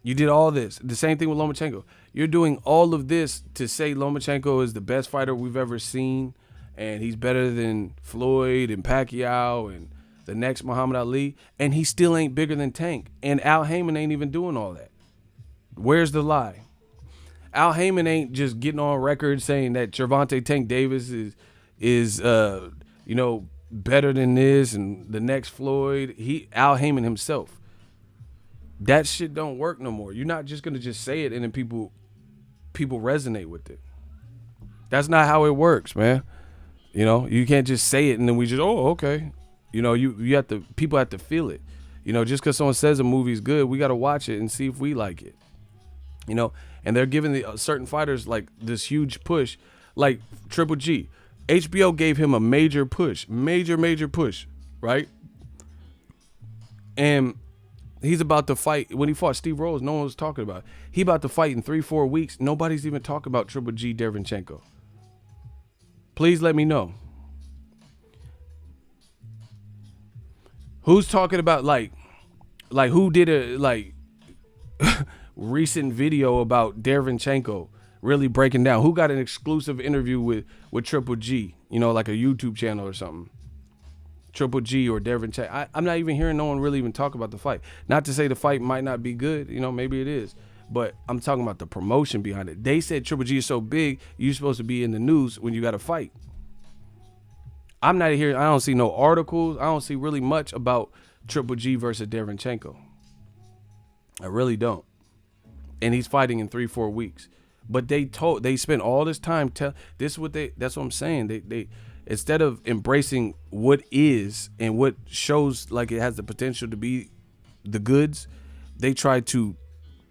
The same thing with Lomachenko. You're doing all of this to say Lomachenko is the best fighter we've ever seen, and he's better than Floyd and Pacquiao and the next Muhammad Ali, and he still ain't bigger than Tank. And Al Heyman ain't even doing all that. Where's the lie? Al Heyman ain't just getting on record saying that Gervonta Tank Davis is better than this and the next Floyd. Al Heyman himself. That shit don't work no more. You're not just gonna just say it and then people resonate with it. That's not how it works, man. You know, you can't just say it and then we just, oh, okay. You know, you have to, people have to feel it. You know, just because someone says a movie's good, we got to watch it and see if we like it. You know, and they're giving the certain fighters like this huge push, like Triple G. HBO gave him a major push, major push, right? And he's about to fight. When he fought Steve Rose, no one was talking about it. He about to fight in 3-4 weeks. Nobody's even talking about Triple G Derevyanchenko. Please let me know. Who's talking about like who did a recent video about Derevyanchenko really breaking down? Who got an exclusive interview with Triple G? You know, like a YouTube channel or something. Triple G or Derenchenko. I'm not even hearing no one really even talk about the fight. Not to say the fight might not be good, maybe it is. But I'm talking about the promotion behind it. They said Triple G is so big, you're supposed to be in the news when you got to fight. I'm not here. I don't see no articles. I don't see really much about Triple G versus Derenchenko. I really don't. And he's fighting in 3-4 weeks. But they spent all this time that's what I'm saying. They instead of embracing what is and what shows like it has the potential to be the goods, they try to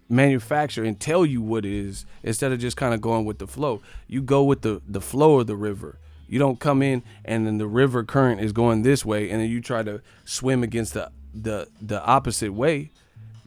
manufacture and tell you what it is instead of just kind of going with the flow. You go with the flow of the river. You don't come in and then the river current is going this way and then you try to swim against the opposite way.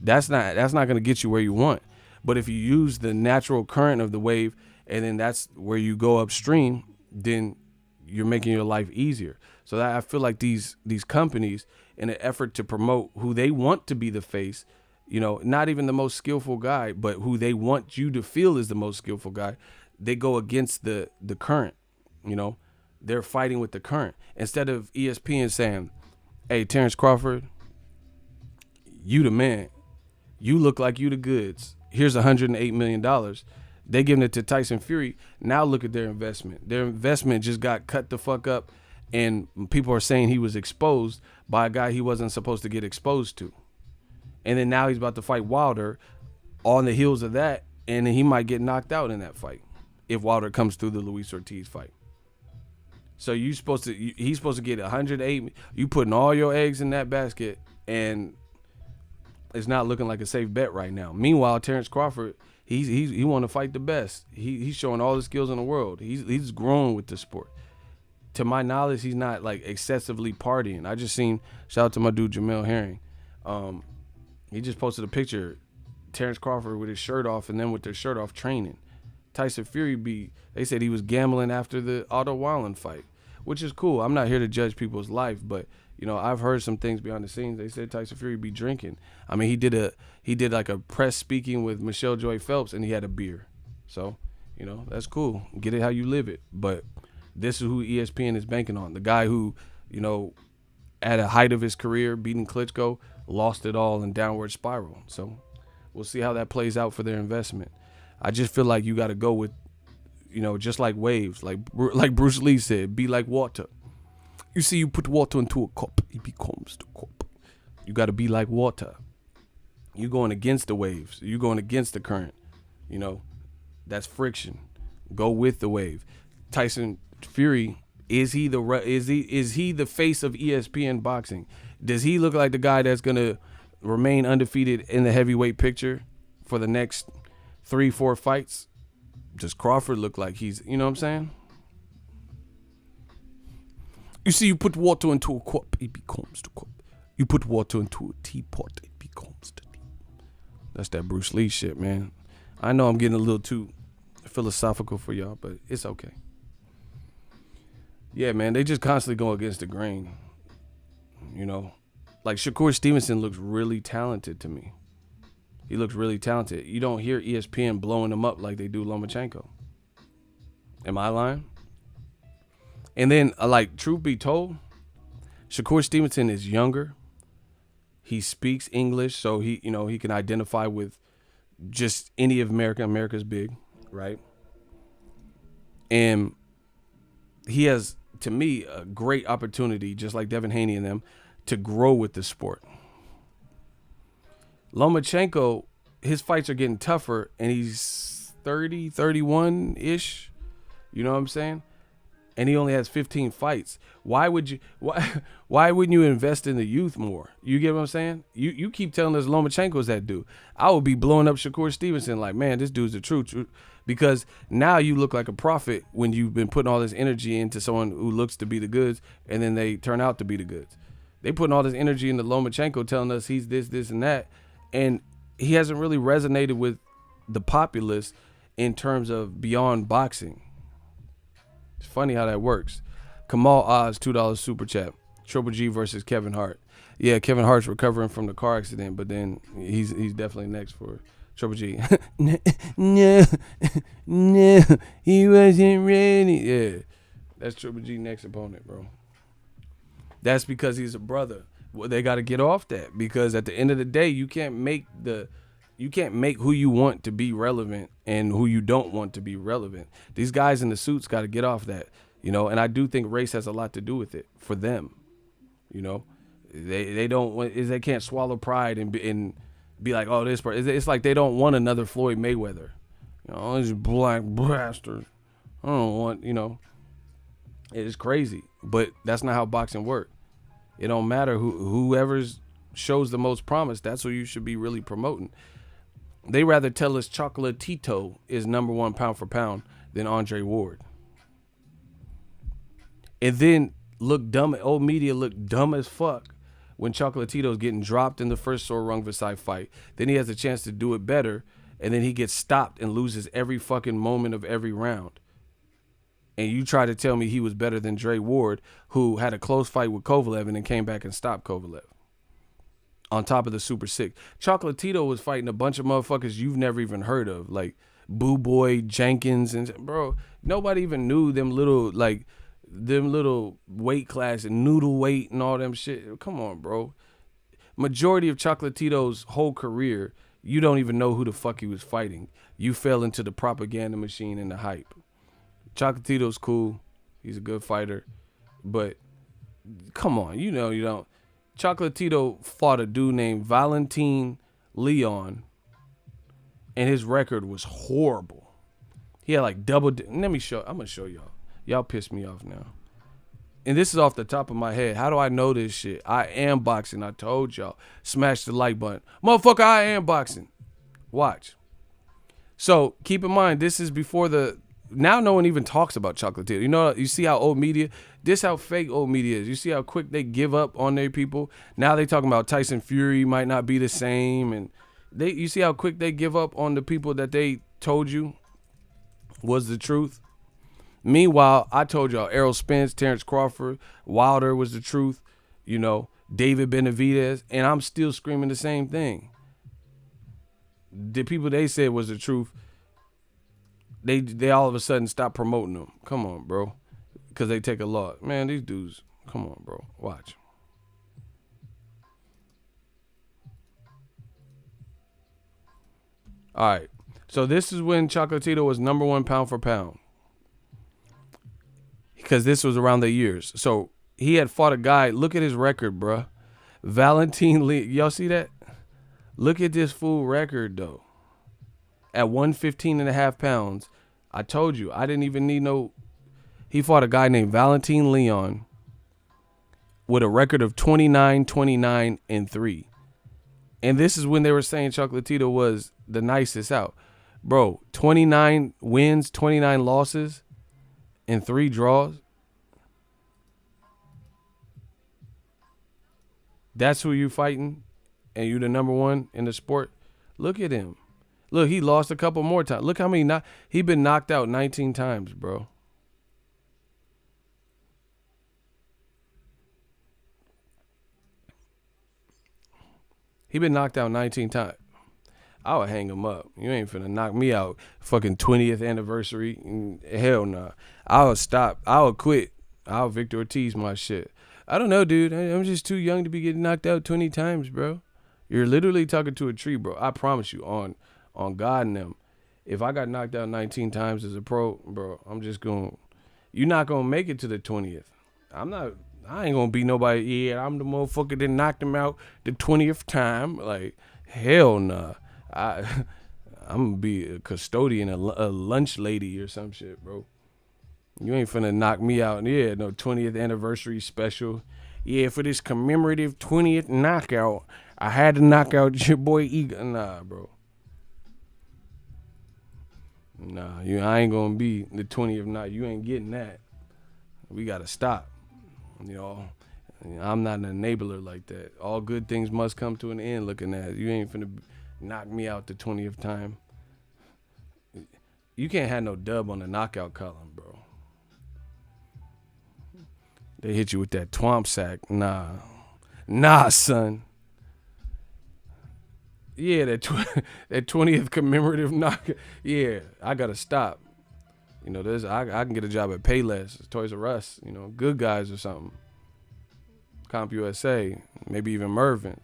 That's not going to get you where you want. But if you use the natural current of the wave and then that's where you go upstream, then you're making your life easier. So I feel like these companies, in an effort to promote who they want to be the face, not even the most skillful guy, but who they want you to feel is the most skillful guy, they go against the current. They're fighting with the current. Instead of ESPN saying, hey, Terrence Crawford, you the man. You look like you the goods. Here's $108 million. They giving it to Tyson Fury. Now look at their investment. Their investment just got cut the fuck up, and people are saying he was exposed by a guy he wasn't supposed to get exposed to. And then now he's about to fight Wilder on the heels of that, and then he might get knocked out in that fight if Wilder comes through the Luis Ortiz fight. So he's supposed to get 108. You putting all your eggs in that basket, and it's not looking like a safe bet right now. Meanwhile, Terrence Crawford, he want to fight the best. He's showing all the skills in the world. He's grown with the sport. To my knowledge, he's not like excessively partying. I just seen, shout out to my dude Jamel Herring. He just posted a picture, Terrence Crawford with his shirt off and then with their shirt off training. Tyson Fury they said he was gambling after the Otto Wallin fight, which is cool. I'm not here to judge people's life, but I've heard some things behind the scenes. They said Tyson Fury be drinking. I mean, he did like a press speaking with Michelle Joy Phelps and he had a beer. So, that's cool. Get it how you live it. But this is who ESPN is banking on. The guy who, at a height of his career, beating Klitschko, lost it all in downward spiral. So we'll see how that plays out for their investment. I just feel like you got to go with, just like waves, like Bruce Lee said, be like water. You see, you put water into a cup, it becomes the cup. You got to be like water. You going against the waves. You going against the current. That's friction. Go with the wave. Tyson Fury, is he the face of ESPN boxing? Does he look like the guy that's gonna remain undefeated in the heavyweight picture for the next 3-4 fights? Does Crawford look like he's, what I'm saying? You see, you put water into a cup, it becomes the cup. You put water into a teapot, it becomes the tea. That's that Bruce Lee shit, man. I know I'm getting a little too philosophical for y'all, but it's okay. Yeah, man, they just constantly go against the grain. Like Shakur Stevenson looks really talented to me. He looks really talented. You don't hear ESPN blowing him up like they do Lomachenko. Am I lying? And then, truth be told, Shakur Stevenson is younger. He speaks English, so he can identify with just any of America. America's big, right? And he has, to me, a great opportunity, just like Devin Haney and them, to grow with the sport. Lomachenko, his fights are getting tougher, and he's 30, 31-ish. You know what I'm saying? And he only has 15 fights. Why wouldn't you invest in the youth more? You get what I'm saying? You keep telling us Lomachenko's that dude. I would be blowing up Shakur Stevenson like, man, this dude's the truth. Because now you look like a prophet when you've been putting all this energy into someone who looks to be the goods, and then they turn out to be the goods. They putting all this energy into Lomachenko, telling us he's this, and that, and he hasn't really resonated with the populace in terms of beyond boxing. It's funny how that works. Kamal Oz, $2 super chat. Triple G versus Kevin Hart. Yeah, Kevin Hart's recovering from the car accident, but then he's definitely next for Triple G. No, he wasn't ready. Yeah, that's Triple G next opponent, bro. That's because he's a brother. Well, they got to get off that, because at the end of the day, you can't make who you want to be relevant and who you don't want to be relevant. These guys in the suits got to get off that, and I do think race has a lot to do with it for them. They can't swallow pride and be like, oh, this person. It's like they don't want another Floyd Mayweather. These black bastards. I don't want, it's crazy, but that's not how boxing works. It don't matter whoever shows the most promise. That's who you should be really promoting. They rather tell us Chocolatito is number 1 pound for pound than Andre Ward. And then old media look dumb as fuck when Chocolatito's getting dropped in the first Sor Rungvisai fight. Then he has a chance to do it better, and then he gets stopped and loses every fucking moment of every round. And you try to tell me he was better than Dre Ward, who had a close fight with Kovalev and then came back and stopped Kovalev. On top of the Super Sick. Chocolatito was fighting a bunch of motherfuckers you've never even heard of, like Boo Boy, Jenkins, and bro, nobody even knew them little weight class and noodle weight and all them shit. Come on, bro. Majority of Chocolatito's whole career, you don't even know who the fuck he was fighting. You fell into the propaganda machine and the hype. Chocolatito's cool. He's a good fighter. But come on, you don't. Chocolatito fought a dude named Valentin Leon, and his record was horrible. He had like I'm going to show y'all. Y'all piss me off now. And this is off the top of my head. How do I know this shit? I am boxing. I told y'all. Smash the like button. Motherfucker, I am boxing. Watch. So keep in mind, this is before now no one even talks about Chocolatito. You see how old media, this how fake old media is. You see how quick they give up on their people. Now they talking about Tyson Fury might not be the same. And you see how quick they give up on the people that they told you was the truth. Meanwhile, I told y'all Errol Spence, Terrence Crawford, Wilder was the truth, David Benavidez, and I'm still screaming the same thing. The people they said was the truth, they all of a sudden stop promoting them. Come on, bro. Because they take a lot. Man, these dudes, come on, bro. Watch. All right. So this is when Chocolatito was number 1 pound for pound. Because this was around the years. So he had fought a guy. Look at his record, bruh. Valentin Lee. Y'all see that? Look at this fool record, though. At 115.5 pounds, I told you, I didn't even need no. He fought a guy named Valentin Leon with a record of 29, 29, and 3. And this is when they were saying Chocolatito was the nicest out. Bro, 29 wins, 29 losses, and 3 draws. That's who you fighting, and you the number 1 in the sport. Look at him. Look, he lost a couple more times. Look how many he been knocked out 19 times, bro. He been knocked out 19 times. I would hang him up. You ain't finna knock me out. Fucking 20th anniversary. Hell nah. I would stop. I would quit. I'll Victor Ortiz my shit. I don't know, dude. I'm just too young to be getting knocked out 20 times, bro. You're literally talking to a tree, bro. I promise you, on God and them. If I got knocked out 19 times as a pro, bro, I'm just going. You're not gonna make it to the 20th. I ain't gonna be nobody. Yeah, I'm the motherfucker that knocked him out the 20th time. Like, hell nah. I'm gonna be a custodian, a lunch lady or some shit, bro. You ain't finna knock me out. Yeah, no 20th anniversary special. Yeah, for this commemorative 20th knockout, I had to knock out your boy Eagle. Nah, bro. Nah, I ain't gonna be the 20th knockout. You ain't getting that. We gotta stop. I'm not an enabler like that. All good things must come to an end. Looking at it. You ain't finna knock me out the 20th time. You can't have no dub on the knockout column, bro. They hit you with that twomp sack. Nah, son. Yeah, that 20th commemorative knockout. Yeah, I gotta stop. I can get a job at Payless, Toys R Us, Good Guys or something. CompUSA, maybe even Mervin's.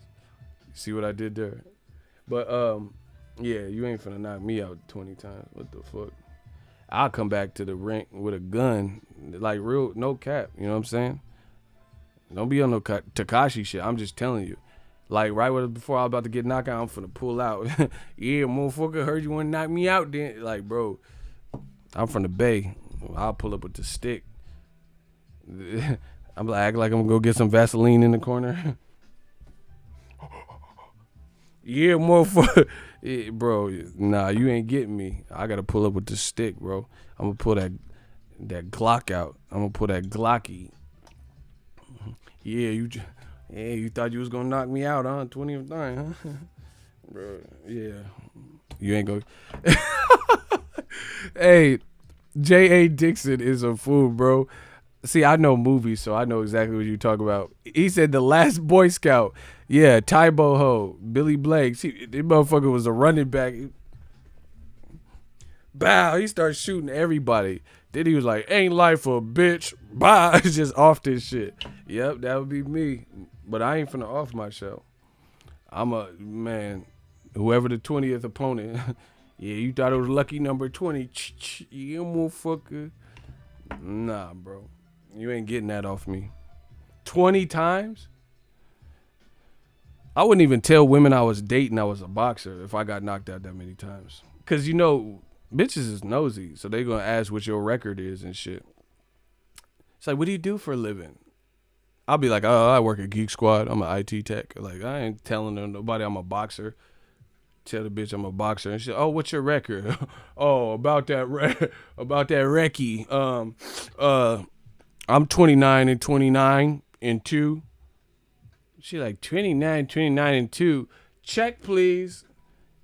See what I did there? But yeah, you ain't finna knock me out 20 times. What the fuck? I'll come back to the ring with a gun, like real, no cap. You know what I'm saying? Don't be on no Takashi shit. I'm just telling you. Like right before I was about to get knocked out, I'm finna pull out. Yeah, motherfucker, heard you want to knock me out then. Like, bro, I'm from the Bay. I'll pull up with the stick. I'm like, act like I'm gonna go get some Vaseline in the corner. Yeah, motherfucker. Yeah, bro, nah, you ain't getting me. I gotta pull up with the stick, bro. I'm gonna pull that Glock out. I'm gonna pull that Glocky. Yeah, you thought you was gonna knock me out, huh? 20th night, huh? Bro, yeah. You ain't gonna. Hey, J.A. Dixon is a fool, bro. See, I know movies, so I know exactly what you talk about. He said The Last Boy Scout. Yeah, Tybo Ho, Billy Blake. See, this motherfucker was a running back. Bow, he started shooting everybody. Then he was like, ain't life a bitch. Bye. It's just off this shit. Yep, that would be me. But I ain't finna off myself. I'm a, man, whoever the 20th opponent. Yeah, you thought it was lucky number 20. Yeah, motherfucker. Nah, bro. You ain't getting that off me. 20 times? I wouldn't even tell women I was dating I was a boxer if I got knocked out that many times. Because, you know, bitches is nosy, so they going to ask what your record is and shit. It's like, what do you do for a living? I'll be like, oh, I work at Geek Squad. I'm an IT tech. Like, I ain't telling nobody I'm a boxer. Tell the bitch I'm a boxer. And she, oh, what's your record? Oh, about that recce. I'm 29-29 and 2. She like 29 and 2. Check, please.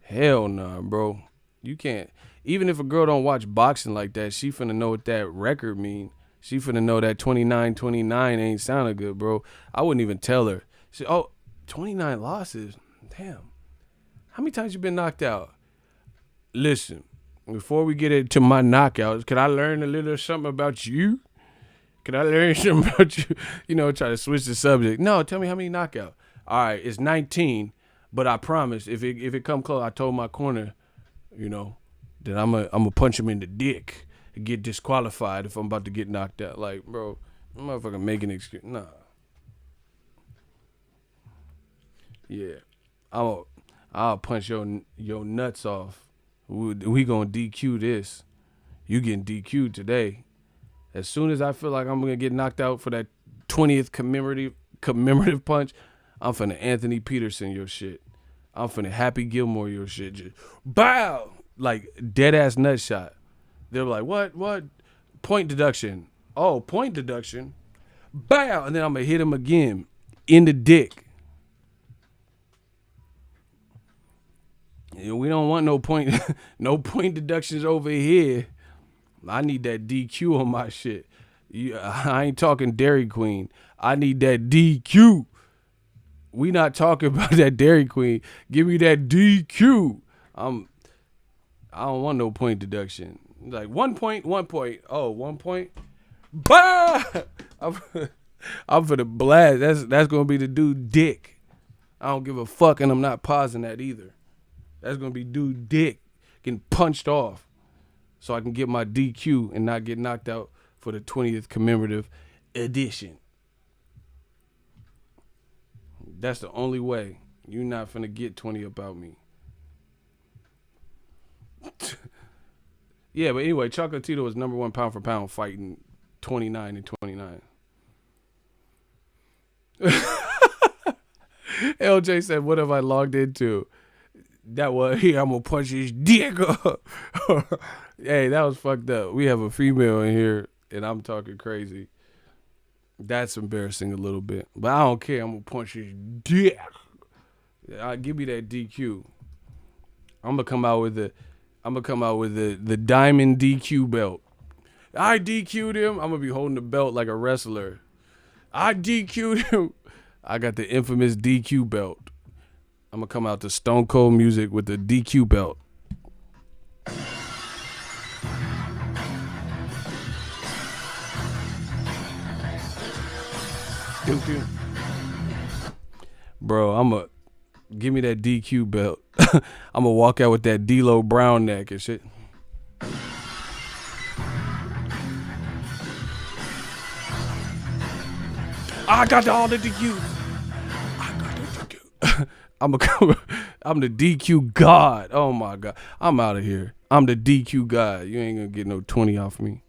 Hell nah, bro. You can't. Even if a girl don't watch boxing like that, she finna know what that record mean. She finna know that 29-29 ain't sounding good, bro. I wouldn't even tell her. She, oh, 29 losses. Damn. How many times you been knocked out? Listen, before we get into my knockouts, can I learn a little something about you? Can I learn something about you? You know, try to switch the subject. No, tell me how many knockouts. All right, it's 19, but I promise if it come close, I told my corner, you know, that I'm gonna punch him in the dick and get disqualified if I'm about to get knocked out. Like, bro, I'm motherfucking making an excuse. Nah. Yeah, I'll punch your nuts off. We gonna DQ this. You getting DQ'd today. As soon as I feel like I'm gonna get knocked out for that 20th commemorative punch, I'm finna Anthony Peterson your shit. I'm finna Happy Gilmore your shit. Just bow, like dead ass nut shot. They're like, what? Point deduction. Oh, point deduction. Bow, and then I'm gonna hit him again in the dick. We don't want no point deductions over here. I need that DQ on my shit. I ain't talking Dairy Queen. I need that DQ. We not talking about that Dairy Queen. Give me that DQ. I don't want no point deduction. Like 1 point. Oh, 1 point. Bah! I'm for the blast. That's gonna be the dude dick. I don't give a fuck, and I'm not pausing that either. That's gonna be dude dick getting punched off. So I can get my DQ and not get knocked out for the 20th commemorative edition. That's the only way. You're not finna get 20 about me. Yeah, but anyway, Chocolatito was number 1 pound for pound fighting 29-29. LJ said, what have I logged into? That was, here, I'm gonna punch his dick up. Hey, that was fucked up. We have a female in here, and I'm talking crazy. That's embarrassing a little bit. But I don't care. I'm gonna punch his dick. Give me that DQ. I'm gonna come out with the diamond DQ belt. I DQ'd him. I'm gonna be holding the belt like a wrestler. I DQ'd him. I got the infamous DQ belt. I'm gonna come out to Stone Cold music with the DQ belt. Dude. Bro, give me that DQ belt. I'm gonna walk out with that D-Lo Brown neck and shit. I got all the DQ. I'm the DQ god. Oh my god. I'm out of here. I'm the DQ god. You ain't gonna get no 20 off me.